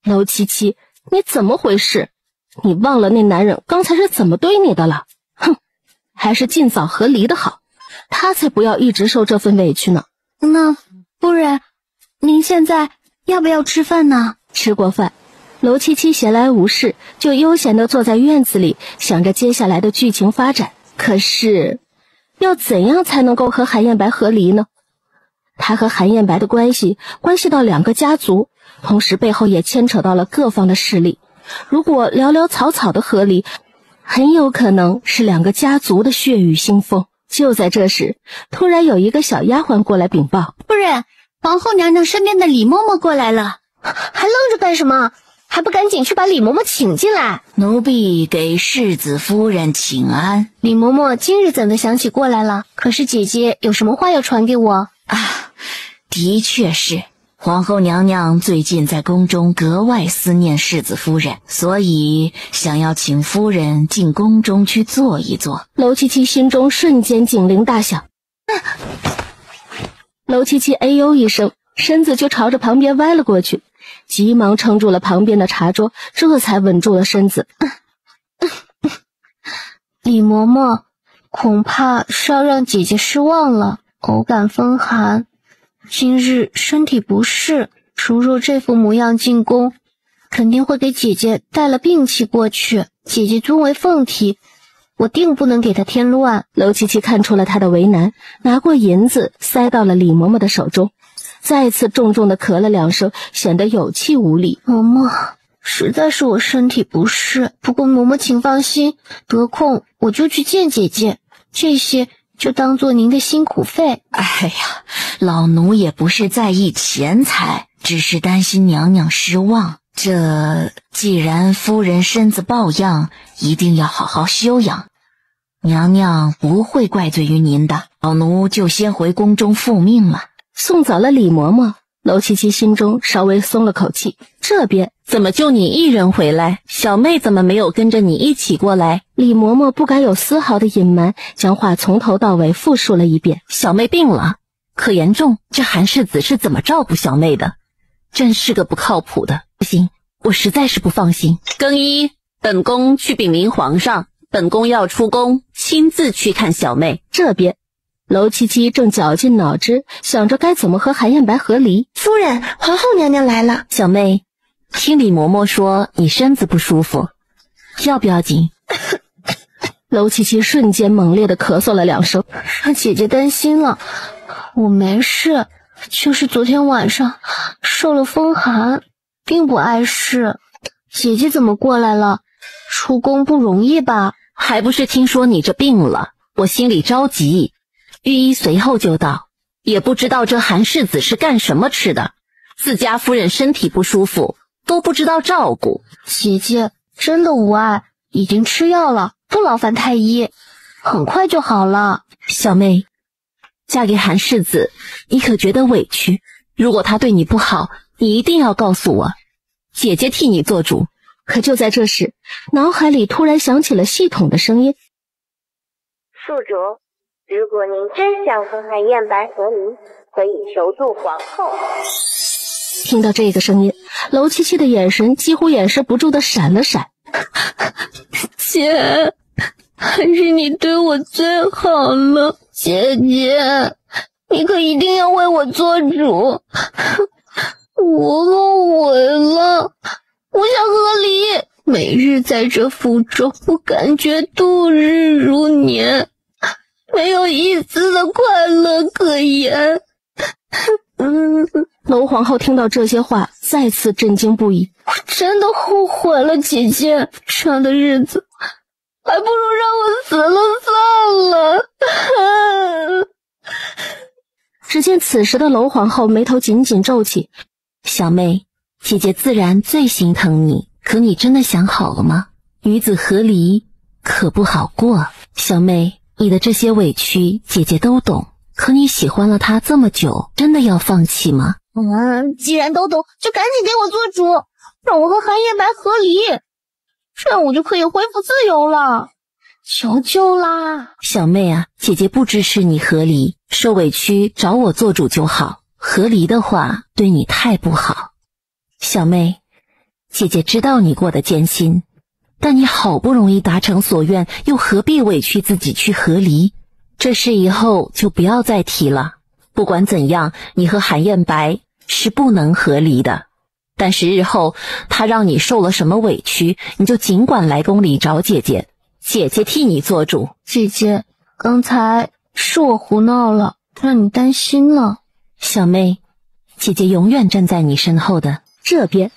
娄七七，你怎么回事？你忘了那男人刚才是怎么对你的了？哼，还是尽早和离的好，他才不要一直受这份委屈呢。那夫人，您现在要不要吃饭呢？吃过饭，娄七七闲来无事，就悠闲地坐在院子里，想着接下来的剧情发展。可是，要怎样才能够和韩燕白和离呢？他和韩燕白的关系到两个家族，同时背后也牵扯到了各方的势力。如果潦潦草草的和离，很有可能是两个家族的血雨腥风。就在这时，突然有一个小丫鬟过来禀报：夫人，皇后娘娘身边的李嬷嬷过来了。还愣着干什么？还不赶紧去把李嬷嬷请进来！奴婢给世子夫人请安。李嬷嬷今日怎的想起过来了？可是姐姐有什么话要传给我？的确是。皇后娘娘最近在宫中格外思念世子夫人，所以想要请夫人进宫中去坐一坐。娄七七心中瞬间警铃大响，娄七七哎呦一声，身子就朝着旁边歪了过去，急忙撑住了旁边的茶桌，这才稳住了身子。李嬷嬷，恐怕是要让姐姐失望了。偶感风寒，今日身体不适，如若这副模样进宫，肯定会给姐姐带了病气过去。姐姐尊为凤体，我定不能给她添乱。娄七七看出了她的为难，拿过银子塞到了李嬷嬷的手中，再次重重地咳了两声，显得有气无力。嬷嬷，实在是我身体不适，不过嬷嬷请放心，得空我就去见姐姐，这些就当做您的辛苦费。哎呀，老奴也不是在意钱财，只是担心娘娘失望。既然夫人身子抱恙，一定要好好休养，娘娘不会怪罪于您的。老奴就先回宫中复命了。送走了李嬷嬷，娄七七心中稍微松了口气。这边怎么就你一人回来？小妹怎么没有跟着你一起过来？李嬷嬷不敢有丝毫的隐瞒，将话从头到尾复述了一遍。小妹病了，可严重，这韩世子是怎么照顾小妹的？真是个不靠谱的。不行，我实在是不放心。更衣，本宫去禀明皇上，本宫要出宫，亲自去看小妹。这边娄七七正绞尽脑汁想着该怎么和韩燕白和离。夫人，皇后娘娘来了。小妹，听李嬷嬷说你身子不舒服，要不要紧？娄七七瞬间猛烈地咳嗽了2声，让姐姐担心了。我没事，就是昨天晚上受了风寒，并不碍事。姐姐怎么过来了？出宫不容易吧？还不是听说你这病了，我心里着急。御医随后就到，也不知道这韩世子是干什么吃的，自家夫人身体不舒服都不知道照顾。姐姐真的无碍，已经吃药了，不劳烦太医，很快就好了。小妹，嫁给韩世子，你可觉得委屈？如果他对你不好，你一定要告诉我，姐姐替你做主。可就在这时，脑海里突然响起了系统的声音：宿主，如果您真想和韩燕白和离，可以求助皇后。听到这个声音，娄七七的眼神几乎掩饰不住的闪了闪。姐，还是你对我最好了。姐姐，你可一定要为我做主。我后悔了，我想和离，每日在这府中，我感觉度日如年，没有一丝的快乐可言。娄皇后听到这些话，再次震惊不已。我真的后悔了，姐姐，这样的日子还不如让我死了算了。只见此时的娄皇后眉头紧紧皱起。小妹，姐姐自然最心疼你，可你真的想好了吗？与子和离可不好过。小妹，你的这些委屈姐姐都懂，可你喜欢了他这么久，真的要放弃吗？既然都懂，就赶紧给我做主，让我和韩燕白和离，这样我就可以恢复自由了。求求啦！小妹啊，姐姐不支持你和离，受委屈找我做主就好，和离的话对你太不好。小妹，姐姐知道你过得艰辛，但你好不容易达成所愿，又何必委屈自己去和离？这事以后就不要再提了。不管怎样，你和韩燕白是不能和离的。但是日后他让你受了什么委屈，你就尽管来宫里找姐姐，姐姐替你做主。姐姐，刚才是我胡闹了，让你担心了。小妹，姐姐永远站在你身后的。这边，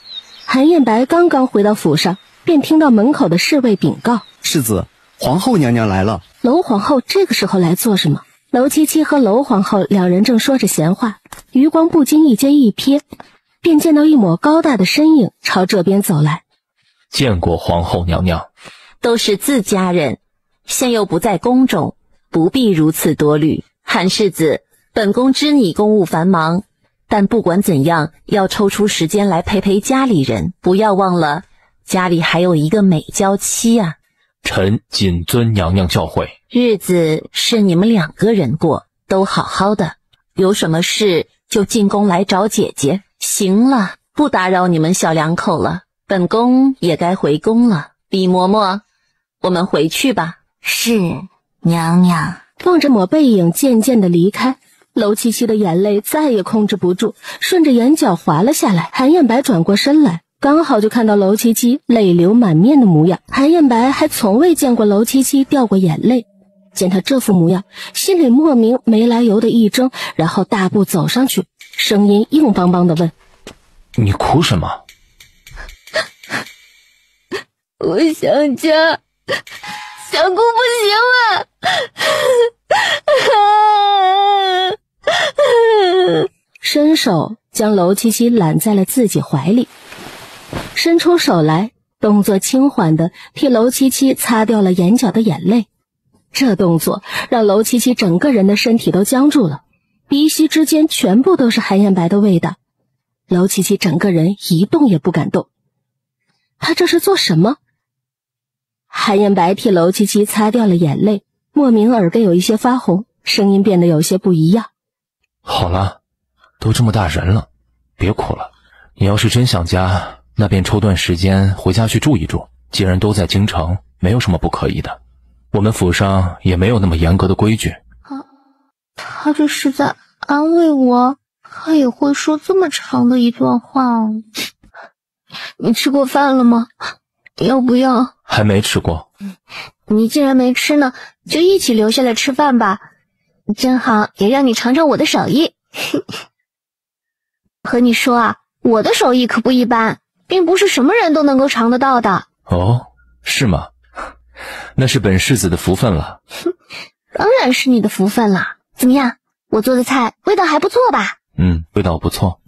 韩燕白刚刚回到府上，便听到门口的侍卫禀告：世子，皇后娘娘来了。娄皇后这个时候来做什么？娄七七和娄皇后两人正说着闲话，余光不经意间一瞥，便见到一抹高大的身影朝这边走来。见过皇后娘娘。都是自家人，现又不在宫中，不必如此多虑。韩世子，本宫知你公务繁忙，但不管怎样，要抽出时间来陪陪家里人，不要忘了家里还有一个美娇妻啊。臣谨遵娘娘教诲。日子是你们2个人过，都好好的，有什么事就进宫来找姐姐。行了，不打扰你们小2口了，本宫也该回宫了。李嬷嬷，我们回去吧。是，娘娘。望着抹背影渐渐的离开，娄七七的眼泪再也控制不住，顺着眼角滑了下来。韩燕白转过身来，刚好就看到娄七七泪流满面的模样。韩燕白还从未见过娄七七掉过眼泪，见他这副模样，心里莫名没来由的一怔，然后大步走上去，声音硬邦邦的问：你哭什么？我想家，想哭不行了。伸手将娄七七揽在了自己怀里，伸出手来，动作轻缓地替娄七七擦掉了眼角的眼泪。这动作让娄七七整个人的身体都僵住了，鼻息之间全部都是韩燕白的味道。娄七七整个人一动也不敢动，他这是做什么？韩燕白替娄七七擦掉了眼泪，莫名耳根有一些发红，声音变得有些不一样。好了，都这么大人了，别哭了。你要是真想家，那便抽段时间回家去住一住。既然都在京城，没有什么不可以的。我们府上也没有那么严格的规矩。他这是在安慰我。他也会说这么长的一段话哦。你吃过饭了吗？要不要？还没吃过。你既然没吃呢，就一起留下来吃饭吧，正好也让你尝尝我的手艺。和你说啊，我的手艺可不一般，并不是什么人都能够尝得到的。哦，是吗？那是本世子的福分了。当然是你的福分了。怎么样，我做的菜味道还不错吧？味道不错。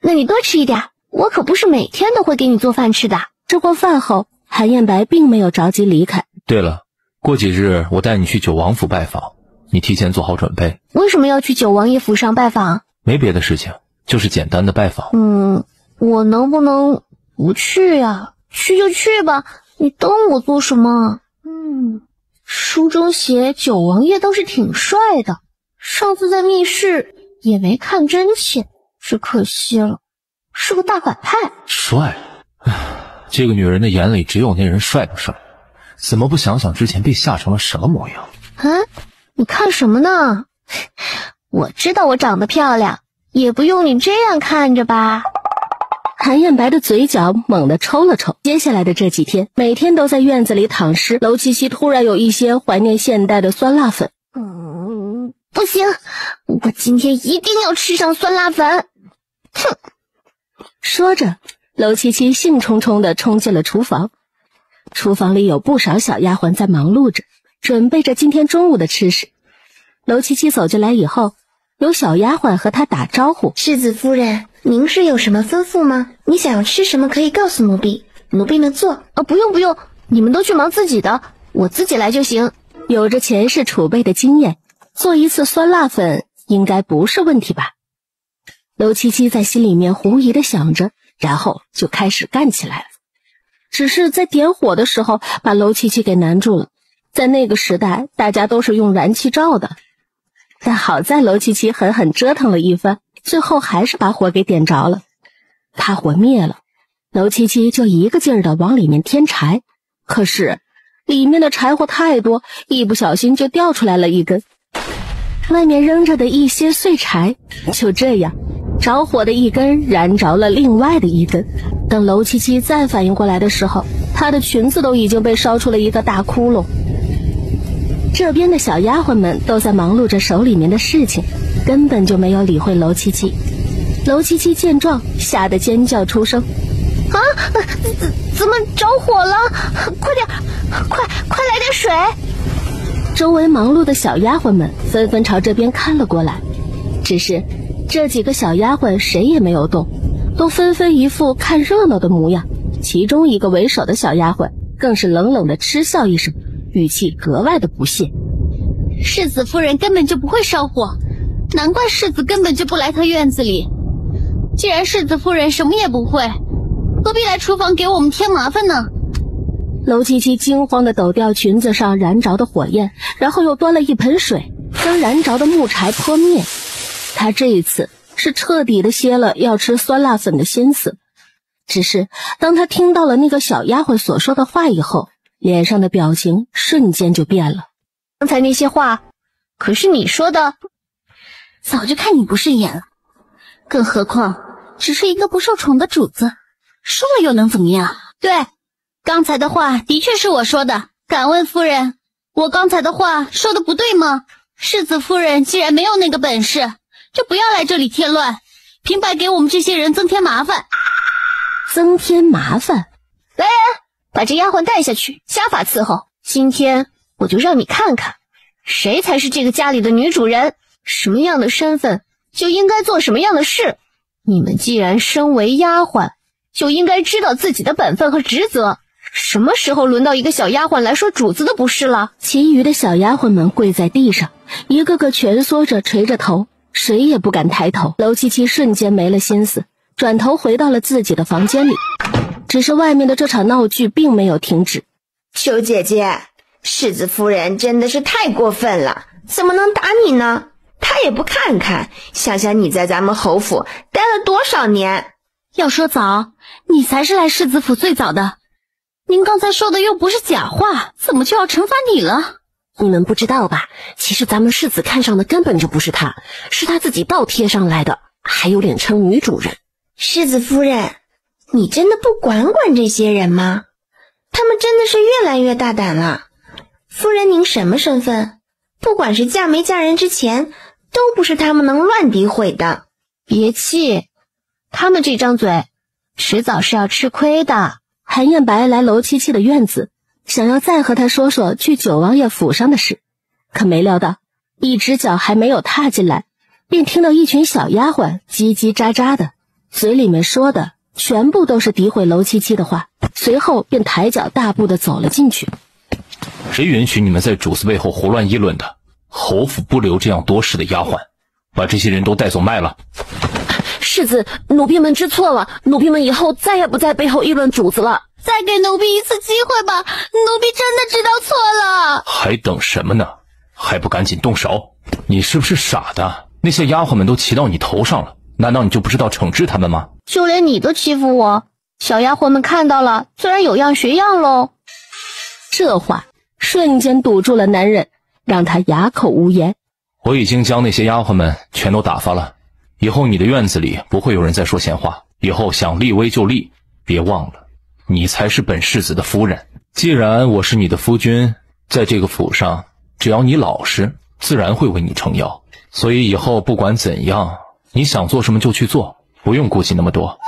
那你多吃一点，我可不是每天都会给你做饭吃的。吃过饭后，韩彦白并没有着急离开。对了，过几日我带你去九王府拜访，你提前做好准备。为什么要去九王爷府上拜访？没别的事情，就是简单的拜访。我能不能不去呀？去就去吧，你等我做什么？书中写九王爷倒是挺帅的，上次在密室也没看真切，只可惜了，是个大反派。帅？这个女人的眼里只有那人帅不帅？怎么不想想之前被吓成了什么模样？你看什么呢？我知道我长得漂亮，也不用你这样看着吧。韩彦白的嘴角猛地抽了抽。接下来的这几天，每天都在院子里躺尸。娄七七突然有一些怀念现代的酸辣粉。不行，我今天一定要吃上酸辣粉。哼！说着，娄七七兴冲冲地冲进了厨房。厨房里有不少小丫鬟在忙碌着，准备着今天中午的吃食。娄七七走进来以后，有小丫鬟和她打招呼：“世子夫人，您是有什么吩咐吗？你想要吃什么可以告诉奴婢，奴婢们做。”不用，你们都去忙自己的，我自己来就行。有着前世储备的经验，做一次酸辣粉应该不是问题吧？娄七七在心里面狐疑地想着，然后就开始干起来了。只是在点火的时候把娄七七给难住了。在那个时代，大家都是用燃气灶的，但好在娄七七狠狠折腾了一番，最后还是把火给点着了。大火灭了，娄七七就一个劲儿地往里面添柴，可是里面的柴火太多，一不小心就掉出来了一根。外面扔着的一些碎柴，就这样着火的一根燃着了另外的一根。等娄七七再反应过来的时候，她的裙子都已经被烧出了一个大窟窿。这边的小丫鬟们都在忙碌着手里面的事情，根本就没有理会娄七七。娄七七见状，吓得尖叫出声：“怎么着火了？快点，快来点水！”周围忙碌的小丫鬟们纷纷朝这边看了过来，只是这几个小丫鬟谁也没有动，都纷纷一副看热闹的模样。其中一个为首的小丫鬟更是冷冷地嗤笑一声，语气格外的不屑：“世子夫人根本就不会烧火，难怪世子根本就不来她院子里。既然世子夫人什么也不会，何必来厨房给我们添麻烦呢？”娄七七惊慌地抖掉裙子上燃着的火焰，然后又端了一盆水，将燃着的木柴泼灭。她这一次是彻底的歇了要吃酸辣粉的心思。只是当她听到了那个小丫鬟所说的话以后，脸上的表情瞬间就变了。“刚才那些话可是你说的？”“早就看你不顺眼了，更何况只是一个不受宠的主子，说了又能怎么样？”“对，刚才的话的确是我说的。敢问夫人，我刚才的话说的不对吗？世子夫人既然没有那个本事，就不要来这里添乱，平白给我们这些人增添麻烦。”“增添麻烦？”“来人，把这丫鬟带下去，家法伺候。今天我就让你看看，谁才是这个家里的女主人，什么样的身份就应该做什么样的事。你们既然身为丫鬟，就应该知道自己的本分和职责。什么时候轮到一个小丫鬟来说主子的不是了？”其余的小丫鬟们跪在地上，一个个蜷缩着垂着头，谁也不敢抬头。娄七七瞬间没了心思，转头回到了自己的房间里。只是外面的这场闹剧并没有停止。“秋姐姐，世子夫人真的是太过分了，怎么能打你呢？她也不看看，想想你在咱们侯府待了多少年。”“要说早，你才是来世子府最早的。您刚才说的又不是假话，怎么就要惩罚你了？”“你们不知道吧？其实咱们世子看上的根本就不是他，是他自己倒贴上来的。还有脸称女主人。世子夫人，你真的不管管这些人吗？他们真的是越来越大胆了。夫人您什么身份？不管是嫁没嫁人之前，都不是他们能乱诋毁的。别气，他们这张嘴迟早是要吃亏的。韩燕白来娄七七的院子，想要再和他说说去九王爷府上的事，可没料到一只脚还没有踏进来，便听到一群小丫鬟叽叽喳喳的，嘴里面说的全部都是诋毁娄七七的话，随后便抬脚大步的走了进去。谁允许你们在主子背后胡乱议论的？侯府不留这样多事的丫鬟，把这些人都带走卖了。世子，奴婢们知错了，奴婢们以后再也不在背后议论主子了。再给奴婢一次机会吧，奴婢真的知道错了。还等什么呢？还不赶紧动手！你是不是傻的？那些丫鬟们都骑到你头上了，难道你就不知道惩治他们吗？就连你都欺负我，小丫鬟们看到了，自然有样学样喽。这话瞬间堵住了男人，让他哑口无言。我已经将那些丫鬟们全都打发了，以后你的院子里不会有人再说闲话，以后想立威就立，别忘了你才是本世子的夫人。既然我是你的夫君，在这个府上只要你老实，自然会为你撑腰。所以以后不管怎样，你想做什么就去做，不用顾忌那么多。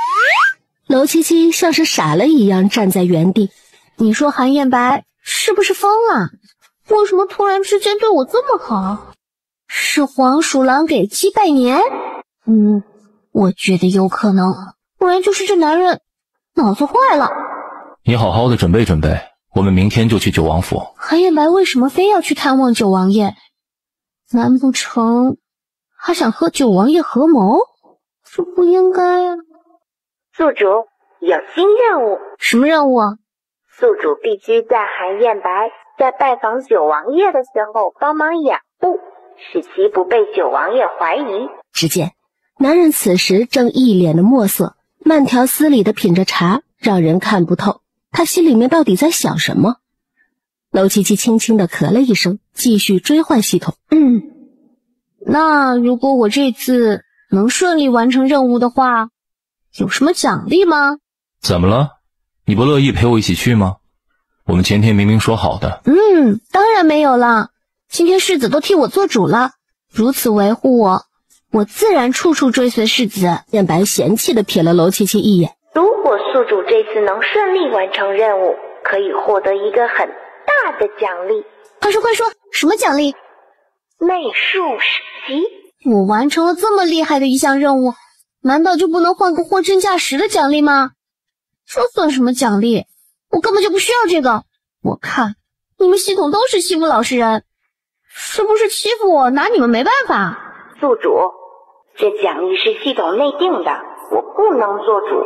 娄七七像是傻了一样站在原地。你说韩燕白是不是疯了？为什么突然之间对我这么好？是黄鼠狼给鸡拜年？我觉得有可能，不然就是这男人脑子坏了。你好好的准备准备，我们明天就去九王府。韩燕白为什么非要去探望九王爷？难不成他想和九王爷合谋？这不应该啊。宿主有新任务。什么任务啊？宿主必须在韩燕白在拜访九王爷的时候帮忙养护，使其不被九王爷怀疑。只见男人此时正一脸的墨色，慢条斯理地品着茶，让人看不透他心里面到底在想什么。娄七七轻轻地咳了一声，继续追唤系统。那如果我这次能顺利完成任务的话，有什么奖励吗？怎么了？你不乐意陪我一起去吗？我们前天明明说好的。当然没有了。今天世子都替我做主了，如此维护我，我自然处处追随世子。燕白嫌弃地瞥了娄七七一眼。如果宿主这次能顺利完成任务，可以获得一个很大的奖励。快说，什么奖励？媚术10级。我完成了这么厉害的一项任务，难道就不能换个货真价实的奖励吗？这算什么奖励？我根本就不需要这个。我看你们系统都是欺负老实人，是不是欺负我拿你们没办法？宿主，这奖励是系统内定的，我不能做主，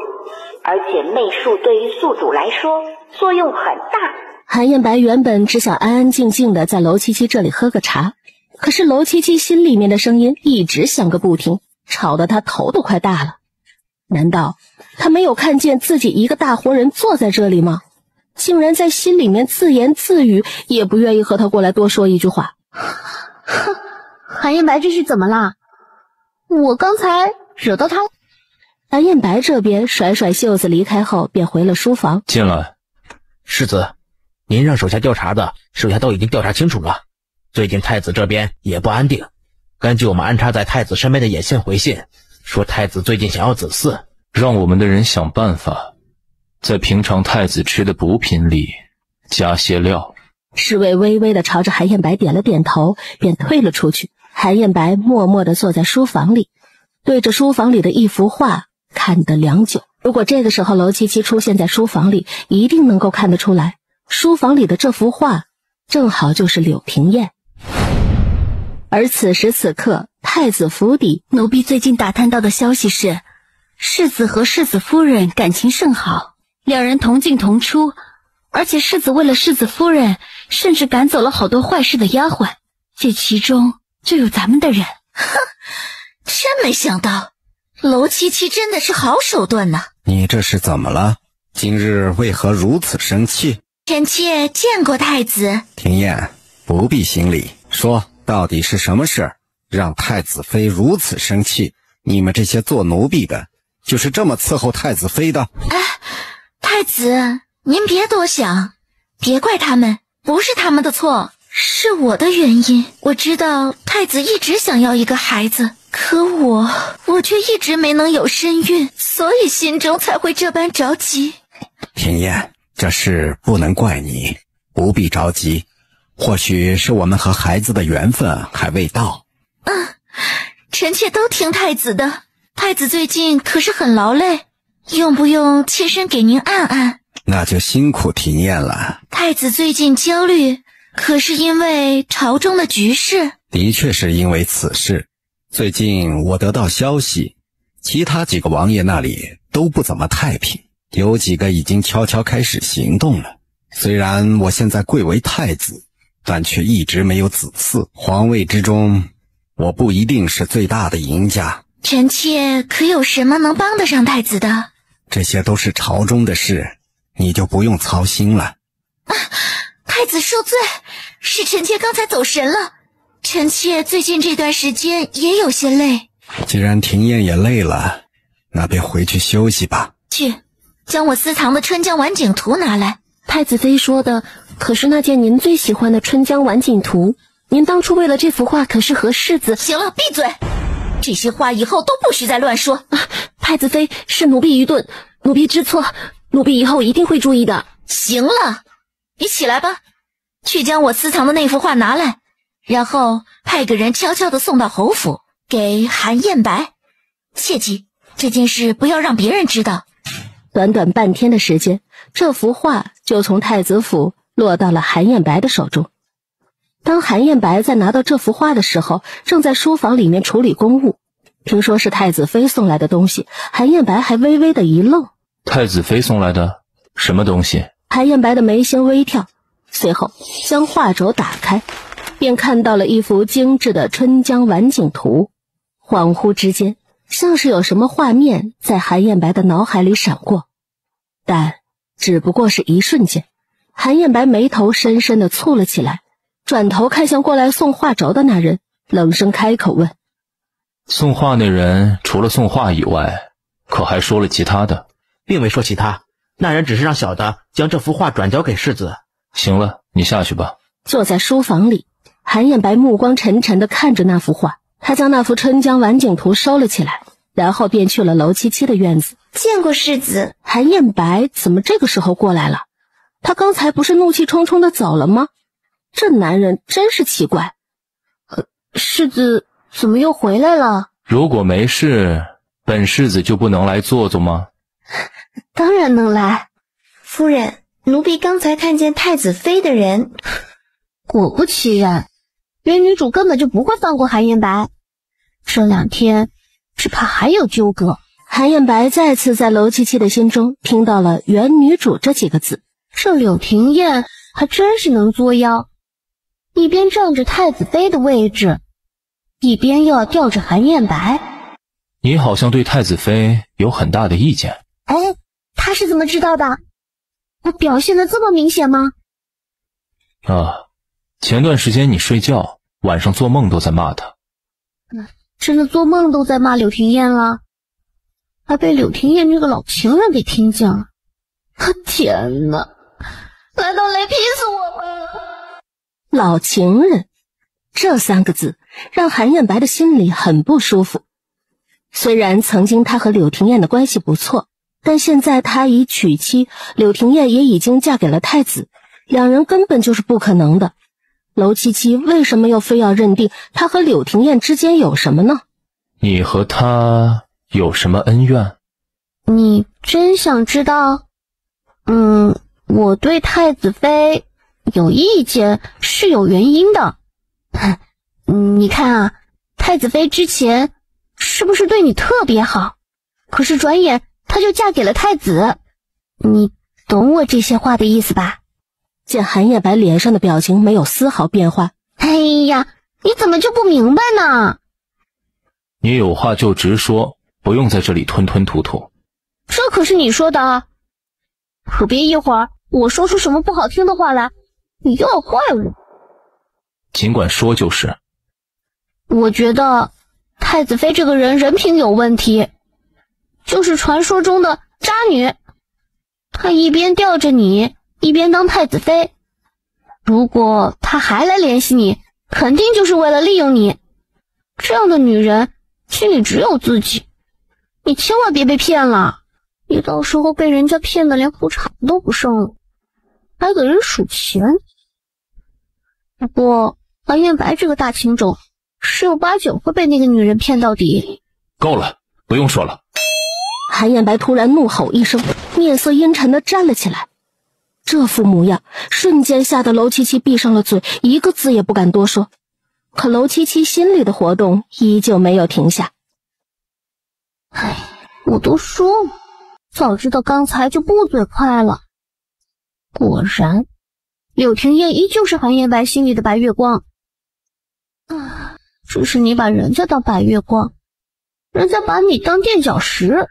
而且媚术对于宿主来说作用很大。韩燕白原本只想安安静静的在娄七七这里喝个茶，可是娄七七心里面的声音一直响个不停，吵得他头都快大了。难道他没有看见自己一个大活人坐在这里吗？竟然在心里面自言自语，也不愿意和他过来多说一句话。哼，韩燕白这是怎么啦？我刚才惹到他了？韩燕白这边甩甩袖子离开后，便回了书房。进来。世子，您让手下调查的，手下都已经调查清楚了。最近太子这边也不安定，根据我们安插在太子身边的眼线回信，说太子最近想要子嗣，让我们的人想办法在平常太子吃的补品里加些料。侍卫微微的朝着韩燕白点了点头，便退了出去。韩燕白默默地坐在书房里，对着书房里的一幅画看得良久。如果这个时候娄七七出现在书房里，一定能够看得出来，书房里的这幅画正好就是柳平燕。而此时此刻，太子府邸，奴婢最近打探到的消息是，世子和世子夫人感情甚好，两人同进同出，而且世子为了世子夫人，甚至赶走了好多坏事的丫鬟，这其中就有咱们的人。哼，真没想到娄七七真的是好手段呢。你这是怎么了？今日为何如此生气？臣妾见过太子。庭燕，不必行礼，说到底是什么事让太子妃如此生气？你们这些做奴婢的，就是这么伺候太子妃的？太子，您别多想，别怪他们，不是他们的错，是我的原因。我知道太子一直想要一个孩子，可我却一直没能有身孕，所以心中才会这般着急。庭燕，这事不能怪你，不必着急，或许是我们和孩子的缘分还未到。臣妾都听太子的。太子最近可是很劳累，用不用妾身给您按按？那就辛苦庭燕了。太子最近焦虑，可是因为朝中的局势？的确是因为此事。最近我得到消息，其他几个王爷那里都不怎么太平，有几个已经悄悄开始行动了。虽然我现在贵为太子，但却一直没有子嗣，皇位之中我不一定是最大的赢家。臣妾可有什么能帮得上太子的？这些都是朝中的事，你就不用操心了。太子恕罪，是臣妾刚才走神了。臣妾最近这段时间也有些累。既然庭燕也累了，那便回去休息吧。去，将我私藏的春江晚景图拿来。太子妃说的可是那件您最喜欢的春江晚景图，您当初为了这幅画可是和世子……行了，闭嘴！这些话以后都不许再乱说。太子妃，是奴婢愚钝，奴婢知错，奴婢以后一定会注意的。行了，你起来吧，去将我私藏的那幅画拿来，然后派个人悄悄地送到侯府，给韩燕白。切记，这件事不要让别人知道。短短半天的时间，这幅画就从太子府落到了韩燕白的手中。当韩燕白在拿到这幅画的时候，正在书房里面处理公务。听说是太子妃送来的东西，韩燕白还微微的一愣。太子妃送来的什么东西？韩燕白的眉心微跳，随后将画轴打开，便看到了一幅精致的春江晚景图。恍惚之间，像是有什么画面在韩燕白的脑海里闪过，但只不过是一瞬间。韩燕白眉头深深地蹙了起来，转头看向过来送画轴的那人，冷声开口问：送画那人除了送画以外，可还说了其他的？并未说其他，那人只是让小的将这幅画转交给世子。行了，你下去吧。坐在书房里，韩燕白目光沉沉地看着那幅画，他将那幅春江晚景图收了起来，然后便去了楼七七的院子。见过世子。韩燕白怎么这个时候过来了？他刚才不是怒气冲冲地走了吗？这男人真是奇怪。世子怎么又回来了？如果没事，本世子就不能来坐坐吗？当然能来。夫人，奴婢刚才看见太子妃的人。果不其然，原女主根本就不会放过韩燕白。这2天只怕还有纠葛。韩燕白再次在楼七七的心中听到了原女主这几个字。这柳庭燕还真是能作妖，一边仗着太子妃的位置，一边又要吊着韩燕白。你好像对太子妃有很大的意见。他是怎么知道的？我表现得这么明显吗？前段时间你睡觉，晚上做梦都在骂他。真的做梦都在骂柳庭燕了，还被柳庭燕这个老情人给听见了。天哪，难道雷劈死我吗？老情人这3个字让韩燕白的心里很不舒服。虽然曾经他和柳庭燕的关系不错，但现在他已娶妻，柳庭燕也已经嫁给了太子，两人根本就是不可能的。楼七七为什么又非要认定他和柳庭燕之间有什么呢？你和他有什么恩怨？你真想知道？我对太子妃有意见是有原因的。你看啊，太子妃之前是不是对你特别好？可是转眼她就嫁给了太子，你懂我这些话的意思吧？见韩燕白脸上的表情没有丝毫变化，哎呀，你怎么就不明白呢？你有话就直说，不用在这里吞吞吐吐。这可是你说的啊，可别一会儿我说出什么不好听的话来，你又要怪我。尽管说就是。我觉得太子妃这个人品有问题，就是传说中的渣女。她一边吊着你，一边当太子妃。如果她还来联系你，肯定就是为了利用你。这样的女人心里只有自己，你千万别被骗了，你到时候被人家骗得连裤衩都不剩了，还给人数钱。不过蓝燕白这个大情种，十有八九会被那个女人骗到底。够了，不用说了。韩燕白突然怒吼一声，面色阴沉地站了起来。这副模样瞬间吓得楼七七闭上了嘴，一个字也不敢多说。可楼七七心里的活动依旧没有停下。唉，我都说了，早知道刚才就不嘴快了。果然，柳庭燕依旧是韩燕白心里的白月光。只是你把人家当白月光，人家把你当垫脚石，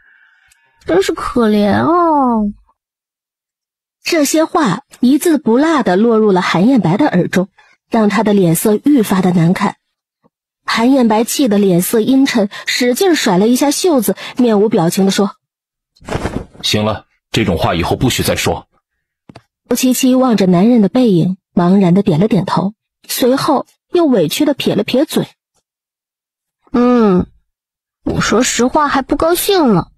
真是可怜哦。这些话一字不落地落入了韩燕白的耳中，让他的脸色愈发的难看。韩燕白气得脸色阴沉，使劲甩了一下袖子，面无表情地说：行了，这种话以后不许再说。刘七七望着男人的背影，茫然地点了点头，随后又委屈地撇了撇嘴。我说实话还不高兴了，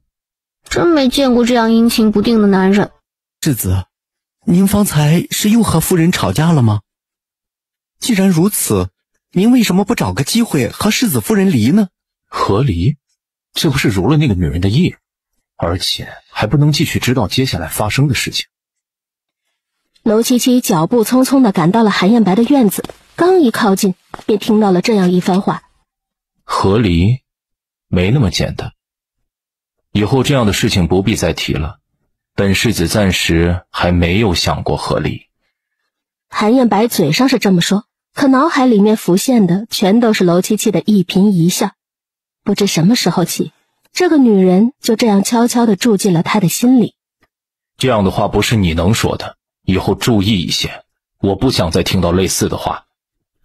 真没见过这样阴晴不定的男人。世子，您方才是又和夫人吵架了吗？既然如此，您为什么不找个机会和世子夫人离呢？和离？这不是如了那个女人的意，而且还不能继续知道接下来发生的事情。楼七七脚步匆匆地赶到了韩燕白的院子，刚一靠近，便听到了这样一番话：和离？没那么简单。以后这样的事情不必再提了，本世子暂时还没有想过和离。韩燕白嘴上是这么说，可脑海里面浮现的全都是楼七七的一颦一笑。不知什么时候起，这个女人就这样悄悄地住进了他的心里。这样的话不是你能说的，以后注意一些，我不想再听到类似的话。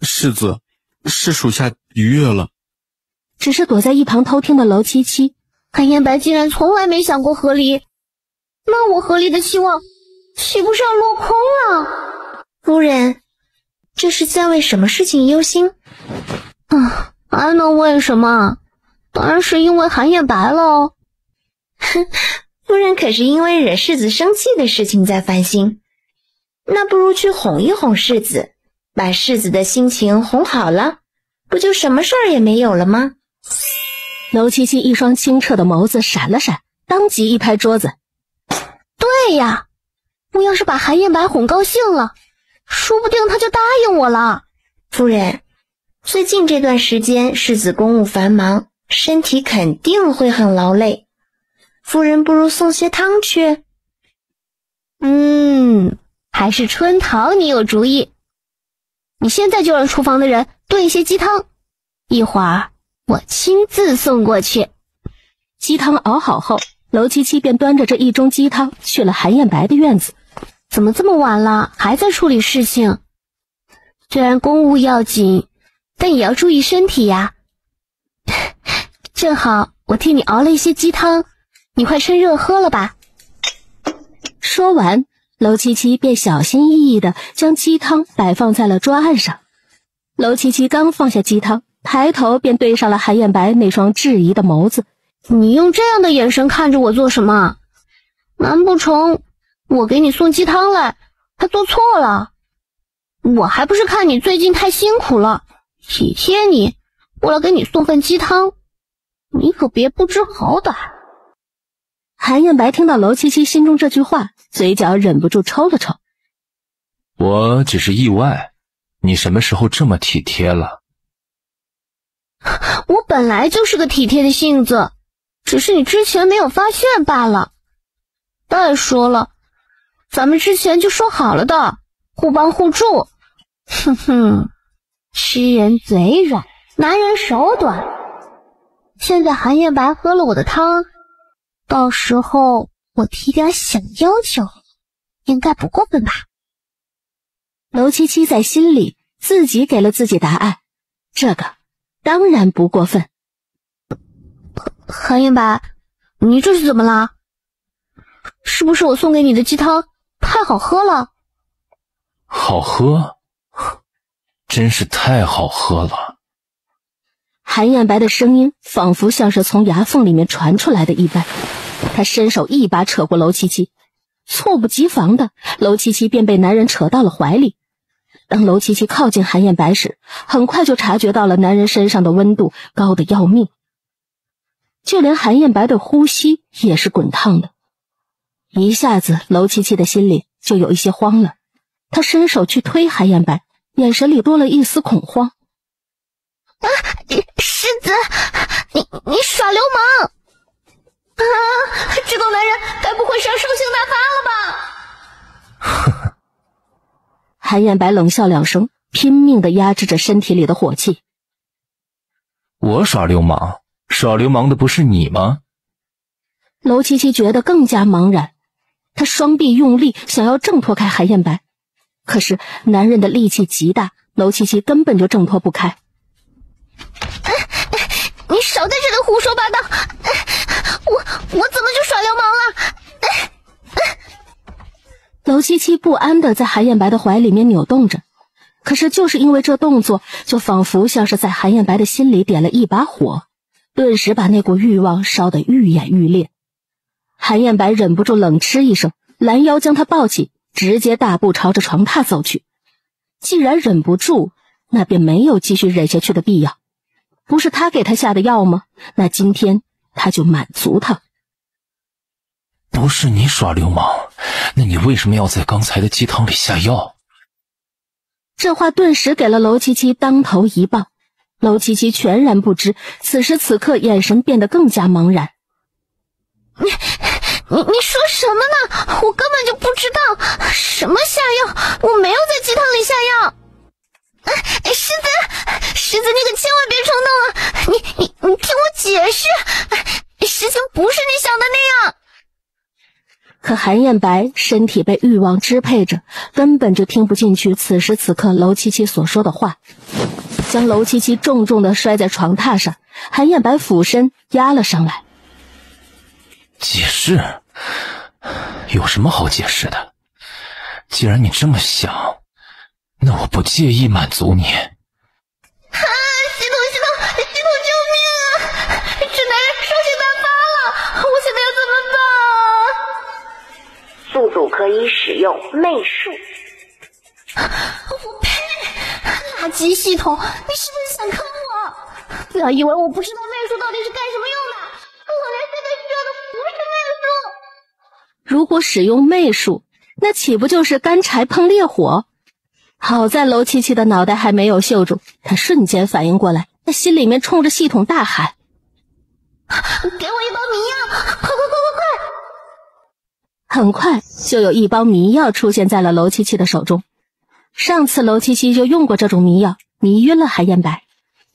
世子，是属下逾越了。只是躲在一旁偷听的楼七七，韩燕白竟然从来没想过和离，那我和离的期望岂不是要落空了？夫人，这是在为什么事情忧心？还能为什么？当然是因为韩燕白喽。夫人可是因为惹世子生气的事情在烦心，那不如去哄一哄世子，把世子的心情哄好了，不就什么事儿也没有了吗？楼七七一双清澈的眸子闪了闪，当即一拍桌子：对呀，我要是把韩燕白哄高兴了，说不定他就答应我了。夫人，最近这段时间世子公务繁忙，身体肯定会很劳累，夫人不如送些汤去。还是春桃你有主意。你现在就让厨房的人炖一些鸡汤，一会儿我亲自送过去。鸡汤熬好后，楼七七便端着这一盅鸡汤去了韩燕白的院子。怎么这么晚了，还在处理事情？虽然公务要紧，但也要注意身体呀。正好我替你熬了一些鸡汤，你快趁热喝了吧。说完，楼七七便小心翼翼地将鸡汤摆放在了桌案上。楼七七刚放下鸡汤，抬头便对上了韩燕白那双质疑的眸子。你用这样的眼神看着我做什么？难不成我给你送鸡汤来还做错了？我还不是看你最近太辛苦了，体贴你，过来给你送份鸡汤，你可别不知好歹。韩燕白听到楼七七心中这句话，嘴角忍不住抽了抽。我只是意外，你什么时候这么体贴了？我本来就是个体贴的性子，只是你之前没有发现罢了。再说了，咱们之前就说好了的，互帮互助。吃人嘴软，拿人手短。现在韩燕白喝了我的汤，到时候我提点小要求，应该不过分吧？楼七七在心里自己给了自己答案，这个当然不过分。韩燕白，你这是怎么啦？是不是我送给你的鸡汤太好喝了？好喝？真是太好喝了。韩燕白的声音仿佛像是从牙缝里面传出来的一般，他伸手一把扯过楼七七，猝不及防的，楼七七便被男人扯到了怀里。当楼七七靠近韩燕白时，很快就察觉到了男人身上的温度高得要命，就连韩燕白的呼吸也是滚烫的。一下子楼七七的心里就有一些慌了，他伸手去推韩燕白，眼神里多了一丝恐慌。世子，你耍流氓！啊，这种男人该不会是要兽性大发了吧？韩燕白冷笑两声，拼命地压制着身体里的火气。我耍流氓？耍流氓的不是你吗？楼七七觉得更加茫然，他双臂用力想要挣脱开韩燕白，可是男人的力气极大，楼七七根本就挣脱不开。你少在这里胡说八道！我怎么就耍流氓了？楼七七不安地在韩燕白的怀里面扭动着，可是就是因为这动作，就仿佛像是在韩燕白的心里点了一把火，顿时把那股欲望烧得愈演愈烈。韩燕白忍不住冷嗤一声，拦腰将他抱起，直接大步朝着床榻走去。既然忍不住，那便没有继续忍下去的必要。不是他给他下的药吗？那今天他就满足他。不是你耍流氓，那你为什么要在刚才的鸡汤里下药？这话顿时给了楼七七当头一棒，楼七七全然不知，此时此刻眼神变得更加茫然。你说什么呢？我根本就不知道什么下药，我没有在鸡汤里下药。狮子，你可千万别冲动了！你听我解释，事情不是你想的那样。可韩燕白身体被欲望支配着，根本就听不进去此时此刻楼七七所说的话，将楼七七重重地摔在床榻上。韩燕白俯身压了上来。解释？有什么好解释的？既然你这么想，那我不介意满足你。系统，救命啊！这男人兽性大发了，我现在要怎么办？宿主可以使用媚术。我呸！垃圾系统，你是不是想坑我？不要以为我不知道媚术到底是干什么用的，我连现在需要的不是媚术。如果使用媚术，那岂不就是干柴碰烈火？好在楼七七的脑袋还没有锈住，他瞬间反应过来，他心里面冲着系统大喊：给我一包迷药，快！很快就有一包迷药出现在了楼七七的手中。上次楼七七就用过这种迷药，迷晕了韩燕白。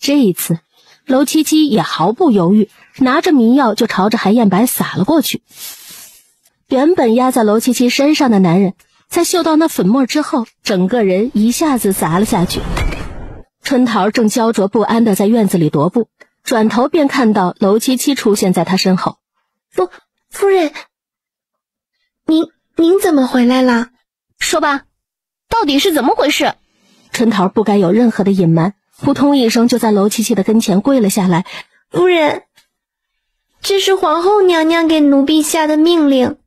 这一次楼七七也毫不犹豫，拿着迷药就朝着韩燕白撒了过去。原本压在楼七七身上的男人，在嗅到那粉末之后，整个人一下子砸了下去。春桃正焦灼不安地在院子里踱步，转头便看到楼七七出现在他身后。夫人，您怎么回来了？说吧，到底是怎么回事？春桃不该有任何的隐瞒，扑通一声就在楼七七的跟前跪了下来。夫人，这是皇后娘娘给奴婢下的命令。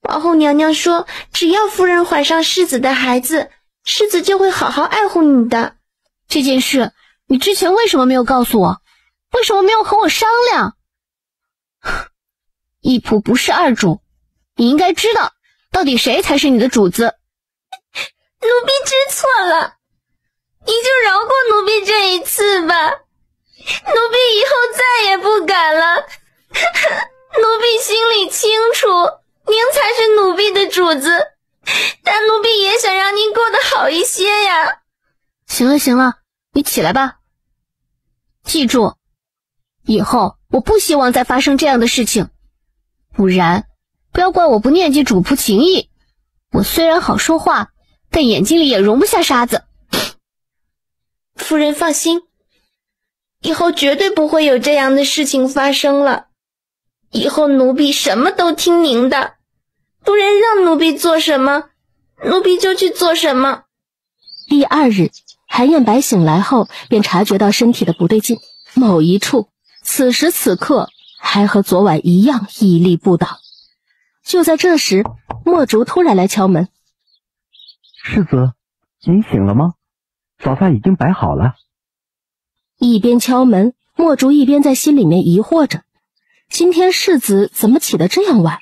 皇后娘娘说，只要夫人怀上世子的孩子，世子就会好好爱护你的。这件事你之前为什么没有告诉我？为什么没有和我商量？一仆不是二主，你应该知道到底谁才是你的主子。奴婢知错了，你就饶过奴婢这一次吧，奴婢以后再也不敢了。奴婢心里清楚，您才是奴婢的主子，但奴婢也想让您过得好一些呀。行了，你起来吧。记住，以后我不希望再发生这样的事情，不然不要怪我不念及主仆情谊。我虽然好说话，但眼睛里也容不下沙子。夫人放心，以后绝对不会有这样的事情发生了。以后奴婢什么都听您的，夫人让奴婢做什么，奴婢就去做什么。第二日，韩燕白醒来后便察觉到身体的不对劲，某一处此时此刻还和昨晚一样屹立不倒。就在这时，墨竹突然来敲门。世子，您醒了吗？早饭已经摆好了。一边敲门，墨竹一边在心里面疑惑着，今天世子怎么起得这样晚？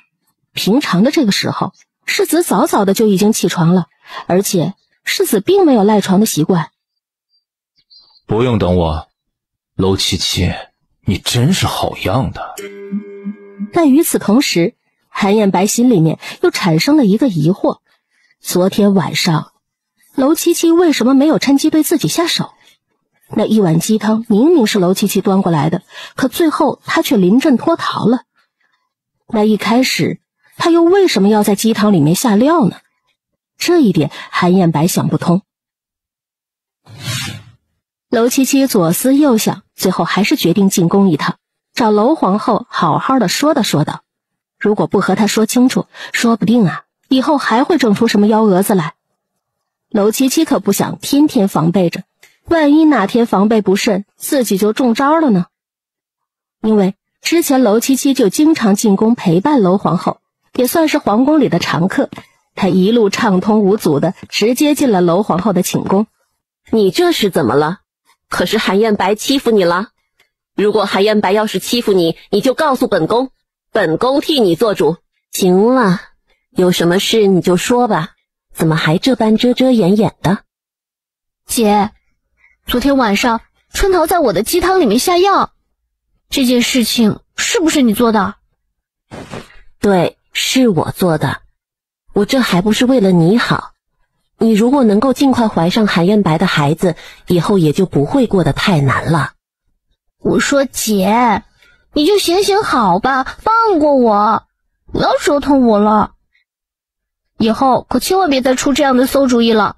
平常的这个时候，世子早早的就已经起床了，而且世子并没有赖床的习惯。不用等我，楼七七，你真是好样的。但与此同时，韩燕白心里面又产生了一个疑惑，昨天晚上楼七七为什么没有趁机对自己下手？那一碗鸡汤明明是楼七七端过来的，可最后他却临阵脱逃了。那一开始他又为什么要在鸡汤里面下料呢？这一点韩燕白想不通。楼七七左思右想，最后还是决定进宫一趟，找楼皇后好好的说道。如果不和她说清楚，说不定以后还会整出什么幺蛾子来。楼七七可不想天天防备着，万一哪天防备不慎，自己就中招了呢。因为之前楼七七就经常进宫陪伴楼皇后，也算是皇宫里的常客，她一路畅通无阻的直接进了楼皇后的寝宫。你这是怎么了？可是韩燕白欺负你了？如果韩燕白要是欺负你，你就告诉本宫，本宫替你做主。行了，有什么事你就说吧，怎么还这般遮遮掩掩的？姐，昨天晚上春桃在我的鸡汤里面下药，这件事情是不是你做的？对，是我做的。我这还不是为了你好。你如果能够尽快怀上韩燕白的孩子，以后也就不会过得太难了。我说姐，你就行行好吧，放过我，不要折腾我了。以后可千万别再出这样的馊主意了。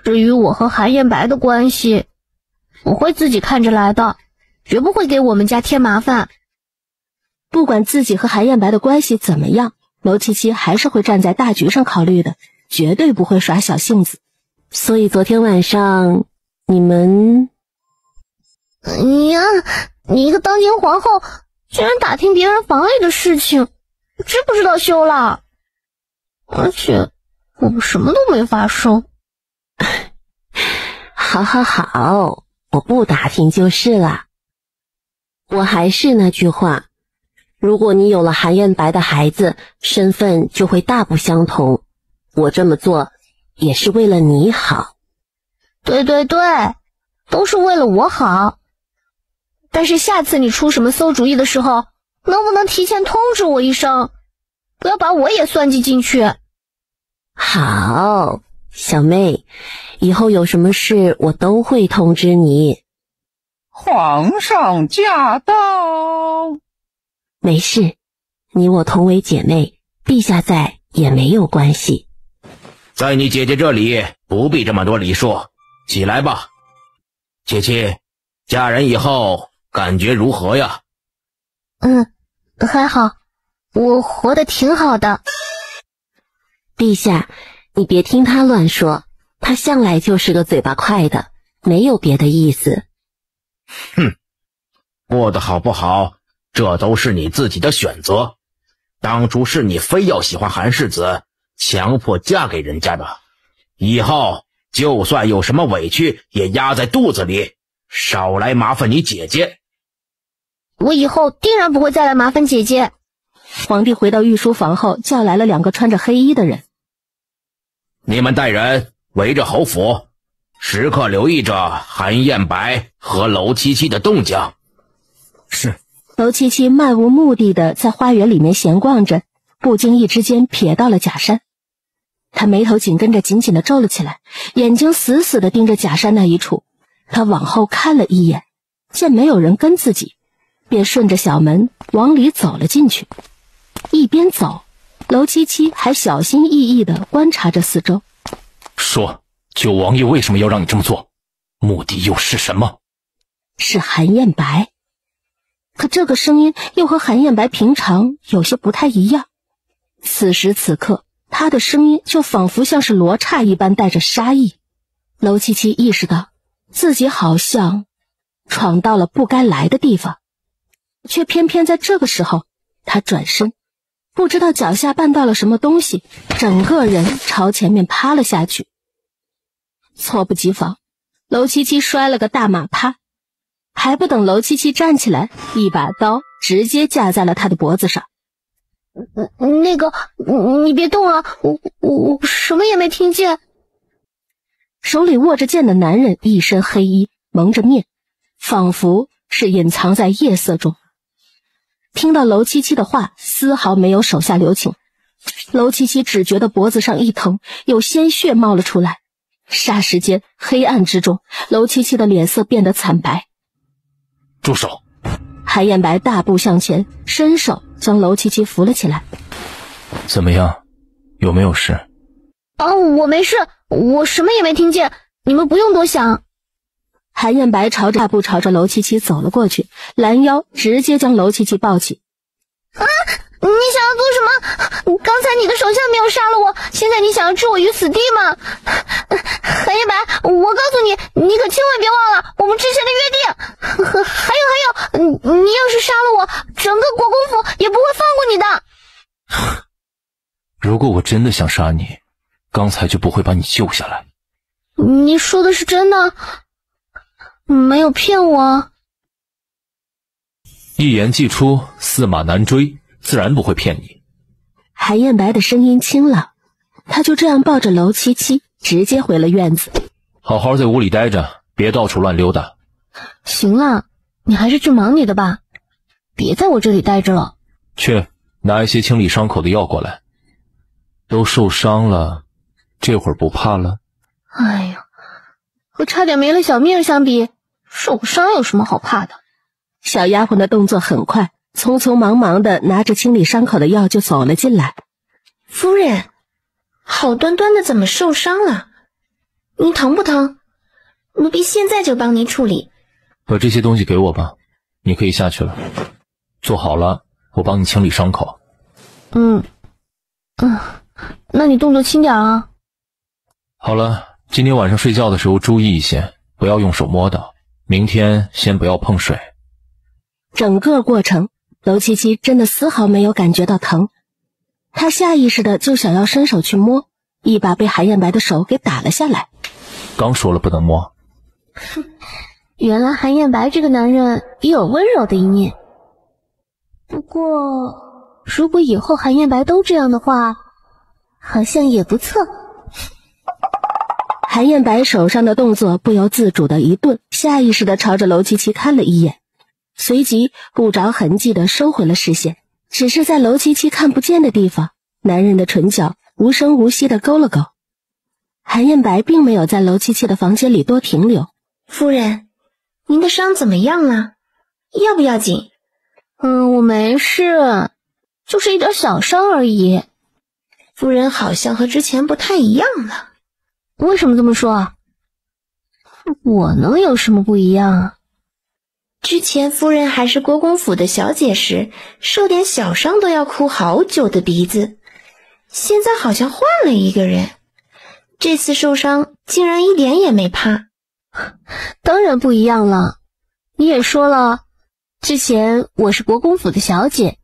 至于我和韩燕白的关系，我会自己看着来的，绝不会给我们家添麻烦。不管自己和韩燕白的关系怎么样，楼七七还是会站在大局上考虑的，绝对不会耍小性子。所以昨天晚上你们……你一个当今皇后，居然打听别人房里的事情，知不知道羞了？而且我们什么都没发生。好，我不打听就是了。我还是那句话，如果你有了韩燕白的孩子，身份就会大不相同。我这么做也是为了你好。对，都是为了我好。但是下次你出什么馊主意的时候，能不能提前通知我一声，不要把我也算计进去。好，小妹，以后有什么事我都会通知你。皇上驾到。没事，你我同为姐妹，陛下在也没有关系。在你姐姐这里不必这么多礼数，起来吧。七七，嫁人以后感觉如何呀？还好，我活得挺好的。陛下，你别听他乱说，他向来就是个嘴巴快的，没有别的意思。哼，过得好不好，这都是你自己的选择。当初是你非要喜欢韩世子，强迫嫁给人家的，以后就算有什么委屈也压在肚子里，少来麻烦你姐姐。我以后定然不会再来麻烦姐姐。皇帝回到御书房后，叫来了2个穿着黑衣的人。你们带人围着侯府，时刻留意着韩燕白和楼七七的动静。是。楼七七漫无目的的在花园里面闲逛着，不经意之间瞥到了假山。他眉头紧跟着紧紧的皱了起来，眼睛死死的盯着假山那一处。他往后看了一眼，见没有人跟自己，便顺着小门往里走了进去。一边走，楼七七还小心翼翼地观察着四周。说，九王爷为什么要让你这么做？目的又是什么？是韩燕白。可这个声音又和韩燕白平常有些不太一样。此时此刻，他的声音就仿佛像是罗刹一般带着杀意。娄七七意识到自己好像闯到了不该来的地方，却偏偏在这个时候，他转身，不知道脚下绊到了什么东西，整个人朝前面趴了下去。猝不及防，娄七七摔了个大马趴，还不等娄七七站起来，一把刀直接架在了他的脖子上。那个，你别动啊，我什么也没听见。手里握着剑的男人一身黑衣，蒙着面，仿佛是隐藏在夜色中。听到娄七七的话，丝毫没有手下留情。娄七七只觉得脖子上一疼，有鲜血冒了出来。霎时间，黑暗之中，娄七七的脸色变得惨白。住手！韩燕白大步向前，伸手将娄七七扶了起来。怎么样？有没有事？我没事，我什么也没听见，你们不用多想。韩燕白大步朝着娄七七走了过去，拦腰直接将娄七七抱起。你想要做什么？刚才你的手下没有杀了我，现在你想要置我于死地吗？韩燕白，我告诉你，你可千万别忘了我们之前的约定。还有，你要是杀了我，整个国公府也不会放过你的。如果我真的想杀你，刚才就不会把你救下来。你说的是真的？没有骗我？一言既出，驷马难追，自然不会骗你。韩燕白的声音清朗，他就这样抱着娄七七直接回了院子。好好在屋里待着，别到处乱溜达。行了，你还是去忙你的吧，别在我这里待着了。去拿一些清理伤口的药过来。都受伤了，这会儿不怕了？哎呀，和差点没了小命相比，受伤有什么好怕的？小丫鬟的动作很快，匆匆忙忙的拿着清理伤口的药就走了进来。夫人，好端端的怎么受伤了？你疼不疼？奴婢现在就帮您处理。把这些东西给我吧，你可以下去了。做好了，我帮你清理伤口。那你动作轻点啊。好了，今天晚上睡觉的时候注意一些，不要用手摸到。明天先不要碰水。整个过程，娄七七真的丝毫没有感觉到疼，她下意识的就想要伸手去摸，一把被韩燕白的手给打了下来。刚说了不能摸。原来韩燕白这个男人也有温柔的一面。不过，如果以后韩燕白都这样的话，好像也不错。韩燕白手上的动作不由自主的一顿，下意识的朝着娄七七看了一眼，随即不着痕迹的收回了视线。只是在娄七七看不见的地方，男人的唇角无声无息的勾了勾。韩燕白并没有在娄七七的房间里多停留。夫人，您的伤怎么样了？要不要紧？我没事，就是一点小伤而已。夫人好像和之前不太一样了。为什么这么说？我能有什么不一样啊？之前夫人还是国公府的小姐时，受点小伤都要哭好久的鼻子，现在好像换了一个人，这次受伤竟然一点也没怕。当然不一样了，你也说了，之前我是国公府的小姐，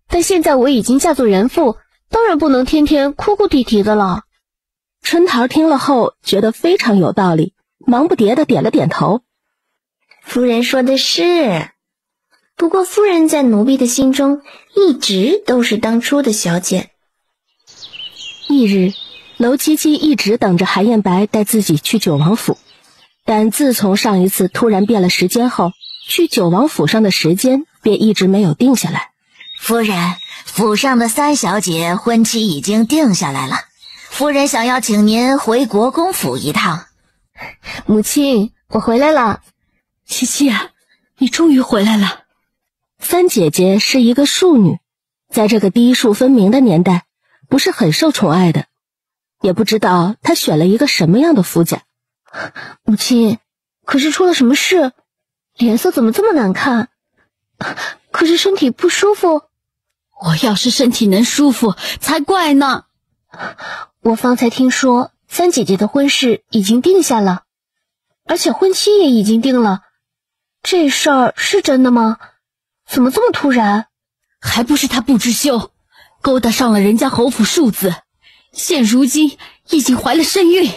但现在我已经嫁做人妇，当然不能天天哭哭啼啼的了。春桃听了后觉得非常有道理，忙不迭的点了点头。夫人说的是，不过夫人在奴婢的心中一直都是当初的小姐。翌日，娄七七一直等着韩燕白带自己去九王府，但自从上一次突然变了时间后，去九王府上的时间便一直没有定下来。夫人，府上的三小姐婚期已经定下来了，夫人想要请您回国公府一趟。母亲，我回来了。七七啊，你终于回来了。三姐姐是一个庶女，在这个嫡庶分明的年代，不是很受宠爱的，也不知道她选了一个什么样的夫家。母亲，可是出了什么事？脸色怎么这么难看？可是身体不舒服。我要是身体能舒服才怪呢。我方才听说三姐姐的婚事已经定下了，而且婚期也已经定了，这事儿是真的吗？怎么这么突然？还不是他不知羞，勾搭上了人家侯府庶子，现如今已经怀了身孕，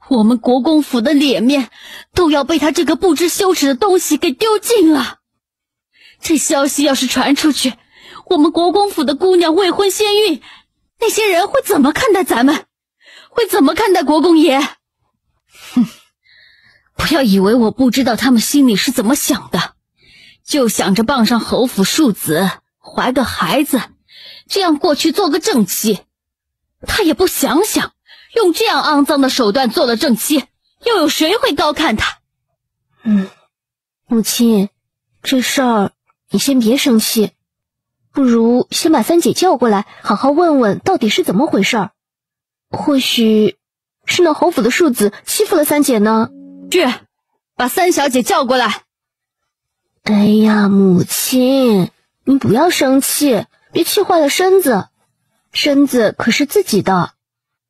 我们国公府的脸面都要被他这个不知羞耻的东西给丢尽了。这消息要是传出去，我们国公府的姑娘未婚先孕，那些人会怎么看待咱们？会怎么看待国公爷？哼，不要以为我不知道他们心里是怎么想的，就想着傍上侯府庶子，怀个孩子，这样过去做个正妻。他也不想想，用这样肮脏的手段做了正妻，又有谁会高看他？母亲，这事儿你先别生气，不如先把三姐叫过来，好好问问到底是怎么回事儿。或许是那侯府的庶子欺负了三姐呢。去，把三小姐叫过来。哎呀，母亲，你不要生气，别气坏了身子。身子可是自己的，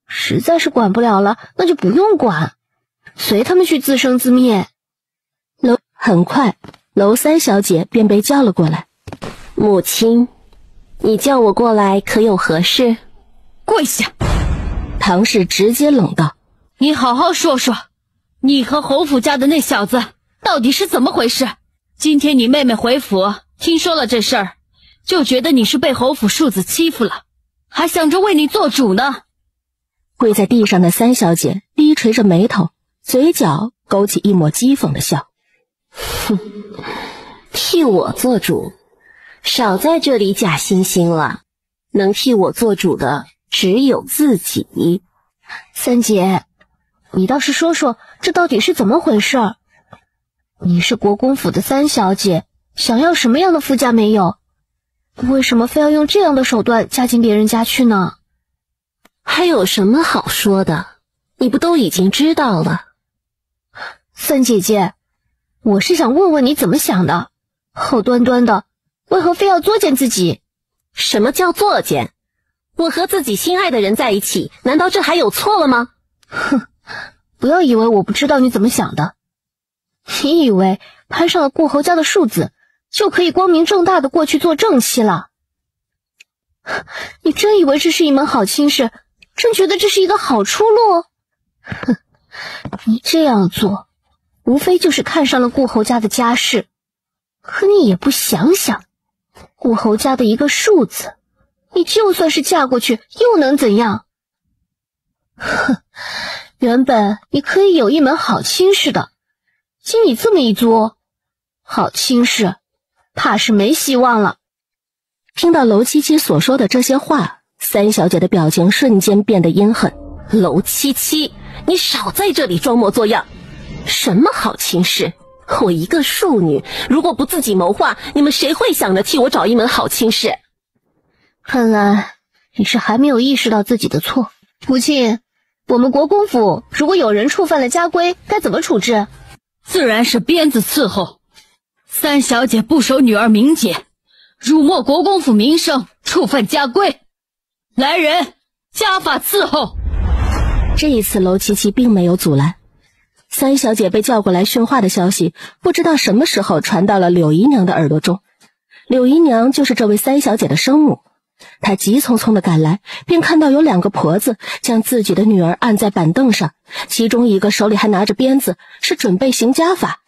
实在是管不了了，那就不用管，随他们去自生自灭。很快，娄三小姐便被叫了过来。母亲，你叫我过来可有何事？跪下！唐氏直接冷道：你好好说说，你和侯府家的那小子到底是怎么回事？今天你妹妹回府，听说了这事儿，就觉得你是被侯府庶子欺负了，还想着为你做主呢。跪在地上的三小姐低垂着眉头，嘴角勾起一抹讥讽的笑。哼，替我做主，少在这里假惺惺了，能替我做主的只有自己。三姐，你倒是说说这到底是怎么回事儿？你是国公府的三小姐，想要什么样的夫家没有？为什么非要用这样的手段嫁进别人家去呢？还有什么好说的？你不都已经知道了？三姐姐，我是想问问你怎么想的，好端端的，为何非要作践自己？什么叫作践？我和自己心爱的人在一起，难道这还有错了吗？哼，不要以为我不知道你怎么想的。你以为攀上了顾侯家的庶子，就可以光明正大的过去做正妻了？你真以为这是一门好亲事？真觉得这是一个好出路？哼，你这样做，无非就是看上了顾侯家的家世，可你也不想想，顾侯家的一个庶子，你就算是嫁过去又能怎样？哼，原本你可以有一门好亲事的，经你这么一作，好亲事怕是没希望了。听到娄七七所说的这些话，三小姐的表情瞬间变得阴狠。娄七七，你少在这里装模作样！什么好亲事？我一个庶女，如果不自己谋划，你们谁会想着替我找一门好亲事？看来你是还没有意识到自己的错。母亲，我们国公府如果有人触犯了家规，该怎么处置？自然是鞭子伺候。三小姐不守女儿名节，辱没国公府名声，触犯家规，来人，家法伺候。这一次娄七七并没有阻拦。三小姐被叫过来训话的消息，不知道什么时候传到了柳姨娘的耳朵中。柳姨娘就是这位三小姐的生母，她急匆匆地赶来，便看到有两个婆子将自己的女儿按在板凳上，其中一个手里还拿着鞭子，是准备行家法。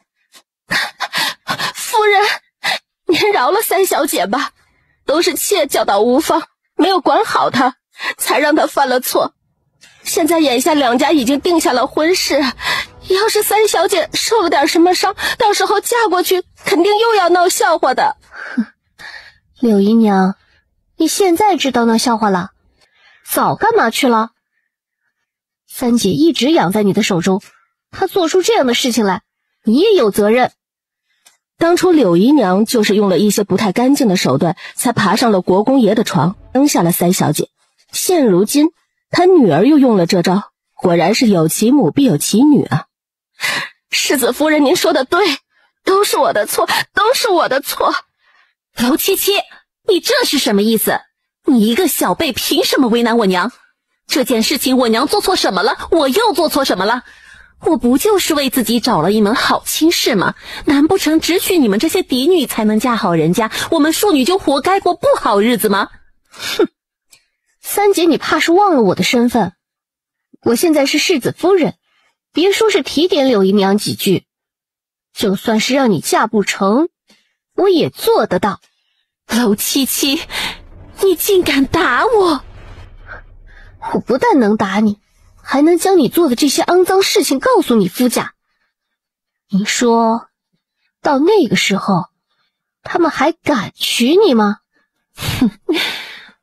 夫人，您饶了三小姐吧，都是妾教导无方，没有管好她，才让她犯了错。现在眼下两家已经定下了婚事，要是三小姐受了点什么伤，到时候嫁过去肯定又要闹笑话的。柳姨娘，你现在知道闹笑话了？早干嘛去了？三姐一直养在你的手中，她做出这样的事情来，你也有责任。当初柳姨娘就是用了一些不太干净的手段，才爬上了国公爷的床，生下了三小姐。现如今她女儿又用了这招，果然是有其母必有其女啊。世子夫人，您说的对，都是我的错，都是我的错。娄七七，你这是什么意思？你一个小辈凭什么为难我娘？这件事情我娘做错什么了？我又做错什么了？我不就是为自己找了一门好亲事吗？难不成只许你们这些嫡女才能嫁好人家，我们庶女就活该过不好日子吗？哼，三姐，你怕是忘了我的身份。我现在是世子夫人，别说是提点柳姨娘几句，就算是让你嫁不成，我也做得到。娄七七，你竟敢打我！我不但能打你，还能将你做的这些肮脏事情告诉你夫家。你说，到那个时候，他们还敢娶你吗？哼，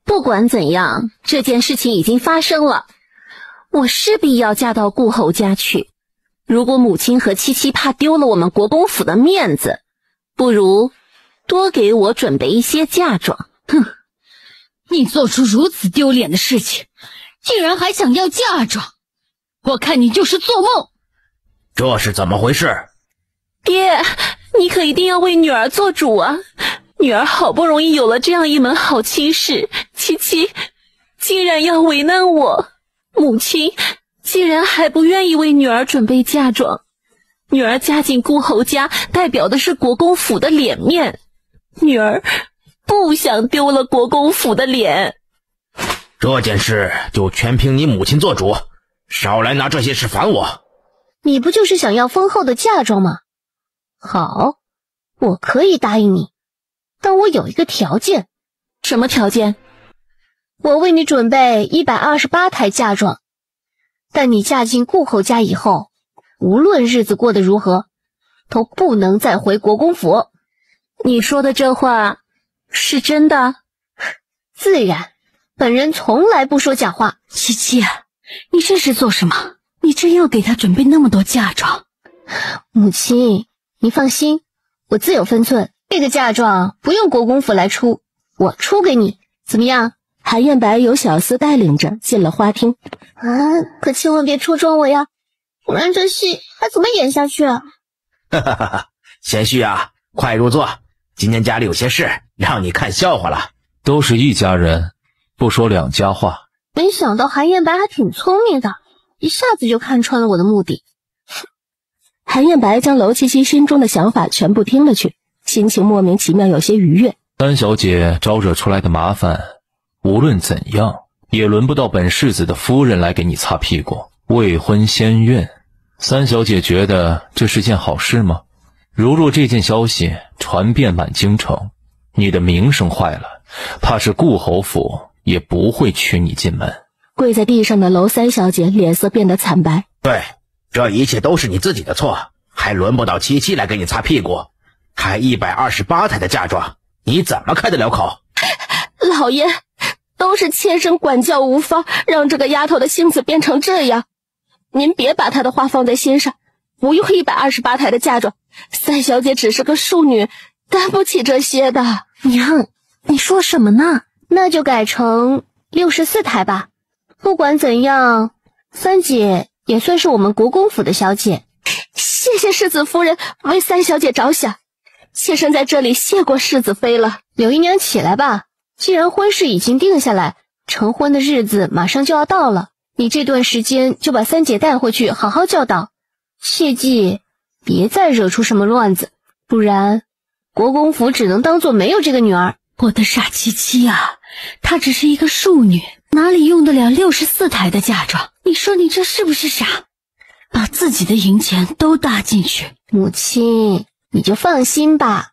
不管怎样，这件事情已经发生了，我势必要嫁到顾侯家去。如果母亲和七七怕丢了我们国公府的面子，不如多给我准备一些嫁妆。哼，你做出如此丢脸的事情，竟然还想要嫁妆，我看你就是做梦。这是怎么回事？爹，你可一定要为女儿做主啊！女儿好不容易有了这样一门好亲事，七七竟然要为难我，母亲竟然还不愿意为女儿准备嫁妆。女儿嫁进顾侯家，代表的是国公府的脸面，女儿不想丢了国公府的脸。这件事就全凭你母亲做主，少来拿这些事烦我。你不就是想要丰厚的嫁妆吗？好，我可以答应你，但我有一个条件。什么条件？我为你准备128台嫁妆，但你嫁进顾侯家以后，无论日子过得如何，都不能再回国公府。你说的这话是真的？自然，本人从来不说假话。七七啊，你这是做什么？你真要给他准备那么多嫁妆？母亲，你放心，我自有分寸，这个嫁妆不用国公府来出，我出给你，怎么样？韩燕白由小厮带领着进了花厅。可千万别戳中我呀，不然这戏还怎么演下去啊？哈哈哈！贤婿啊，快入座，今天家里有些事，让你看笑话了。都是一家人，不说两家话。没想到韩燕白还挺聪明的，一下子就看穿了我的目的。韩燕白将娄七七心中的想法全部听了去，心情莫名其妙有些愉悦。三小姐招惹出来的麻烦，无论怎样也轮不到本世子的夫人来给你擦屁股。未婚先孕，三小姐觉得这是件好事吗？如若这件消息传遍满京城，你的名声坏了，怕是顾侯府也不会娶你进门。跪在地上的娄三小姐脸色变得惨白。对，这一切都是你自己的错，还轮不到七七来给你擦屁股。开128台的嫁妆，你怎么开得了口？老爷，都是妾身管教无方，让这个丫头的性子变成这样。您别把她的话放在心上，不用128台的嫁妆，三小姐只是个庶女，担不起这些的。娘，你说什么呢？那就改成64台吧。不管怎样，三姐也算是我们国公府的小姐。谢谢世子夫人为三小姐着想，妾身在这里谢过世子妃了。柳姨娘起来吧，既然婚事已经定下来，成婚的日子马上就要到了，你这段时间就把三姐带回去好好教导，切记别再惹出什么乱子，不然国公府只能当做没有这个女儿。我的傻七七啊，她只是一个庶女，哪里用得了64台的嫁妆？你说你这是不是傻？把自己的银钱都搭进去。母亲，你就放心吧，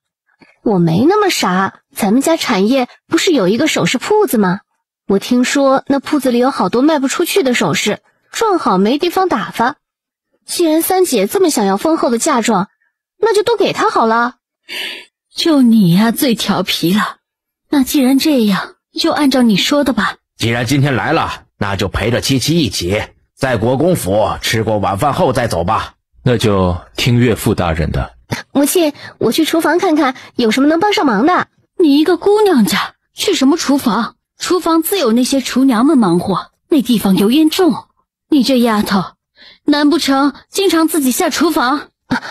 我没那么傻。咱们家产业不是有一个首饰铺子吗？我听说那铺子里有好多卖不出去的首饰，正好没地方打发。既然三姐这么想要丰厚的嫁妆，那就都给她好了。就你呀，最调皮了。那既然这样，就按照你说的吧。既然今天来了，那就陪着七七一起在国公府吃过晚饭后再走吧。那就听岳父大人的。母亲，我去厨房看看有什么能帮上忙的。你一个姑娘家去什么厨房？厨房自有那些厨娘们忙活，那地方油烟重。你这丫头，难不成经常自己下厨房？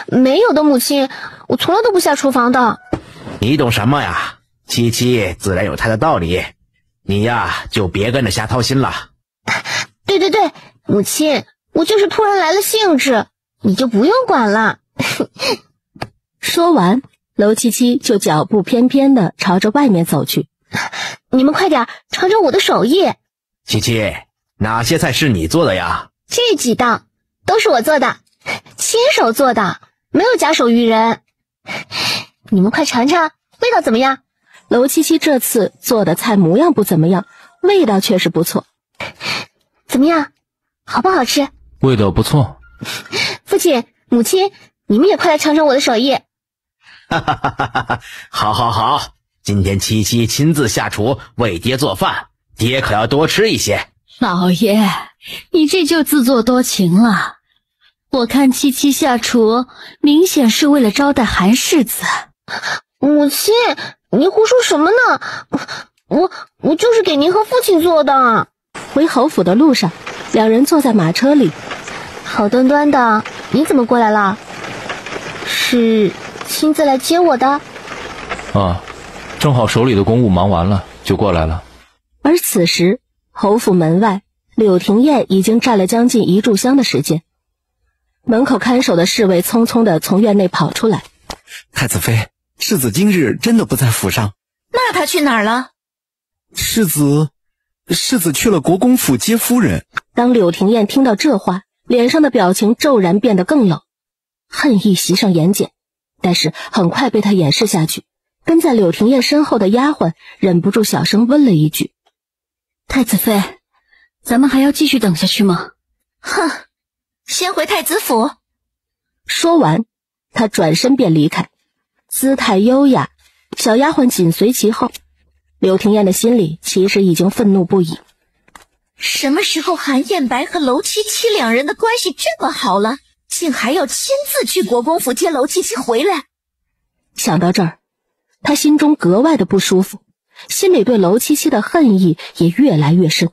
没有的，母亲，我从来都不下厨房的。你懂什么呀？七七自然有她的道理，你呀就别跟着瞎操心了。对，母亲，我就是突然来了兴致，你就不用管了。说完，娄七七就脚步翩翩地朝着外面走去。你们快点尝尝我的手艺。七七，哪些菜是你做的呀？这几道都是我做的，亲手做的，没有假手于人。你们快尝尝，味道怎么样？娄七七这次做的菜模样不怎么样，味道确实不错。怎么样，好不好吃？味道不错。父亲、母亲，你们也快来尝尝我的手艺。哈哈哈哈哈！好，今天七七亲自下厨为爹做饭，爹可要多吃一些。老爷，你这就自作多情了。我看七七下厨明显是为了招待韩世子。母亲，你胡说什么呢？我就是给您和父亲做的。回侯府的路上，两人坐在马车里。好端端的，你怎么过来了？是亲自来接我的？啊，正好手里的公务忙完了，就过来了。而此时，侯府门外，柳廷燕已经站了将近1炷香的时间。门口看守的侍卫匆匆地从院内跑出来。太子妃，世子今日真的不在府上。那他去哪儿了？世子去了国公府接夫人。当柳廷燕听到这话，脸上的表情骤然变得更冷，恨意袭上眼睑，但是很快被他掩饰下去。跟在柳廷燕身后的丫鬟忍不住小声问了一句：太子妃，咱们还要继续等下去吗？哼，先回太子府。说完，他转身便离开，姿态优雅，小丫鬟紧随其后。柳廷燕的心里其实已经愤怒不已。什么时候韩燕白和娄七七两人的关系这么好了，竟还要亲自去国公府接娄七七回来？想到这儿，他心中格外的不舒服，心里对娄七七的恨意也越来越深。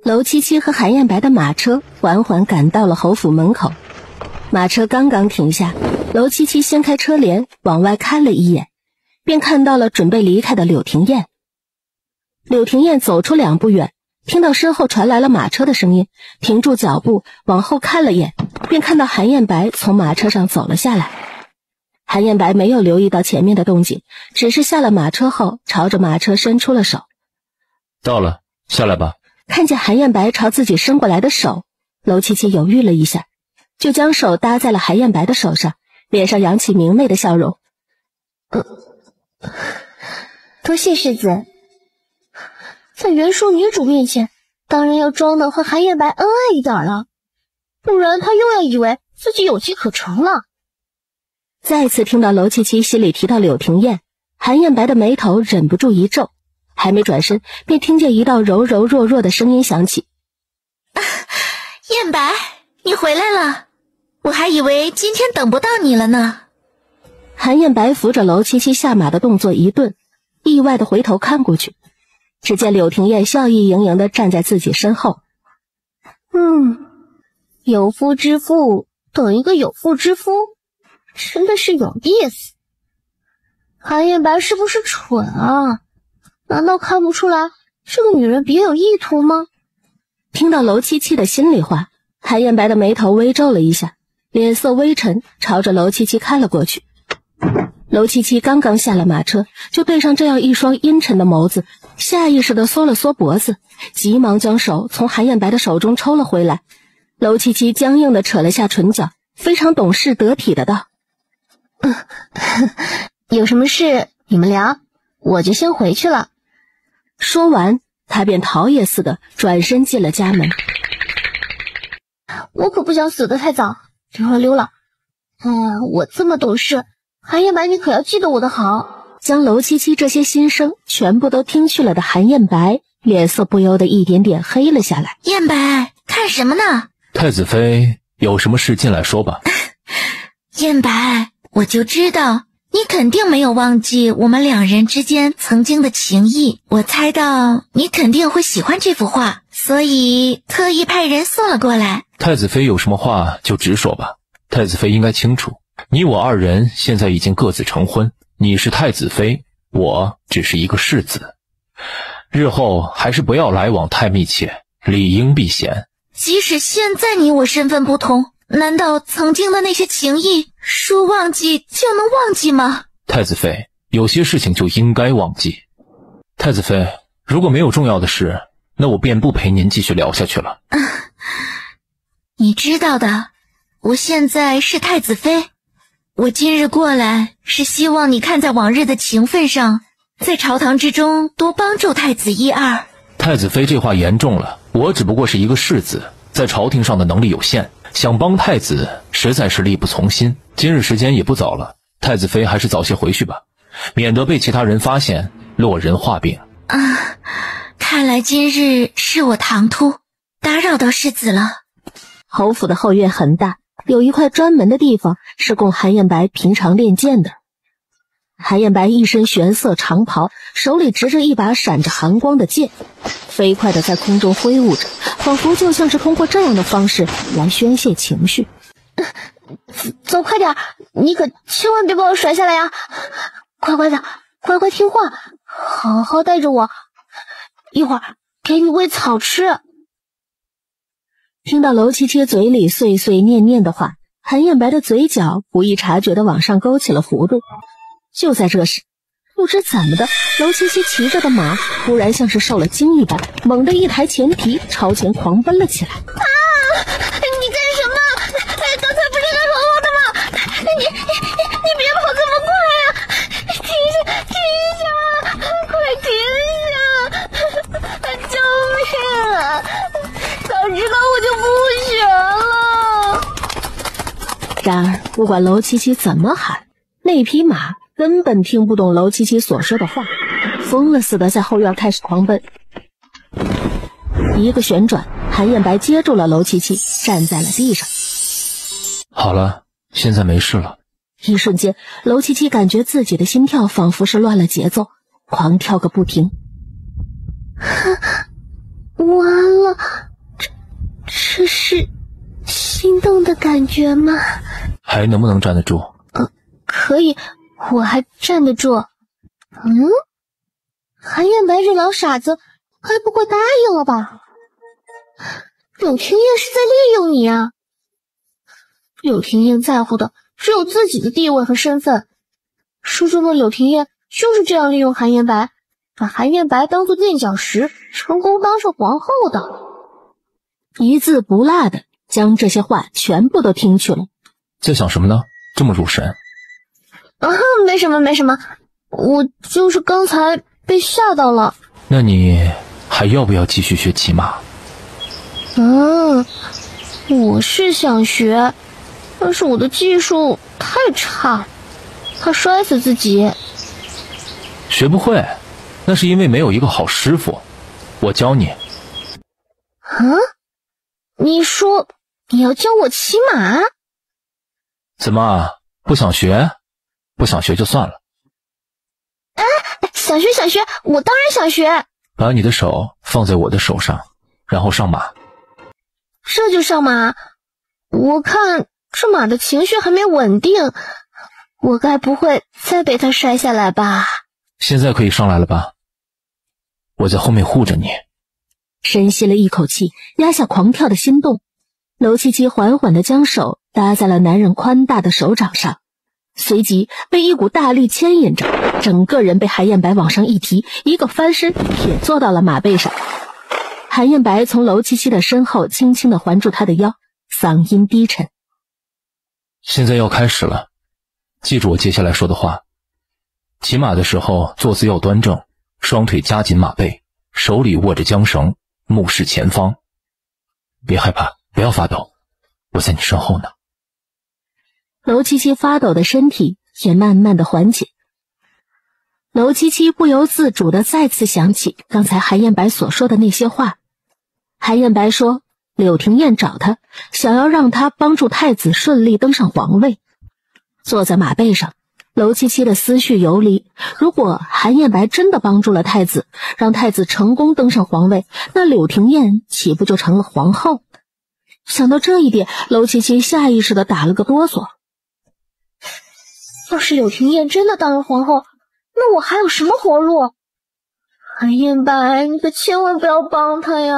娄七七和韩燕白的马车缓缓赶到了侯府门口，马车刚刚停下，娄七七掀开车帘往外看了一眼，便看到了准备离开的柳廷燕。柳廷燕走出2步远，听到身后传来了马车的声音，停住脚步往后看了眼，便看到韩燕白从马车上走了下来。韩燕白没有留意到前面的动静，只是下了马车后朝着马车伸出了手。到了，下来吧。看见韩燕白朝自己伸过来的手，娄七七犹豫了一下，就将手搭在了韩燕白的手上，脸上扬起明媚的笑容。多谢世子。在元淑女主面前，当然要装的和韩燕白恩爱一点了，不然他又要以为自己有机可乘了。再次听到娄七七心里提到柳廷燕，韩燕白的眉头忍不住一皱，还没转身，便听见一道柔柔弱弱的声音响起：燕白，你回来了，我还以为今天等不到你了呢。韩燕白扶着娄七七下马的动作一顿，意外的回头看过去，只见柳廷燕笑意盈盈地站在自己身后。有夫之妇等一个有妇之夫，真的是有意思。韩燕白是不是蠢啊？难道看不出来这个女人别有意图吗？听到娄七七的心里话，韩燕白的眉头微皱了一下，脸色微沉，朝着娄七七看了过去。娄七七刚刚下了马车，就对上这样一双阴沉的眸子，下意识地缩了缩脖子，急忙将手从韩燕白的手中抽了回来。娄七七僵硬地扯了下唇角，非常懂事得体的道：有什么事你们聊，我就先回去了。说完，他便逃也似的转身进了家门。我可不想死得太早，这会儿溜了。我这么懂事，韩燕白你可要记得我的好。将娄七七这些心声全部都听去了的韩燕白，脸色不由得一点点黑了下来。燕白，看什么呢？太子妃，有什么事进来说吧。燕白，我就知道你肯定没有忘记我们2人之间曾经的情谊，我猜到你肯定会喜欢这幅画，所以特意派人送了过来。太子妃有什么话就直说吧，太子妃应该清楚，你我2人现在已经各自成婚，你是太子妃，我只是一个世子，日后还是不要来往太密切，理应避嫌。即使现在你我身份不同，难道曾经的那些情谊，说忘记就能忘记吗？太子妃，有些事情就应该忘记。太子妃，如果没有重要的事，那我便不陪您继续聊下去了。你知道的，我现在是太子妃，我今日过来是希望你看在往日的情分上，在朝堂之中多帮助太子一二。太子妃这话严重了，我只不过是一个世子，在朝廷上的能力有限，想帮太子实在是力不从心。今日时间也不早了，太子妃还是早些回去吧，免得被其他人发现落人话柄。看来今日是我唐突，打扰到世子了。侯府的后院很大，有一块专门的地方是供韩彦白平常练剑的。韩彦白一身玄色长袍，手里执着一把闪着寒光的剑，飞快地在空中挥舞着，仿佛就像是通过这样的方式来宣泄情绪。走快点，你可千万别把我甩下来呀！乖乖的，乖乖听话，好好带着我，一会儿给你喂草吃。听到娄七七嘴里碎碎念念的话，韩彦白的嘴角不易察觉地往上勾起了弧度。就在这时，不知怎么的，娄七七骑着的马突然像是受了惊一般，猛地一抬前蹄朝前狂奔了起来。你干什么？刚才不是在吼我的吗？你别跑这么快啊！停下，快停下！救命啊！早知道我就不学了。然而不管娄七七怎么喊，那匹马根本听不懂娄七七所说的话，疯了似的在后院开始狂奔。一个旋转，韩彦白接住了娄七七，站在了地上。好了，现在没事了。一瞬间，娄七七感觉自己的心跳仿佛是乱了节奏，狂跳个不停。完了，这是心动的感觉吗？还能不能站得住？可以，我还站得住。韩彦白这老傻子该不会答应了吧？柳廷烨是在利用你啊！柳廷烨在乎的只有自己的地位和身份，书中的柳廷烨就是这样利用韩彦白，把韩彦白当作垫脚石，成功当上皇后的。一字不落的将这些话全部都听去了。在想什么呢？这么入神？没什么，我就是刚才被吓到了。那你还要不要继续学骑马？我是想学，但是我的技术太差，怕摔死自己。学不会，那是因为没有一个好师傅，我教你。你说你要教我骑马？怎么不想学？不想学就算了。想学，我当然想学。把你的手放在我的手上，然后上马。这就上马？我看这马的情绪还没稳定，我该不会再被他摔下来吧？现在可以上来了吧？我在后面护着你。深吸了一口气，压下狂跳的心动。娄七七缓缓地将手搭在了男人宽大的手掌上，随即被一股大力牵引着，整个人被韩彦白往上一提，一个翻身也坐到了马背上。韩彦白从娄七七的身后轻轻地环住她的腰，嗓音低沉：现在要开始了，记住我接下来说的话。骑马的时候坐姿要端正，双腿夹紧马背，手里握着缰绳，目视前方。别害怕，不要发抖，我在你身后呢。娄七七发抖的身体也慢慢的缓解。娄七七不由自主的再次想起刚才韩彦白所说的那些话。韩彦白说柳廷烨找他，想要让他帮助太子顺利登上皇位。坐在马背上，娄七七的思绪游离，如果韩彦白真的帮助了太子，让太子成功登上皇位，那柳廷烨岂不就成了皇后？想到这一点，娄七七下意识地打了个哆嗦。要是柳廷烨真的当了皇后，那我还有什么活路？韩燕白，你可千万不要帮他呀！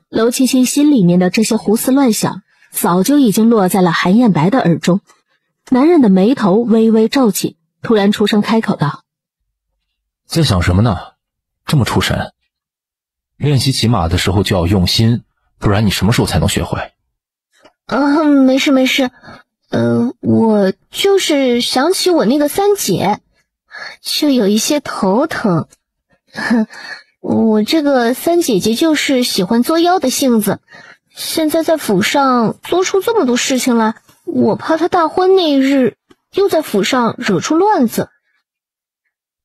娄七七心里面的这些胡思乱想，早就已经落在了韩燕白的耳中。男人的眉头微微皱起，突然出声开口道：“在想什么呢？这么出神？练习骑马的时候就要用心，不然你什么时候才能学会？”没事。我就是想起我那个三姐，就有一些头疼。我这个三姐姐就是喜欢作妖的性子，现在在府上做出这么多事情来，我怕她大婚那日又在府上惹出乱子。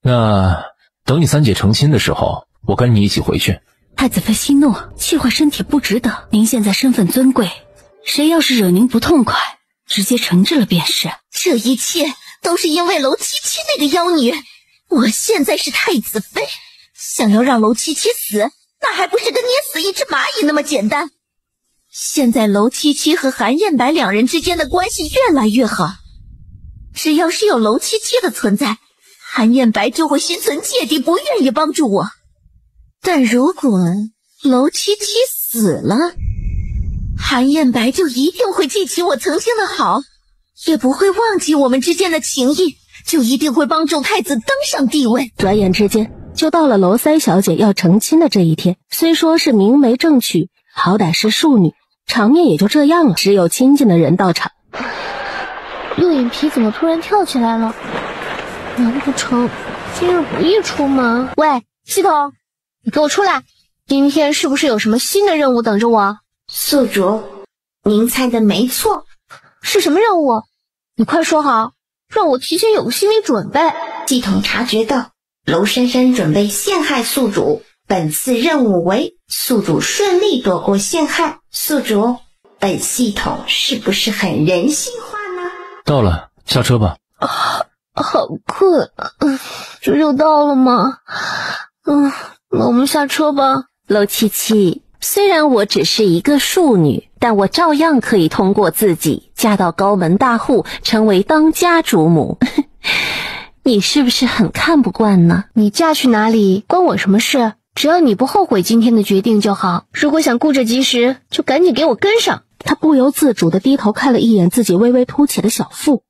那等你三姐成亲的时候，我跟你一起回去。太子妃息怒，气坏身体不值得。您现在身份尊贵，谁要是惹您不痛快，直接惩治了便是。这一切都是因为娄七七那个妖女。我现在是太子妃，想要让娄七七死，那还不是跟捏死一只蚂蚁那么简单。现在娄七七和韩燕白两人之间的关系越来越好，只要是有娄七七的存在，韩燕白就会心存芥蒂，不愿意帮助我。但如果娄七七死了，韩燕白就一定会记起我曾经的好，也不会忘记我们之间的情谊，就一定会帮助太子登上帝位。转眼之间就到了娄三小姐要成亲的这一天，虽说是明媒正娶，好歹是庶女，场面也就这样了，只有亲近的人到场。右眼皮怎么突然跳起来了？难不成今日不宜出门？喂，系统，你给我出来！今天是不是有什么新的任务等着我？宿主，您猜的没错。是什么任务？你快说好，让我提前有个心理准备。系统察觉到娄珊珊准备陷害宿主，本次任务为宿主顺利躲过陷害。宿主，本系统是不是很人性化呢？到了，下车吧。好困，这就到了吗？那我们下车吧。娄七七，虽然我只是一个庶女，但我照样可以通过自己嫁到高门大户，成为当家主母。你是不是很看不惯呢？你嫁去哪里关我什么事？只要你不后悔今天的决定就好。如果想顾着及时，就赶紧给我跟上。他不由自主地低头看了一眼自己微微凸起的小腹，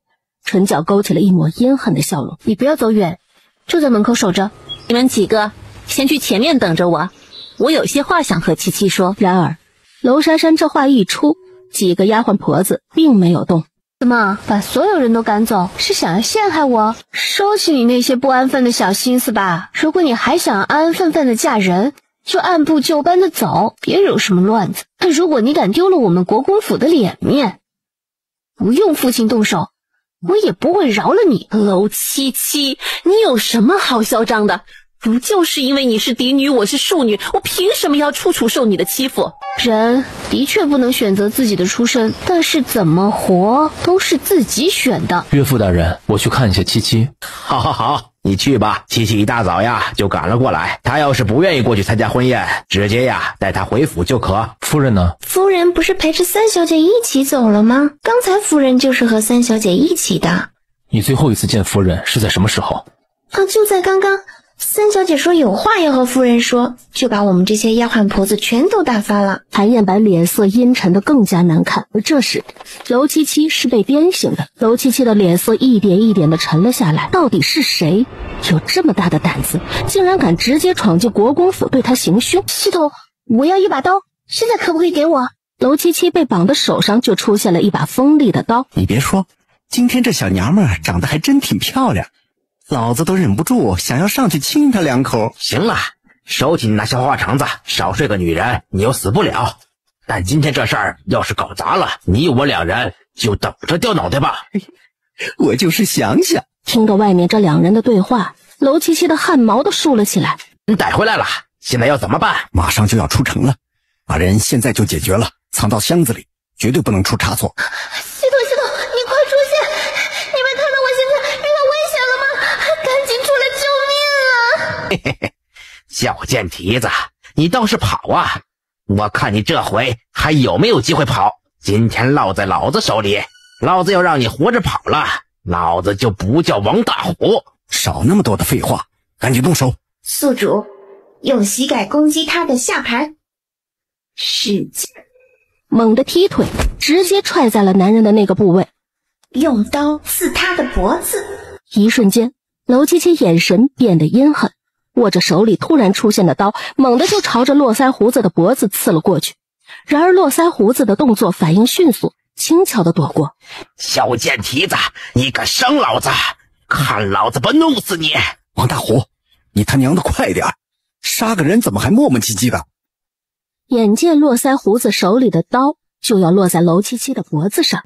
唇角勾起了一抹阴狠的笑容。你不要走远，就在门口守着。你们几个先去前面等着我有些话想和七七说。然而娄珊珊这话一出，几个丫鬟婆子并没有动。怎么把所有人都赶走？是想要陷害我？收起你那些不安分的小心思吧。如果你还想安安分分的嫁人，就按部就班的走，别惹什么乱子。但如果你敢丢了我们国公府的脸面，不用父亲动手，我也不会饶了你。娄七七，你有什么好嚣张的？不就是因为你是嫡女，我是庶女，我凭什么要处处受你的欺负？人的确不能选择自己的出身，但是怎么活都是自己选的。岳父大人，我去看一下七七。好，你去吧。七七一大早呀就赶了过来，他要是不愿意过去参加婚宴，直接呀带他回府就可。夫人呢？夫人不是陪着三小姐一起走了吗？刚才夫人就是和三小姐一起的。你最后一次见夫人是在什么时候？就在刚刚。三小姐说有话要和夫人说，就把我们这些丫鬟婆子全都打发了。韩燕白脸色阴沉的更加难看，而这时娄七七是被鞭醒的。娄七七的脸色一点一点的沉了下来。到底是谁有这么大的胆子，竟然敢直接闯进国公府对他行凶？系统，我要一把刀，现在可不可以给我？娄七七被绑的手上就出现了一把锋利的刀。你别说，今天这小娘们儿长得还真挺漂亮，老子都忍不住想要上去亲她两口。行了，收起你那小话肠子，少睡个女人你又死不了。但今天这事儿要是搞砸了，你我两人就等着掉脑袋吧。我就是想想。听着外面这两人的对话，娄七七的汗毛都竖了起来。你逮回来了，现在要怎么办？马上就要出城了，把人现在就解决了，藏到箱子里，绝对不能出差错。系统，你快出现！你没看到我现在遇到危险了吗？赶紧出来救命啊！小贱蹄子，你倒是跑啊！我看你这回还有没有机会跑？今天落在老子手里，老子要让你活着跑了，老子就不叫王大虎。少那么多的废话，赶紧动手。宿主，用膝盖攻击他的下盘，使劲，猛地踢腿，直接踹在了男人的那个部位，用刀刺他的脖子。一瞬间，娄七七眼神变得阴狠，握着手里突然出现的刀，猛地就朝着络腮胡子的脖子刺了过去。然而络腮胡子的动作反应迅速，轻巧的躲过。小贱蹄子，你敢伤老子，看老子不弄死你！王大虎，你他娘的快点，杀个人怎么还磨磨唧唧的？眼见络腮胡子手里的刀就要落在娄七七的脖子上，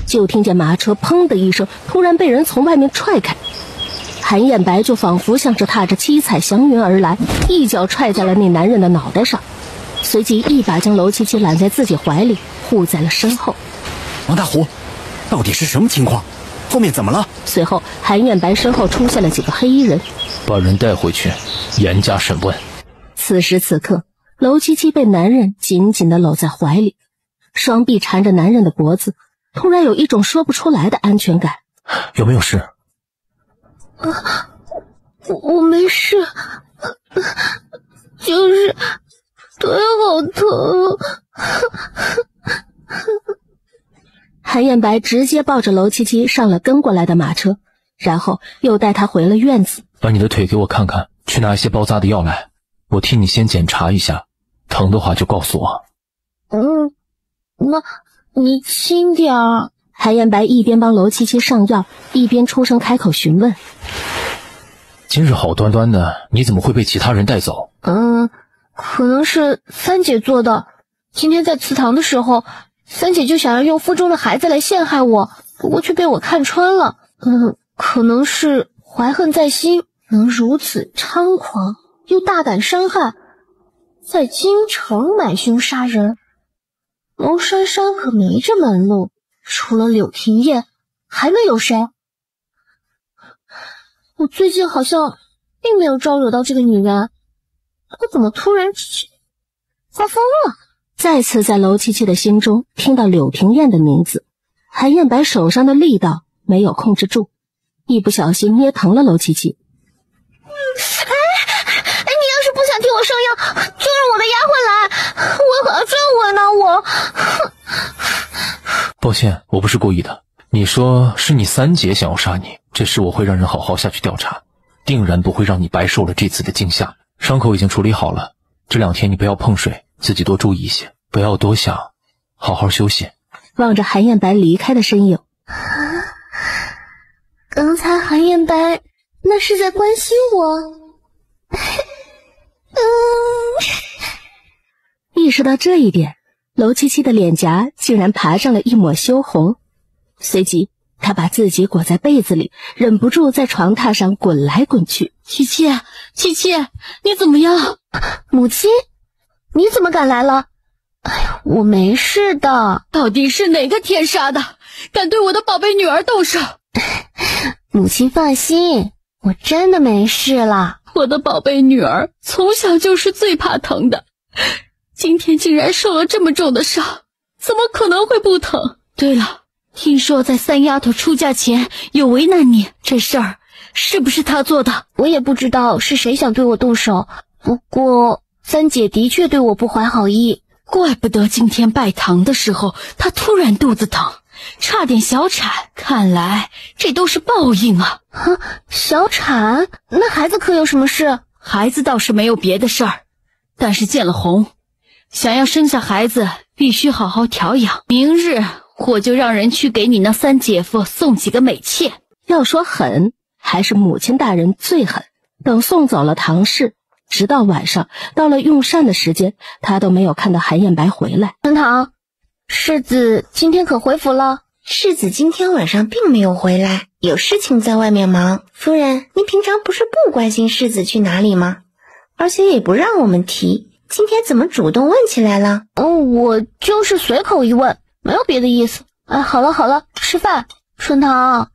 就听见马车砰的一声突然被人从外面踹开，韩艳白就仿佛像是踏着七彩祥云而来，一脚踹在了那男人的脑袋上，随即一把将娄七七揽在自己怀里，护在了身后。王大虎，到底是什么情况？后面怎么了？随后韩艳白身后出现了几个黑衣人，把人带回去严加审问。此时此刻，娄七七被男人紧紧地搂在怀里，双臂缠着男人的脖子，突然有一种说不出来的安全感。有没有事？我没事，就是腿好疼。韩艳白直接抱着娄七七上了跟过来的马车，然后又带她回了院子。把你的腿给我看看，去拿一些包扎的药来，我替你先检查一下，疼的话就告诉我。那你轻点儿。韩艳白一边帮娄七七上药，一边出声开口询问。今日好端端的，你怎么会被其他人带走？可能是三姐做的。今天在祠堂的时候，三姐就想要用腹中的孩子来陷害我，不过却被我看穿了。可能是怀恨在心，能如此猖狂又大胆伤害，在京城买凶杀人。龙珊珊可没这门路，除了柳庭燕，还能有谁？我最近好像并没有招惹到这个女人，她怎么突然发疯了？再次在娄七七的心中听到柳庭燕的名字，韩艳白手上的力道没有控制住，一不小心捏疼了娄七七。你要是不想替我上药，就让我的丫鬟来，我可要真为难我。抱歉，我不是故意的。你说是你三姐想要杀你，这事我会让人好好下去调查，定然不会让你白受了这次的惊吓。伤口已经处理好了，这2天你不要碰水，自己多注意一些，不要多想，好好休息。望着韩艳白离开的身影，刚才韩艳白那是在关心我。意识到这一点，娄七七的脸颊竟然爬上了一抹羞红，随即她把自己裹在被子里，忍不住在床榻上滚来滚去。七七，七七，你怎么样？母亲，你怎么敢来了？哎呀，我没事的。到底是哪个天杀的，敢对我的宝贝女儿动手？母亲放心，我真的没事了。我的宝贝女儿从小就是最怕疼的，今天竟然受了这么重的伤，怎么可能会不疼？对了，听说在三丫头出嫁前有为难你，这事儿是不是她做的？我也不知道是谁想对我动手，不过三姐的确对我不怀好意。怪不得今天拜堂的时候她突然肚子疼，差点小产，看来这都是报应啊！小产？那孩子可有什么事？孩子倒是没有别的事儿，但是见了红，想要生下孩子必须好好调养。明日我就让人去给你那三姐夫送几个美妾。要说狠，还是母亲大人最狠。等送走了唐氏，直到晚上，到了用膳的时间，他都没有看到韩艳白回来。陈堂，世子今天可回府了？世子今天晚上并没有回来，有事情在外面忙。夫人，您平常不是不关心世子去哪里吗？而且也不让我们提，今天怎么主动问起来了？我就是随口一问，没有别的意思。好了，吃饭。春堂，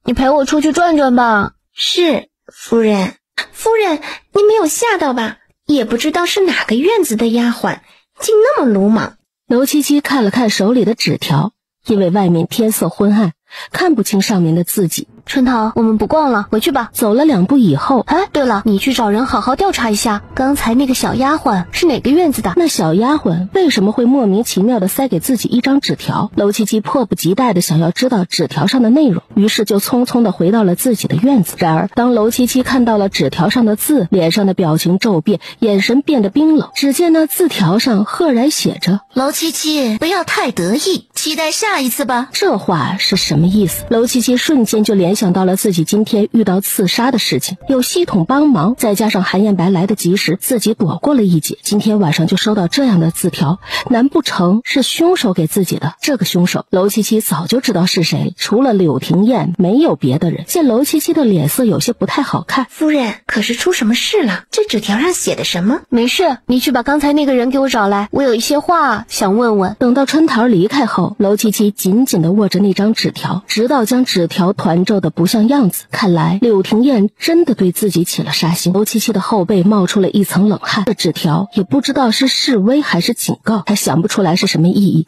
你陪我出去转转吧。是，夫人。夫人，你没有吓到吧？也不知道是哪个院子的丫鬟，竟那么鲁莽。娄七七看了看手里的纸条，因为外面天色昏暗，看不清上面的字迹，春桃，我们不逛了，回去吧。走了2步以后，哎，对了，你去找人好好调查一下，刚才那个小丫鬟是哪个院子的？那小丫鬟为什么会莫名其妙地塞给自己一张纸条？娄七七迫不及待地想要知道纸条上的内容，于是就匆匆地回到了自己的院子。然而当娄七七看到了纸条上的字，脸上的表情骤变，眼神变得冰冷。只见那字条上赫然写着：娄七七，不要太得意，期待下一次吧。这话是什么意思？娄七七瞬间就联想到了自己今天遇到刺杀的事情，有系统帮忙，再加上韩彦白来得及时，自己躲过了一劫，今天晚上就收到这样的字条，难不成是凶手给自己的？这个凶手娄七七早就知道是谁了，除了柳庭燕没有别的人。见娄七七的脸色有些不太好看，夫人，可是出什么事了？这纸条上写的什么？没事，你去把刚才那个人给我找来，我有一些话想问问。等到春桃离开后，娄七七紧紧地握着那张纸条，直到将纸条团皱得不像样子。看来柳庭燕真的对自己起了杀心。娄七七的后背冒出了一层冷汗，这纸条也不知道是示威还是警告，他想不出来是什么意义。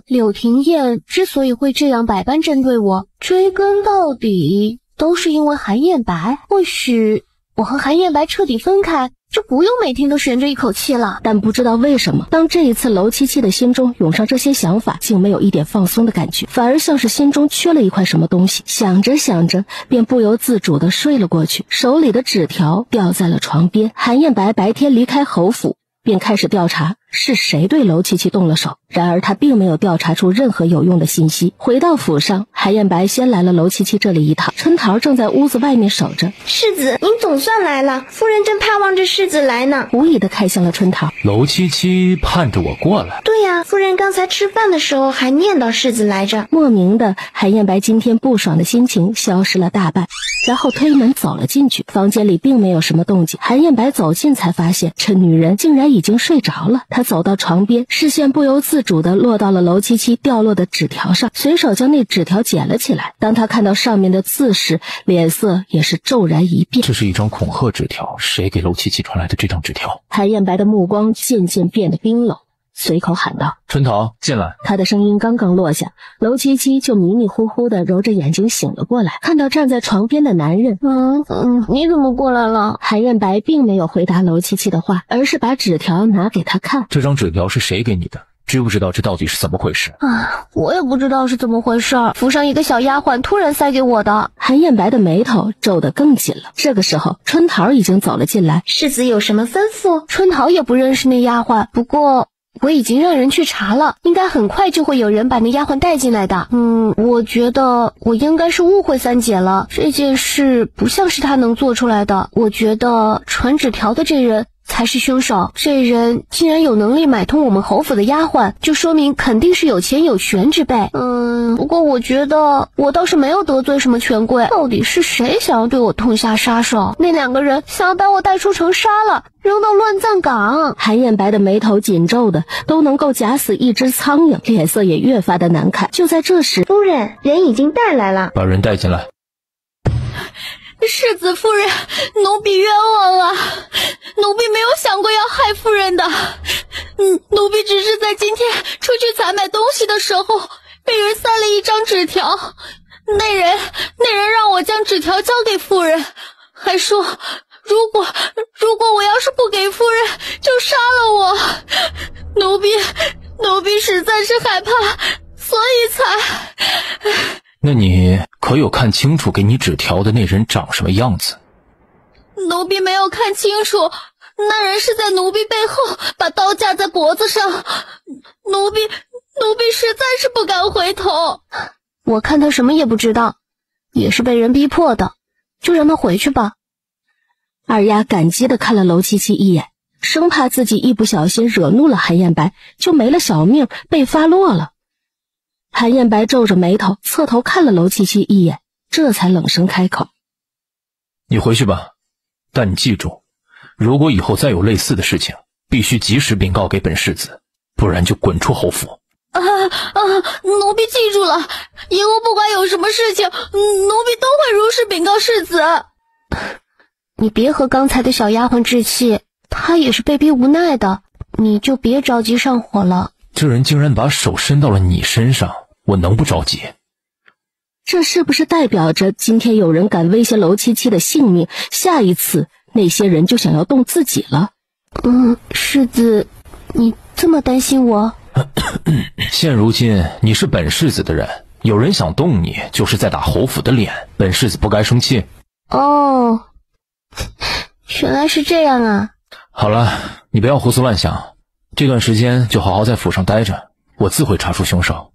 柳庭燕之所以会这样百般针对我，追根到底都是因为韩彦白。或许我和韩彦白彻底分开，就不用每天都悬着一口气了。但不知道为什么，当这一次娄七七的心中涌上这些想法，竟没有一点放松的感觉，反而像是心中缺了一块什么东西。想着想着，便不由自主地睡了过去，手里的纸条掉在了床边。韩彦白白天离开侯府，便开始调查是谁对娄七七动了手，然而他并没有调查出任何有用的信息。回到府上，韩彦白先来了娄七七这里一趟，春桃正在屋子外面守着。世子，您总算来了，夫人正盼望着世子来呢。无意地看向了春桃。娄七七盼着我过来？对呀，夫人刚才吃饭的时候还念叨世子来着。莫名的，韩彦白今天不爽的心情消失了大半，然后推门走了进去。房间里并没有什么动静，韩彦白走近才发现这女人竟然已经睡着了。他走到床边，视线不由自主地落到了娄七七掉落的纸条上，随手将那纸条捡了起来。当他看到上面的字时，脸色也是骤然一变。这是一张恐吓纸条，谁给娄七七传来的这张纸条？韩彦白的目光渐渐变得冰冷，随口喊道：春桃，进来。他的声音刚刚落下，娄七七就迷迷糊糊地揉着眼睛醒了过来，看到站在床边的男人。你怎么过来了？韩彦白并没有回答娄七七的话，而是把纸条拿给他看。这张纸条是谁给你的？知不知道这到底是怎么回事？我也不知道是怎么回事，府上一个小丫鬟突然塞给我的。韩彦白的眉头皱得更紧了。这个时候，春桃已经走了进来。世子有什么吩咐？春桃也不认识那丫鬟，不过我已经让人去查了，应该很快就会有人把那丫鬟带进来的。我觉得我应该是误会三姐了，这件事不像是她能做出来的。我觉得传纸条的这人才是凶手。这人既然有能力买通我们侯府的丫鬟，就说明肯定是有钱有权之辈。不过我觉得我倒是没有得罪什么权贵，到底是谁想要对我痛下杀手？那2个人想要把我带出城杀了，扔到乱葬岗。韩彦白的眉头紧皱的都能够夹死一只苍蝇，脸色也越发的难看。就在这时，夫人，人已经带来了。把人带进来。世子夫人，奴婢冤枉啊！奴婢没有想过要害夫人的。奴婢只是在今天出去采买东西的时候，被人塞了一张纸条。那人让我将纸条交给夫人，还说如果我要是不给夫人，就杀了我。奴婢实在是害怕，所以才……那你可有看清楚给你纸条的那人长什么样子？奴婢没有看清楚，那人是在奴婢背后把刀架在脖子上，奴婢实在是不敢回头。我看他什么也不知道，也是被人逼迫的，就让他回去吧。二丫感激地看了娄七七一眼，生怕自己一不小心惹怒了韩彦白，就没了小命，被发落了。韩彦白皱着眉头，侧头看了娄七七一眼，这才冷声开口：你回去吧，但你记住，如果以后再有类似的事情，必须及时禀告给本世子，不然就滚出侯府。奴婢记住了，以后不管有什么事情，奴婢都会如实禀告世子。你别和刚才的小丫鬟置气，她也是被逼无奈的，你就别着急上火了。这人竟然把手伸到了你身上，我能不着急？这是不是代表着今天有人敢威胁楼七七的性命，下一次那些人就想要动自己了？世子，你这么担心我？现如今你是本世子的人，有人想动你，就是在打侯府的脸，本世子不该生气。哦，原来是这样啊。好了，你不要胡思乱想，这段时间就好好在府上待着，我自会查出凶手。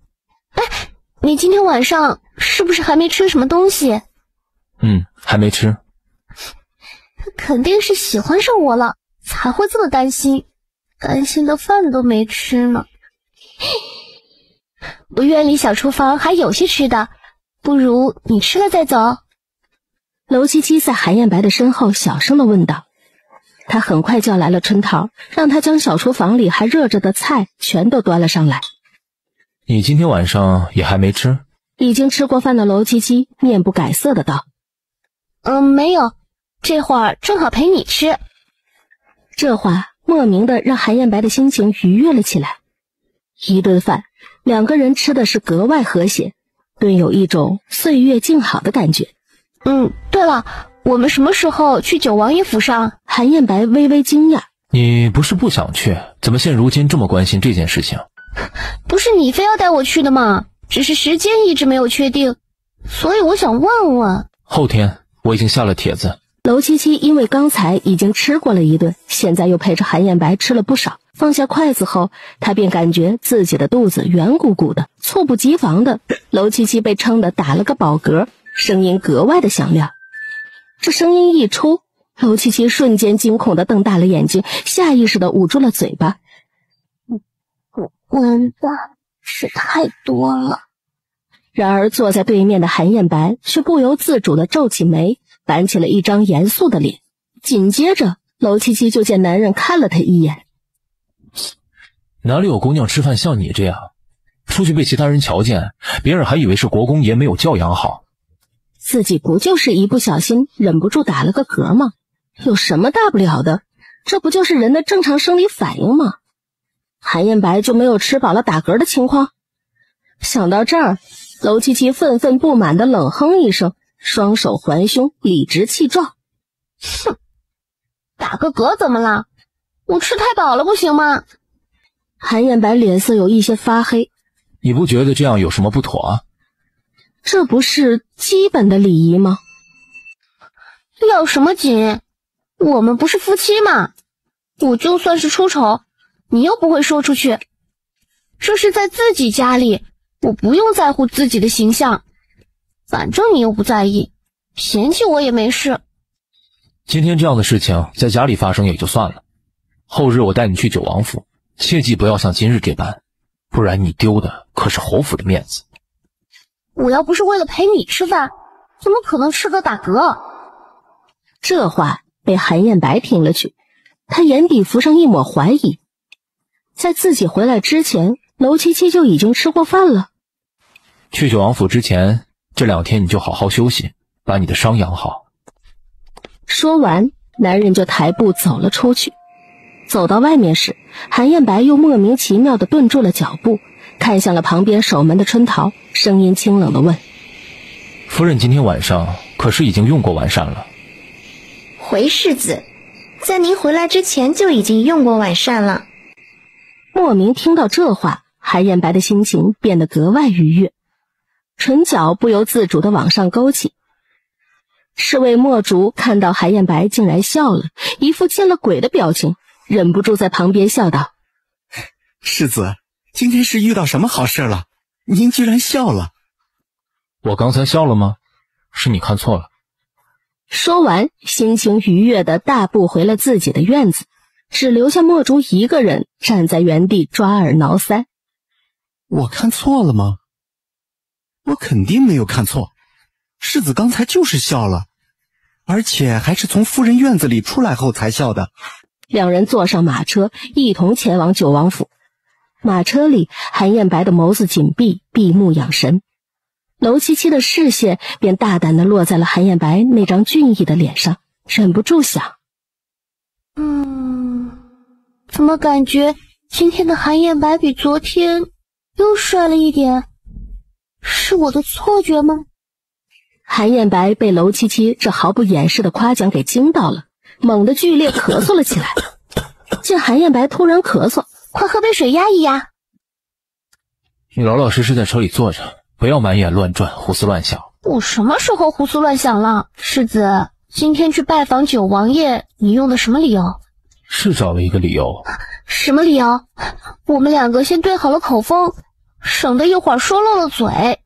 你今天晚上是不是还没吃什么东西？还没吃。肯定是喜欢上我了，才会这么担心，担心的饭都没吃呢。我院里小厨房还有些吃的，不如你吃了再走。楼七七在韩艳白的身后小声地问道。他很快叫来了春桃，让他将小厨房里还热着的菜全都端了上来。你今天晚上也还没吃？已经吃过饭的楼七七面不改色的道。没有，这会儿正好陪你吃。这话莫名的让韩艳白的心情愉悦了起来。一顿饭，两个人吃的是格外和谐，顿有一种岁月静好的感觉。对了，我们什么时候去九王爷府上？韩艳白微微惊讶。你不是不想去，怎么现如今这么关心这件事情？不是你非要带我去的吗？只是时间一直没有确定，所以我想问问。后天我已经下了帖子。楼七七因为刚才已经吃过了一顿，现在又陪着韩艳白吃了不少，放下筷子后，他便感觉自己的肚子圆鼓鼓的，猝不及防的，楼七七被撑得打了个饱嗝，声音格外的响亮。这声音一出，楼七七瞬间惊恐的瞪大了眼睛，下意识的捂住了嘴巴。完蛋，是太多了。然而坐在对面的韩艳白却不由自主地皱起眉，板起了一张严肃的脸。紧接着楼七七就见男人看了他一眼。哪里有姑娘吃饭像你这样，出去被其他人瞧见，别人还以为是国公爷没有教养好。自己不就是一不小心忍不住打了个嗝吗？有什么大不了的，这不就是人的正常生理反应吗？韩艳白就没有吃饱了打嗝的情况？想到这儿，楼七七愤愤不满地冷哼一声，双手环胸，理直气壮。哼，打个嗝怎么了？我吃太饱了不行吗？韩艳白脸色有一些发黑。你不觉得这样有什么不妥啊？这不是基本的礼仪吗？要什么紧？我们不是夫妻吗？我就算是出丑，你又不会说出去。这是在自己家里，我不用在乎自己的形象，反正你又不在意，嫌弃我也没事。今天这样的事情在家里发生也就算了，后日我带你去九王府，切记不要像今日这般，不然你丢的可是侯府的面子。我要不是为了陪你吃饭，怎么可能吃个打嗝？这话被韩艳白听了去，他眼底浮上一抹怀疑。在自己回来之前，楼七七就已经吃过饭了。去九王府之前，这2天你就好好休息，把你的伤养好。说完，男人就抬步走了出去。走到外面时，韩艳白又莫名其妙地顿住了脚步，看向了旁边守门的春桃，声音清冷地问：夫人今天晚上可是已经用过完膳了？回世子，在您回来之前就已经用过晚膳了。莫名听到这话，韩艳白的心情变得格外愉悦，唇角不由自主地往上勾起。侍卫墨竹看到韩艳白竟然笑了，一副见了鬼的表情，忍不住在旁边笑道：世子，今天是遇到什么好事了？您居然笑了。我刚才笑了吗？是你看错了。说完，心情愉悦地大步回了自己的院子，只留下墨竹一个人站在原地抓耳挠腮。我看错了吗？我肯定没有看错，世子刚才就是笑了，而且还是从夫人院子里出来后才笑的。两人坐上马车，一同前往九王府。马车里，韩艳白的眸子紧闭，闭目养神。楼七七的视线便大胆地落在了韩艳白那张俊逸的脸上，忍不住想：怎么感觉今天的韩艳白比昨天又帅了一点？是我的错觉吗？韩燕白被娄七七这毫不掩饰的夸奖给惊到了，猛地剧烈咳嗽了起来。见韩燕白突然咳嗽，快喝杯水压一压。你老老实实在车里坐着，不要满眼乱转，胡思乱想。我什么时候胡思乱想了？世子，今天去拜访九王爷，你用的什么理由？是找了一个理由。什么理由？我们两个先对好了口风，省得一会儿说漏了嘴。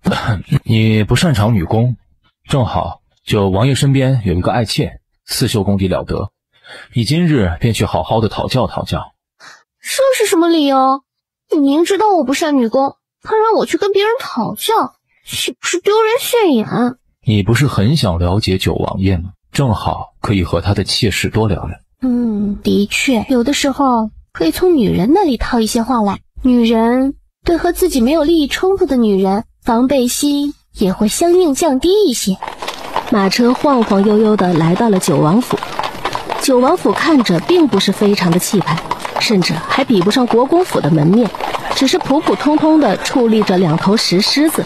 你不擅长女工，正好九王爷身边有一个爱妾，刺绣功底了得，你今日便去好好的讨教讨教。这是什么理由？你明知道我不善女工，还让我去跟别人讨教，岂不是丢人现眼？你不是很想了解九王爷吗？正好可以和他的妾室多聊聊。的确，有的时候可以从女人那里套一些话来。女人对和自己没有利益冲突的女人，防备心也会相应降低一些。马车晃晃悠悠地来到了九王府。九王府看着并不是非常的气派，甚至还比不上国公府的门面，只是普普通通的矗立着2头石狮子。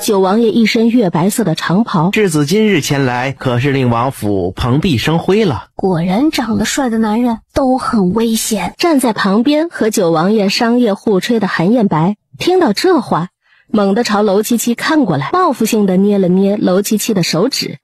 九王爷一身月白色的长袍，世子今日前来，可是令王府蓬荜生辉了。果然长得帅的男人都很危险。站在旁边和九王爷商业互吹的韩燕白听到这话，猛地朝娄七七看过来，报复性的捏了捏娄七七的手指，